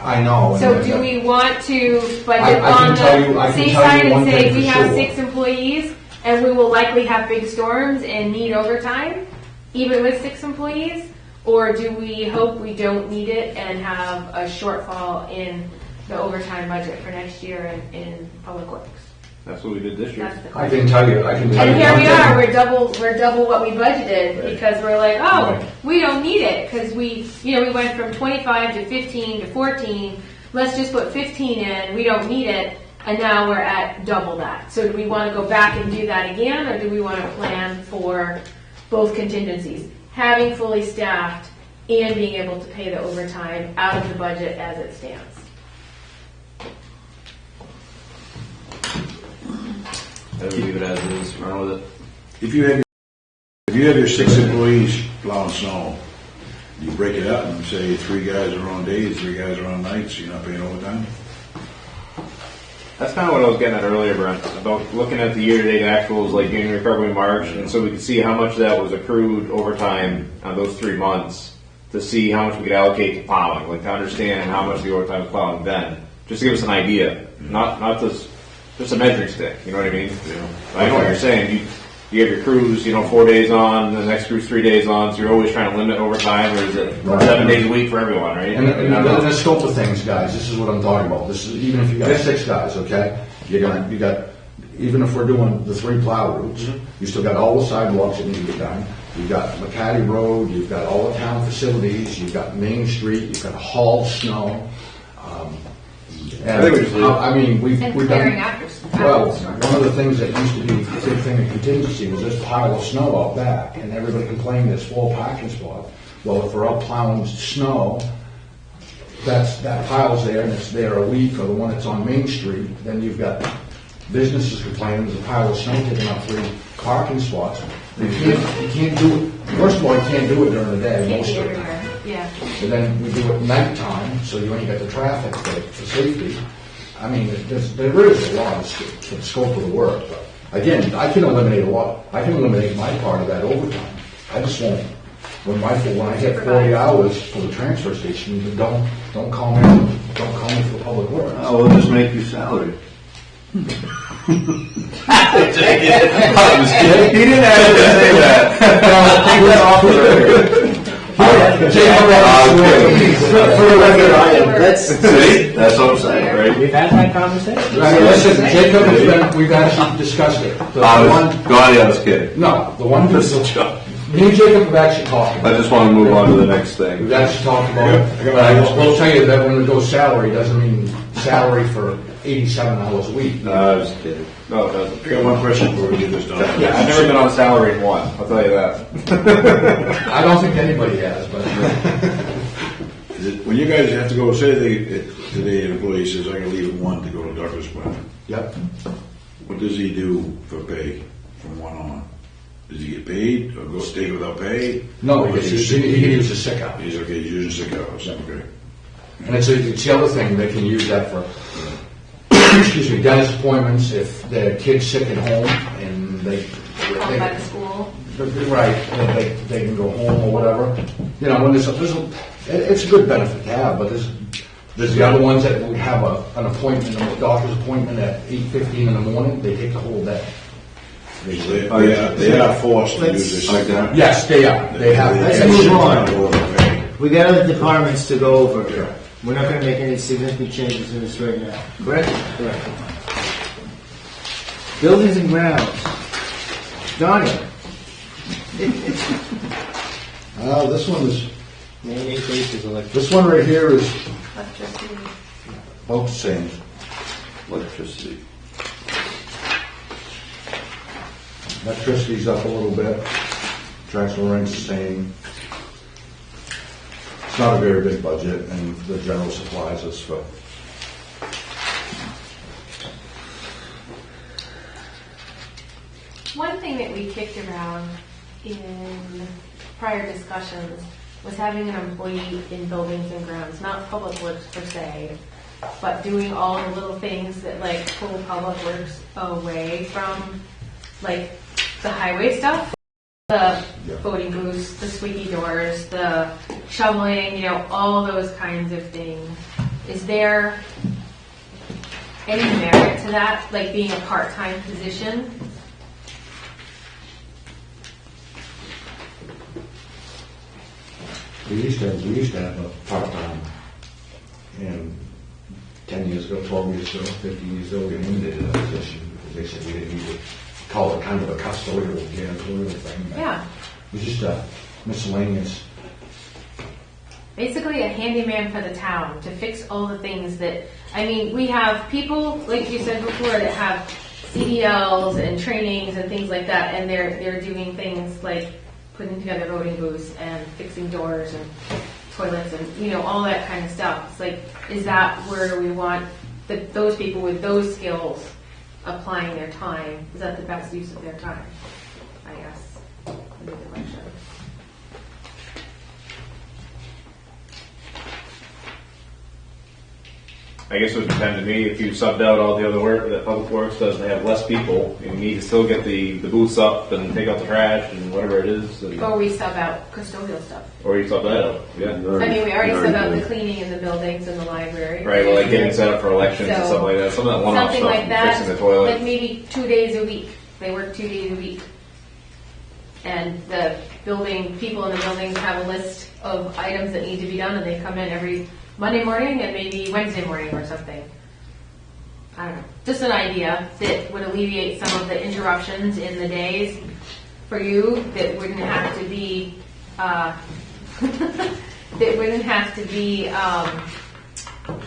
I know. So and do we want to budget I can on tell you- the I can safe tell you side and one say thing we for have sure. 6 employees and we will likely have big storms and need overtime, even with 6 employees? Or do we hope we don't need it and have a shortfall in the overtime budget for next year in Public Works? That's what we did this year. That's the I question. can tell you. And here one we thing. are, we're double what we budgeted because we're like, oh, Right. we don't need it because we went from 25 to 15 to 14. Let's just put 15 in. We don't need it, and now we're at double that. So do we want to go back and do that again, or do we want to plan for both contingencies, having fully staffed and being able to pay the overtime out of the budget as it stands? I would leave it as is, run with it. If you have your 6 employees plowing snow, you break it up and say 3 guys are on days, 3 guys are on nights, you're not paying overtime? That's kind of what I was getting at earlier, Brent, about looking at the year-to-date actuals, like January, February, March, and so we could see how much of that was accrued overtime on those 3 months to see how much we could allocate to plowing, like to understand how much the overtime was plowing then, just to give us an idea, not just a measuring stick. You know what I mean? I know what you're saying. You have your crews, 4 days on, the next crew's 3 days on, so you're always trying to limit overtime, or is it Right. 7 days a week for everyone, right? And I don't know. the scope of things, guys, this is what I'm talking about. This is even if you got 6 guys, okay? You got even if we're doing the 3 plow routes, you still got all the sidewalks that need to get done. You've got McCaddy Road, you've got all the town facilities, you've got Main Street, you've got hauled snow. I think we just leave it. I mean, we've And done. clearing after. Well, one of the things that used to be a big thing in contingency was this pile of snow out back, and everybody complained there's 4 parking spots. Well, if we're out plowing snow, that pile's there, and it's there a week, or the one that's on Main Street, then you've got businesses complaining there's a pile of snow taking up 3 parking spots. You can't do it, first of all, you can't do it during the day, Can't most be of the time. everywhere. Yeah. And then we do it nighttime, so you ain't got the traffic for safety. I mean, there is a lot of the scope of the work, but again, I can eliminate a lot. I can eliminate my part of that overtime. I just won't. When I get 40 hours for the transfer station, then don't call me for the public works. Oh, we'll just make you salary. He didn't actually say that. Take that off of there. For the record, I am. See, that's what I'm saying, right? We've had that conversation. I mean, listen, Jacob has been, we've actually discussed it. The one, Go on, I was kidding. no, the one, Me and Jacob have actually talked I about it. just want to move on to the next thing. We've actually talked about it. But I will tell you that when it goes salary, it doesn't mean salary for 87 hours a week. No, I was just kidding. No, it doesn't. I got one question before we get this done. Yeah, I've never been on salary one, I'll tell you that. I don't think anybody has, but When you guys have to go, say today an employee says, I can leave at 1 to go to Douglas Point. yep. What does he do for pay from 1 on? Does he get paid or go stay without pay? No, Or he is can use the sick hours. He's okay, he's using sick hours, okay. And it's the other thing, they can use that for, excuse me, dentist appointments, if their kid's sick at home and Come by the school. right, and they can go home or whatever. You know, when it's a good benefit to have, but there's the other ones that would have an appointment, a doctor's appointment at 8:15 in the morning, they take the whole day. They are forced to use this sick time. Yes, they are, they have. Let's and move should- on. We got other departments to go over. We're not gonna make any significant changes in this right now, correct? Correct. Buildings and grounds. Donnie, This one is, Main increase is electric. this one right here is Electricity. about the same. Electricity. Electricity's up a little bit, transfer rent's the same. It's not a very big budget, and the general supplies is for, One thing that we kicked around in prior discussions was having an employee in buildings and grounds, not public works per se, but doing all the little things that like pull public works away from like the highway stuff. The voting booths, the squeaky doors, the shoveling, you know, all those kinds of things. Is there any merit to that, like being a part-time position? we used to have a part-time, and 10 years ago, 12 years ago, 15 years ago, we eliminated that position, because they said we didn't need to call it kind of a custodial, janitorial thing. Yeah. It was just a miscellaneous. Basically a handyman for the town to fix all the things that, I mean, we have people, like you said before, that have CDLs and trainings and things like that, and they're doing things like putting together voting booths and fixing doors and toilets and, you know, all that kind of stuff. It's like, is that where we want those people with those skills applying their time? Is that the best use of their time? I guess would be the question. I guess it would depend to me if you subbed out all the other work that Public Works does. They have less people. You need to still get the booths up and take out the trash and whatever it is, Or we sub out custodial stuff. or you sub that out. Yeah. I mean, we already sub out the cleaning in the buildings and the library. Right, well, like getting set up for elections and So, stuff like that. Some of that one-off Something stuff, like that, fixing the toilet. like maybe 2 days a week. They work 2 days a week. And the building, people in the buildings have a list of items that need to be done, and they come in every Monday morning and maybe Wednesday morning or something. I don't know. Just an idea that would alleviate some of the interruptions in the days for you that wouldn't have to be, that wouldn't have to be,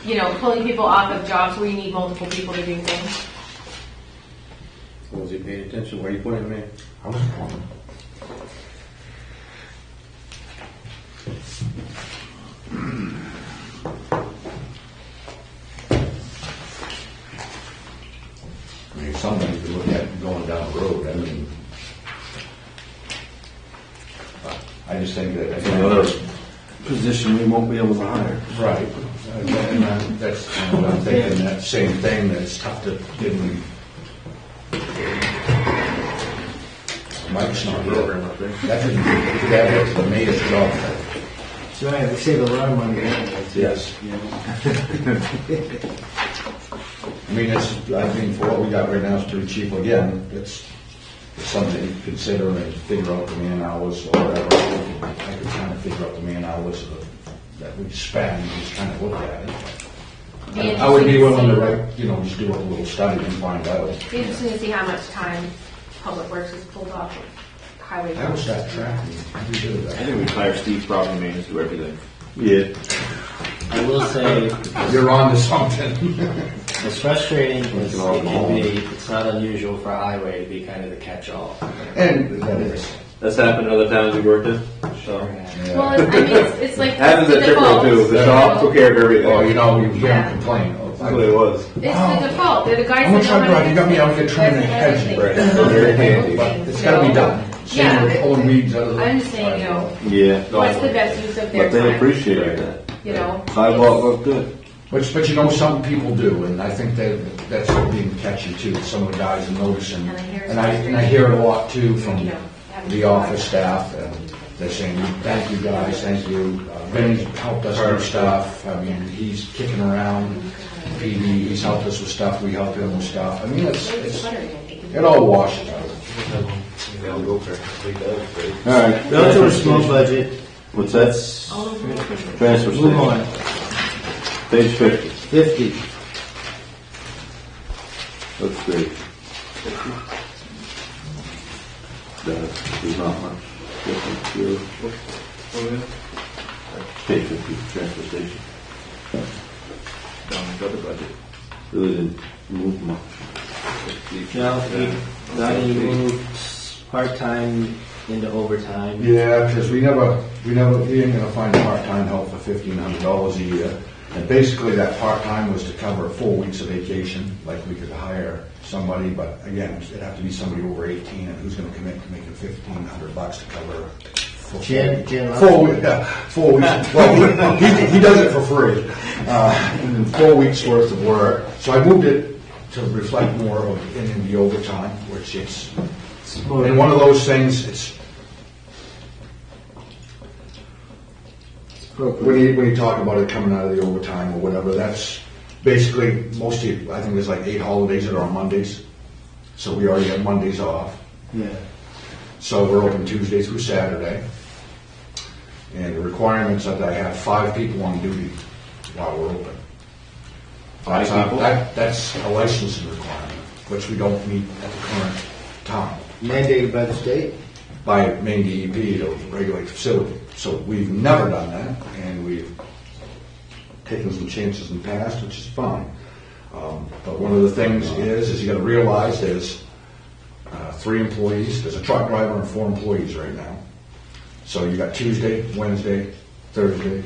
you know, pulling people off of jobs where you need multiple people to do things. Was he paying attention? Where are you pointing me? I was wrong. I mean, somebody could look at going down the road, I mean, I just think that. It's another position we won't be able to hire. Right, and that's kind of what I'm thinking, that same thing, that it's tough to give them. Mike's not here. That could get to the mayor's job. so I have to save a lot of money. Yes. I mean, for what we got right now, it's pretty cheap. Again, it's something you consider and figure out the man hours or whatever. I could kind of figure out the man hours that we spend, and just kind of look at it. I would be willing to write, just do a little study and find out. Be interesting to see how much time Public Works has pulled off of highway. I will start tracking every bit of I that. think we hire Steve property maintenance to do everything. Yeah. I will say, You're on to something. as frustrating as it can be, it's not unusual for a highway to be kind of the catch-all. And that is. That's happened in other towns we've worked in. So. Well, I mean, it's like Happens the at Tripco default. too. The shop took care of everything. Oh, you know, you hear Yeah. them complain. Oh, That's what it was. It's the default. They're the guys I'm that a truck know how driver, to you got me fix out here things. trying to That's hedge. another Right. thing. Very handy. But it's gotta be done. Same Yeah. with pulling weeds out of the. I'm just saying, you know, Yeah. what's the best use of their But they time? appreciate that. You know? Sidewalk looked good. But you know, some people do, and I think that's being catchy too. Some of the guys are noticing, And I hear and I hear it a lot too from You know, having the to- office staff, and they're saying, "Thank you guys, thank you." Vinny helped us with stuff. I mean, he's kicking around. PD, he's helped us with stuff. We helped him with stuff. I mean, it all washes out. All right. Relatively small budget. What's that? Transfer Move on. station. Page 50. 50. Looks great. There's not much difference here. Page 50, transfer station. Really didn't move much. No, Donnie moved part-time into overtime. Yeah, because we ain't gonna find part-time help for $1,500 a year. And basically, that part-time was to cover 4 weeks of vacation, like we could hire somebody, but again, it'd have to be somebody over 18, and who's gonna commit to making $1,500 to cover for Jan 4 weeks? Yeah, 4 weeks. Well, he does it for free. And then 4 weeks worth of work. So I moved it to reflect more of in the overtime, which it's, and one of those things, it's, when you talk about it coming out of the overtime or whatever, that's basically, I think there's like 8 holidays that are on Mondays. So we already have Mondays off. Yeah. So we're open Tuesday through Saturday. And the requirements are that I have 5 people on duty while we're open. Five people? That's a licensing requirement, which we don't meet at the current time Mandated by the state? by Maine DEP to regulate the facility. So we've never done that, and we've taken some chances in the past, which is fine. But one of the things is you got to realize there's 3 employees. There's a truck driver and 4 employees right now. So you got Tuesday, Wednesday, Thursday,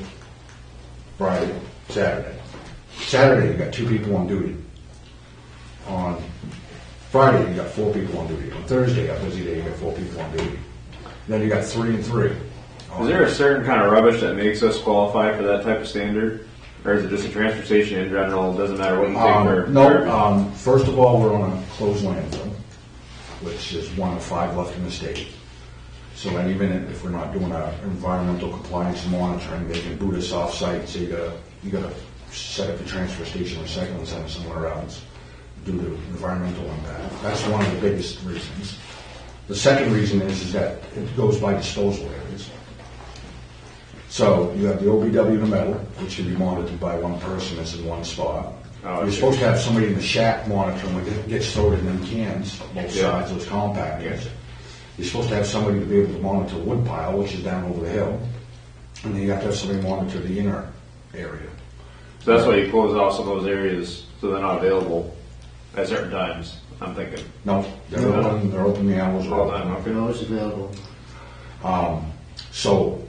Friday, Saturday. Saturday, you got 2 people on duty. On Friday, you got 4 people on duty. On Thursday, a busy day, you got 4 people on duty. Then you got 3 and 3. Is there a certain kind of rubbish that makes us qualify for that type of standard? Or is it just a transfer station in general? It doesn't matter what you take for. No, first of all, we're on a closed landfill, which is one of 5 left in the state. So, and even if we're not doing our environmental compliance monitoring, they can boot us off-site, so you gotta set up a transfer station recycling center somewhere else due to environmental impact. That's one of the biggest reasons. The second reason is that it goes by disposal areas. So you have the OBW to metal, which can be monitored by one person that's in one spot. Oh, I You're see. supposed to have somebody in the shack monitoring when it gets stored in them cans, both Yeah. sides, those compactors. Yes. You're supposed to have somebody to be able to monitor wood pile, which is down over the hill. And then you have to have somebody monitor the inner area. So that's why you close off some of those areas so they're not available at certain times. I'm thinking. No, they're open the hours. All the time, okay. They're always available. So,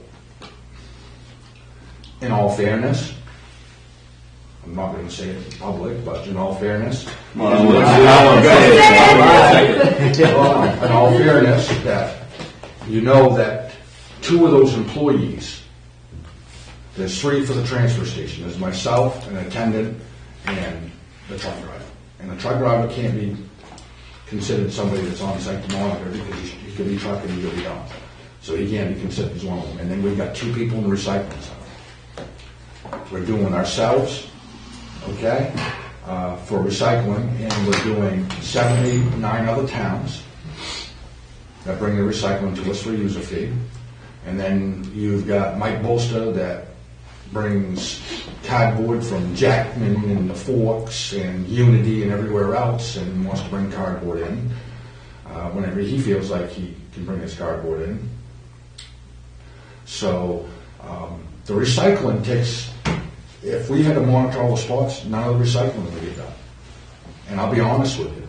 in all fairness, I'm not going to say it in public, but in all fairness, in all fairness, that you know that 2 of those employees, there's 3 for the transfer station. There's myself, an attendant, and the truck driver. And the truck driver can't be considered somebody that's on site to monitor because he could be trucking, he could be done. So he can't be considered as one of them. And then we've got 2 people in the recycling center. We're doing ourselves, okay, for recycling, and we're doing 79 other towns that bring the recycling to us for a user fee. And then you've got Mike Bolster that brings cardboard from Jackman and the Forks and Unity and everywhere else and wants to bring cardboard in whenever he feels like he can bring his cardboard in. So the recycling takes, if we had to monitor all the spots, none of the recycling would get done. And I'll be honest with you,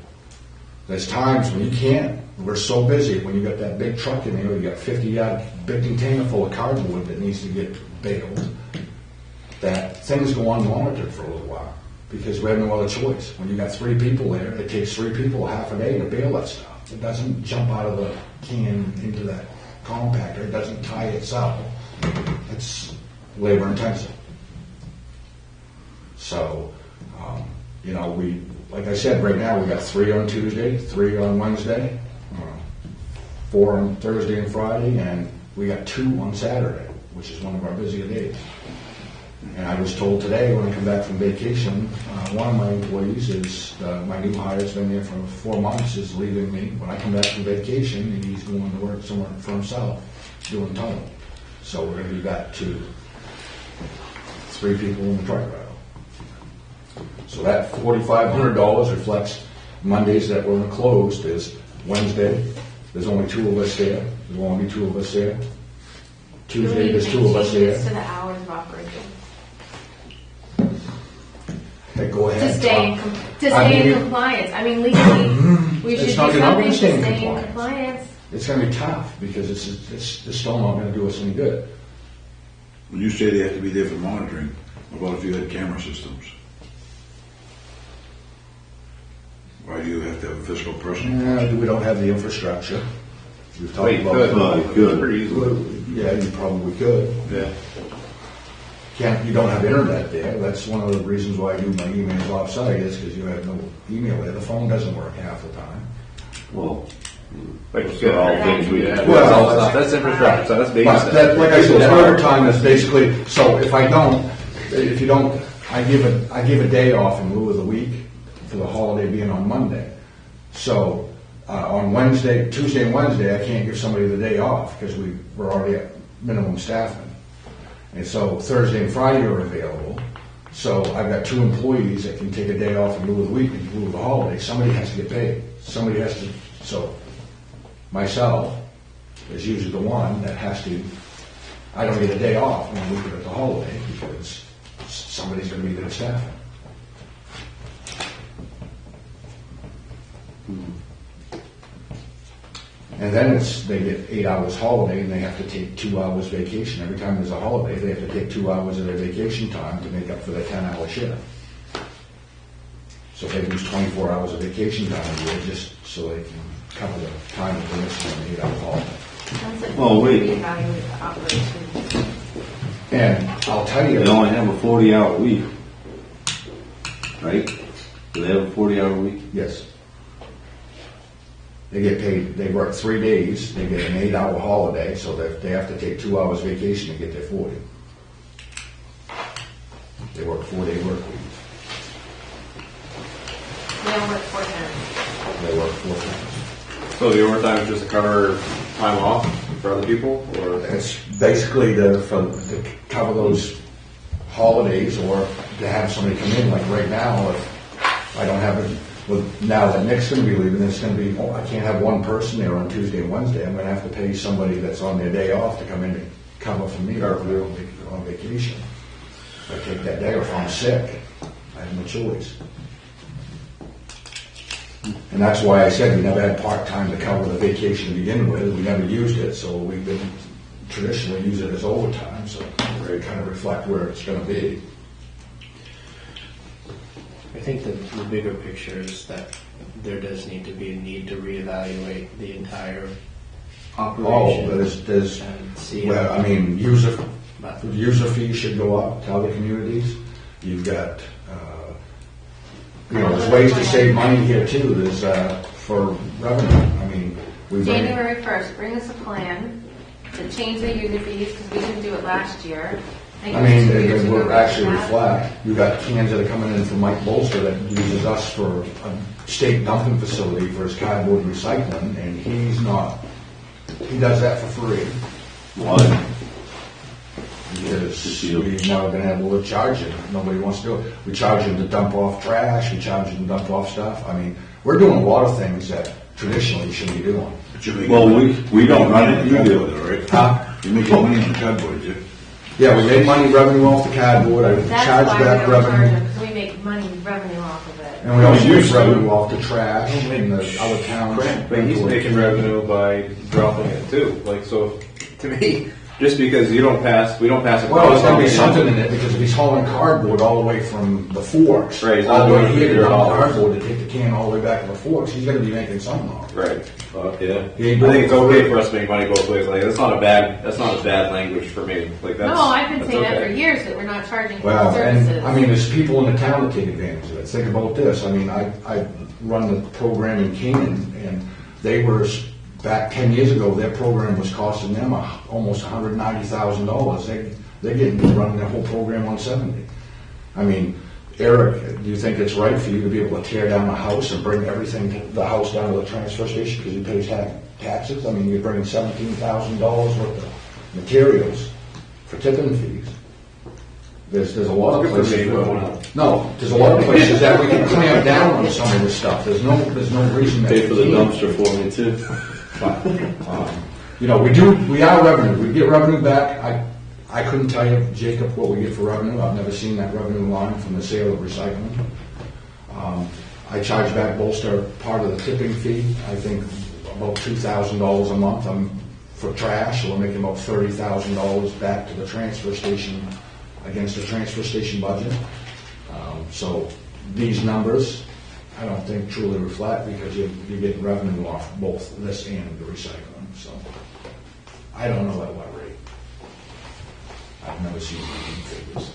there's times when you can't, we're so busy, when you got that big truck in there, you got 50-yard big container full of cardboard that needs to get baled, that things go unmonitored for a little while, because we have no other choice. When you got 3 people there, it takes 3 people half a day to bale that stuff. It doesn't jump out of the can into that compactor, it doesn't tie itself. It's labor intensive. So, you know, we, like I said, right now we got 3 on Tuesday, 3 on Wednesday, 4 on Thursday and Friday, and we got 2 on Saturday, which is one of our busier days. And I was told today when I come back from vacation, one of my employees is, my new hire's been there for 4 months, is leaving me. When I come back from vacation, and he's going to work somewhere for himself, doing tunnel. So we're going to be back to 3 people in the truck route. So that $4,500 reflects Mondays that we're closed is Wednesday, there's only 2 of us there. There will only be 2 of us there. Tuesday, there's 2 of us Changes there. to the hours of operation. Hey, go ahead. To stay in, I mean, compliance. I mean, legally, we should It's do not- you're not something gonna to stay in stay in compliance. compliance. It's going to be tough because it's still not going to do us any good. When you say they have to be there for monitoring, what about if you had camera systems? Why do you have to have a physical person? We don't have the infrastructure. We've talked Wait, about good. Pretty easily. Yeah, you probably could. Yeah. You don't have internet there. That's one of the reasons why I do my emails off-site is because you have no email there. The phone doesn't work half the time. Well, Like, those are all things we have. Well, that's infrastructure, so that's baby But steps. that, like I said, the overtime is basically, so if I give a day off in lieu of the week for the holiday being on Monday. So, on Wednesday, Tuesday and Wednesday, I can't give somebody the day off because we're already at minimum staffing. And so Thursday and Friday are available. So I've got 2 employees that can take a day off in lieu of the week, in lieu of the holiday. Somebody has to get paid. Somebody has to, so myself is usually the one that has to, I don't get a day off when we get at the holiday because somebody's going to be there staffing. And then they get 8 hours holiday and they have to take 2 hours vacation. Every time there's a holiday, they have to take 2 hours of their vacation time to make up for their 10-hour shift. So they lose 24 hours of vacation time a year just so they can cover the time of the missing on the 8-hour holiday. Sounds like Oh, we wait. should reevaluate the operation. And I'll tell you, they only have a 40-hour week, right? Do they have a 40-hour week? yes. They get paid, they work 3 days, they get an 8-hour holiday, so that they have to take 2 hours vacation to get their 40. They work 4-day work week. We don't work 4 times. They work 4 times. So the overtime is just to cover time off for other people, or? It's basically to cover those holidays or to have somebody come in, like right now, if I don't have it, now that Nick's going to be leaving, it's going to be, I can't have one person there on Tuesday and Wednesday. I'm going to have to pay somebody that's on their day off to come in and cover for me or if they're on vacation. If I take that day or if I'm sick, I have no choice. And that's why I said we never had part-time to cover the vacation to begin with. We never used it, so we've been traditionally use it as overtime, so we kind of reflect where it's going to be. I think the bigger picture is that there does need to be a need to reevaluate the entire operation. There's and see. well, I mean, user But- fee should go up to other communities. You've got, there's ways to save money here too. There's for revenue. I mean, we bring. January 1st, bring us a plan to change the user fees because we didn't do it last year. think I it was mean, 2 years ago we're we actually did that. reflect, we've got cans that are coming in from Mike Bolster that uses us for a state dumping facility for his cardboard recycling, and he does that for free. Why? Because we've never been able to charge him, nobody wants to do it. We charge him to dump off trash, we charge him to dump off stuff, I mean, we're doing a lot of things that traditionally shouldn't be doing. But you're making Well, money. we don't run it, you do it. Though, right? Huh? You're making money on the cardboard, Jim. Yeah, we made money revenue off the cardboard, I That's charged why we back don't charge revenue. them, because we make money revenue off of it. And we also Used make to. revenue off the trash in the other towns. But he's making revenue by dropping it too. Like, so to me, just because we don't pass Well, there's gonna be something in it, because if he's hauling cardboard all the way from the Forks, Right, he's all not the way doing it here for to your dump haulers. cardboard to take the can all the way back to the Forks, he's gonna be making something off it. Right. Yeah. He I ain't think doing it's it for okay free. for us to make money both ways. Like, that's not a bad language for me. Like, that's. No, I've been that's saying that okay. for years, that we're not charging for Well, services. and, I mean, there's people in the town that take advantage of it. Think about this, I mean, I run the program in Canaan, and they were, back 10 years ago, their program was costing them almost $190,000. They're getting, running their whole program on 70. I mean, Eric, do you think it's right for you to be able to tear down a house and bring everything, the house down to the transfer station because you pay taxes? I mean, you're bringing $17,000 worth of materials for tipping fees. There's a lot of places. No, there's a lot of places that we can clamp down on some of this stuff. There's no reason that Pay for the we can't. dumpster for me too. But, you know, we are revenue. We get revenue back. I couldn't tell you, Jacob, what we get for revenue. I've never seen that revenue line from the sale of recycling. I charge back Bolster part of the tipping fee. I think about $2,000 a month. For trash, so we're making about $30,000 back to the transfer station against the transfer station budget. So these numbers, I don't think truly reflect because you're getting revenue off both this and the recycling. So I don't know at what rate. I've never seen any figures.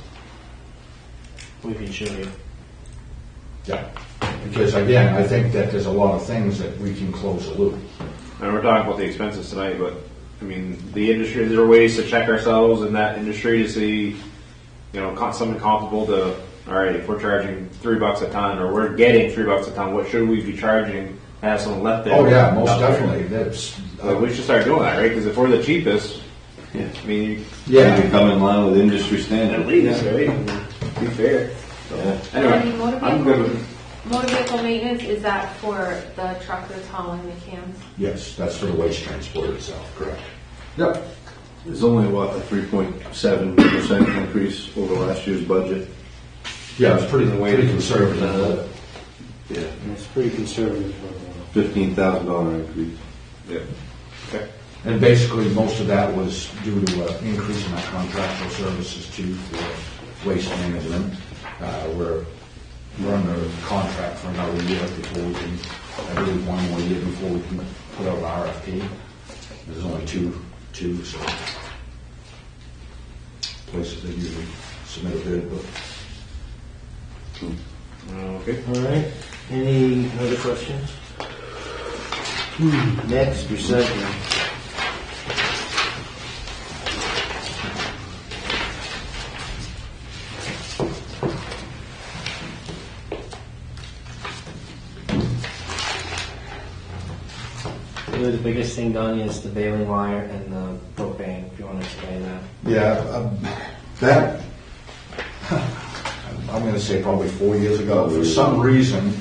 We can show you. Yeah, because again, I think that there's a lot of things that we can close the loop. And we're talking about the expenses tonight, but I mean, the industry, there are ways to check ourselves in that industry to see, you know, something comparable to, all right, if we're charging $3 a ton or we're getting $3 a ton, what should we be charging to have someone left there? Oh yeah, most out there? definitely. That's Like, we should start doing that, right? Because if we're the cheapest, Yeah. I mean, yeah. We come in line with industry standard. at least, right? Be fair. Yeah. Anyway, motor I'm good with it. Motor vehicle maintenance, is that for the truckers hauling the cans? Yes, that's for the waste transport itself. Correct. Yep. There's only, what, a 3.7% increase over last year's budget? Yeah, it's pretty conservative. Yeah. It's pretty conservative. $15,000 increase. Yeah. Okay. And basically, most of that was due to an increase in our contractual services too for waste management. We're under contract for another year before we can, I believe one more year before we can put out an RFP. There's only two, so places that usually submit a bid, but Okay. All right. Any other questions? Next, recycling. Really, the biggest thing done is the baling wire and the propane, if you want to explain that. yeah, that, I'm going to say probably 4 years ago, for some reason,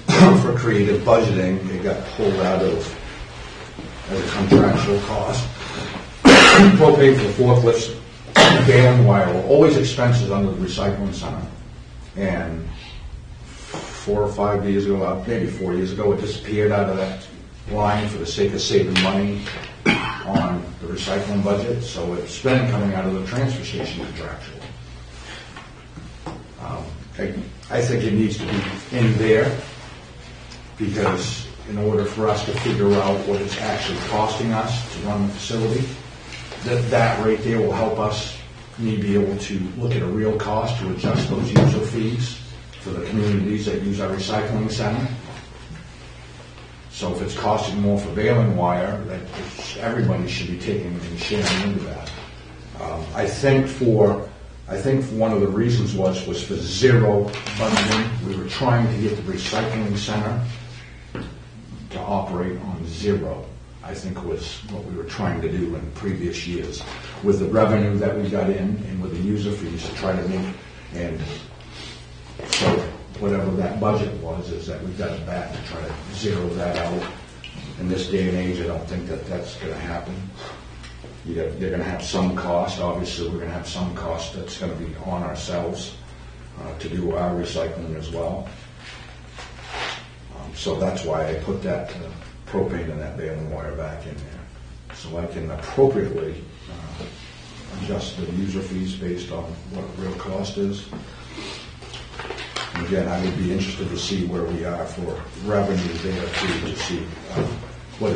for creative budgeting, it got pulled out of as a contractual cost. Propane for forklifts, baling wire were always expenses under the recycling center. And 4 or 5 years ago, maybe 4 years ago, it disappeared out of that line for the sake of saving money on the recycling budget, so it's been coming out of the transfer station contractual. I think it needs to be in there, because in order for us to figure out what it's actually costing us to run the facility, that right there will help us be able to look at a real cost to adjust those user fees for the communities that use our recycling center. So if it's costing more for baling wire, that everybody should be taking and sharing into that. I think one of the reasons was for zero budgeting. We were trying to get the recycling center to operate on zero. I think was what we were trying to do in previous years with the revenue that we got in and with the user fees to try to make, and so whatever that budget was, is that we got it back to try to zero that out In this day and age, I don't think that that's going to happen. They're going to have some cost. Obviously, we're going to have some cost that's going to be on ourselves to do our recycling as well. So that's why I put that propane and that baling wire back in there, so I can appropriately adjust the user fees based on what the real cost is. And again, I would be interested to see where we are for revenue there too, to see what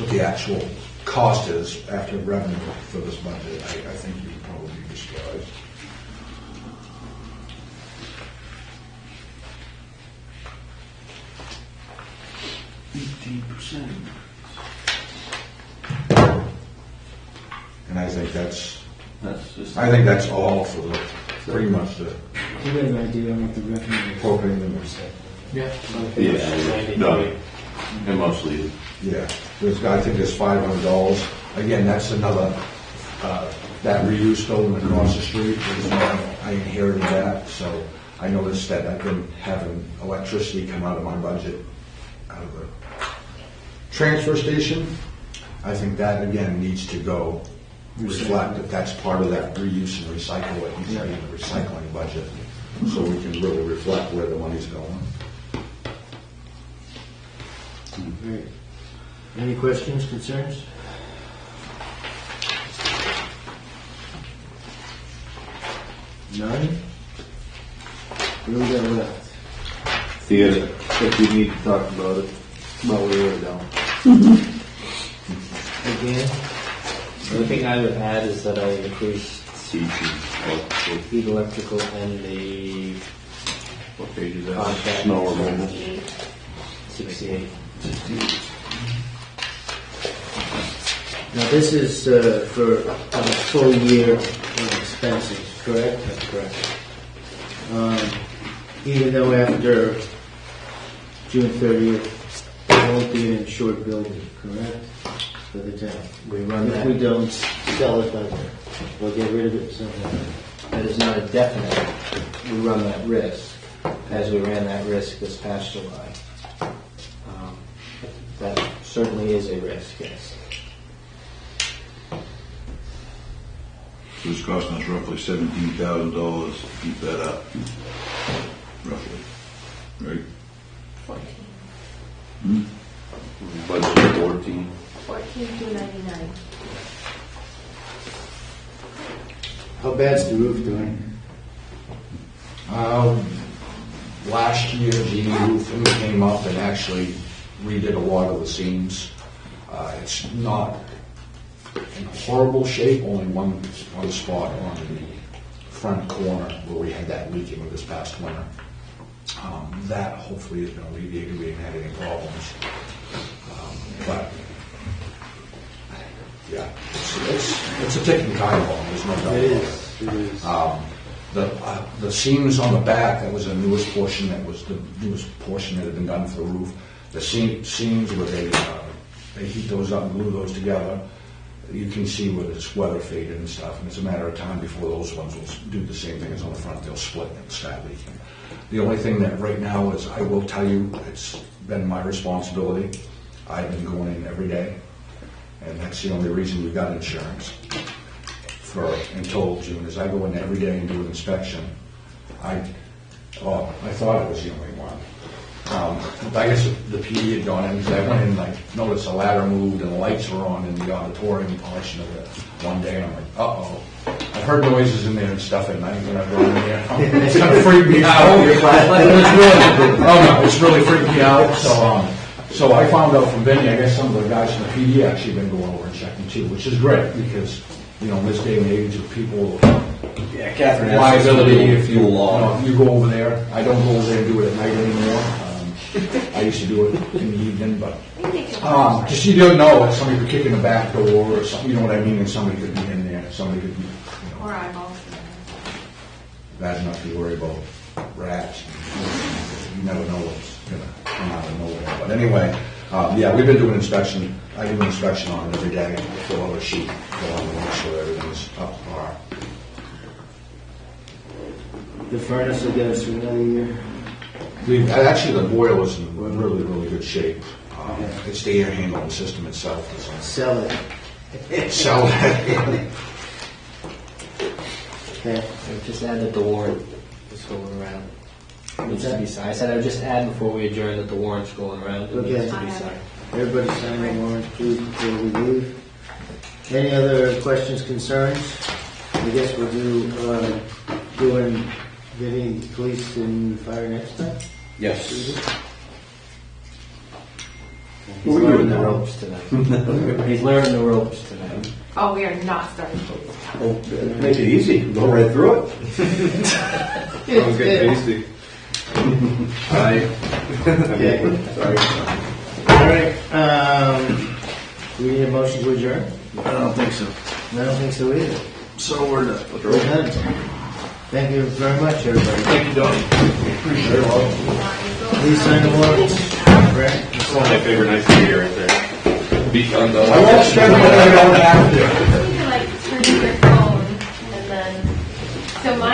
the actual cost is after revenue for this budget. I think you would probably be surprised. And I think that's all for the pretty much the Do you have an idea on what the revenue is? propane and recycling. Yeah, no, and mostly, Yeah, I think there's $500. Again, that's another, that reuse building across the street, I inherited that, so I noticed that I've been having electricity come out of my budget, out of the transfer station. I think that, again, needs to go, reflect that that's part of that reuse and recycle, it needs to be in the recycling budget, so we can really reflect where the money's going. Great. Any questions, concerns? None? What do we got left? Theater, if we need to talk about it, about where we're going. Again? The only thing I would add is that I increased CT, heat, electrical, and the what page is that? contract. Snow removal. 68. Now, this is for a full year of expenses, correct? That's correct. Even though after June 30th, there won't be an insured building, correct? For the town. We run If we that. don't sell it, then we'll get rid of it somehow. That is not a definite. We run that risk, as we ran that risk this past July. That certainly is a risk, yes. So it's costing us roughly $17,000 to keep that up, roughly, right? Budget 14. $14,299. How bad's the roof doing? Last year, the roofing came up and actually redid a lot of the seams. It's not in horrible shape, only one spot on the front corner where we had that leaking this past winter. That hopefully has been alleviated, we haven't had any problems. But, yeah, it's a ticking time bomb, there's no doubt about it. The seams on the back, that was the newest portion that had been done for the roof. The seams where they heat those up and glue those together, you can see where it's weather faded and stuff, and it's a matter of time before those ones will do the same thing as on the front, they'll split and start leaking. The only thing that right now is, I will tell you, it's been my responsibility. I've been going in every day, and that's the only reason we got insurance until June, is I go in every day and do an inspection. I thought I was the only one. I guess the PD had gone in, because I went in and I noticed the ladder moved and the lights were on in the auditorium portion of it one day, and I'm like, uh-oh. I've heard noises in there and stuff at night when I go in there. It's kind of freaked me out. It's really freaked me out. So I found out from Vinny, I guess some of the guys from the PD actually been going over and checking too, which is great, because, in this day and age of people, Yeah, Catherine. liability, if you go over there. I don't go over there and do it at night anymore. I used to do it in the evening, but just you don't know if somebody could kick in the back door or something, you know what I mean, and somebody could be in there, somebody could be, Or eyeballs. bad enough to worry about rats. You never know what's gonna come out of nowhere. But anyway, yeah, we've been doing inspection. I do an inspection on it every day. I fill out a sheet, go on and make sure everything's up to par. The furnace will get us through another year. Actually, the boiler's in really, really good shape. It's the air handling system itself. Sell it. Sell it. Okay. I would just add that the warrant is going around. Needs to that? be signed. I said I would just add before we adjourn that the warrant's going around. It Okay. needs to be signed. Everybody sign the warrant, please, before we leave. Any other questions, concerns? I guess we'll doing getting police and fire next time? Yes. He's learning the ropes tonight. He's learning the ropes tonight. Oh, we are not starting police. Make it easy, go right through it. Sounds good, tasty. Aye. Okay. Sorry. All right, we need a motion to adjourn? I don't think so. I don't think so either. So we're done. We're done. Thank you very much, everybody. Thank you, Donnie. Please sign the warrant. Brett? That's one of my favorite nights of the year right there. Be done though. I won't spend money on after.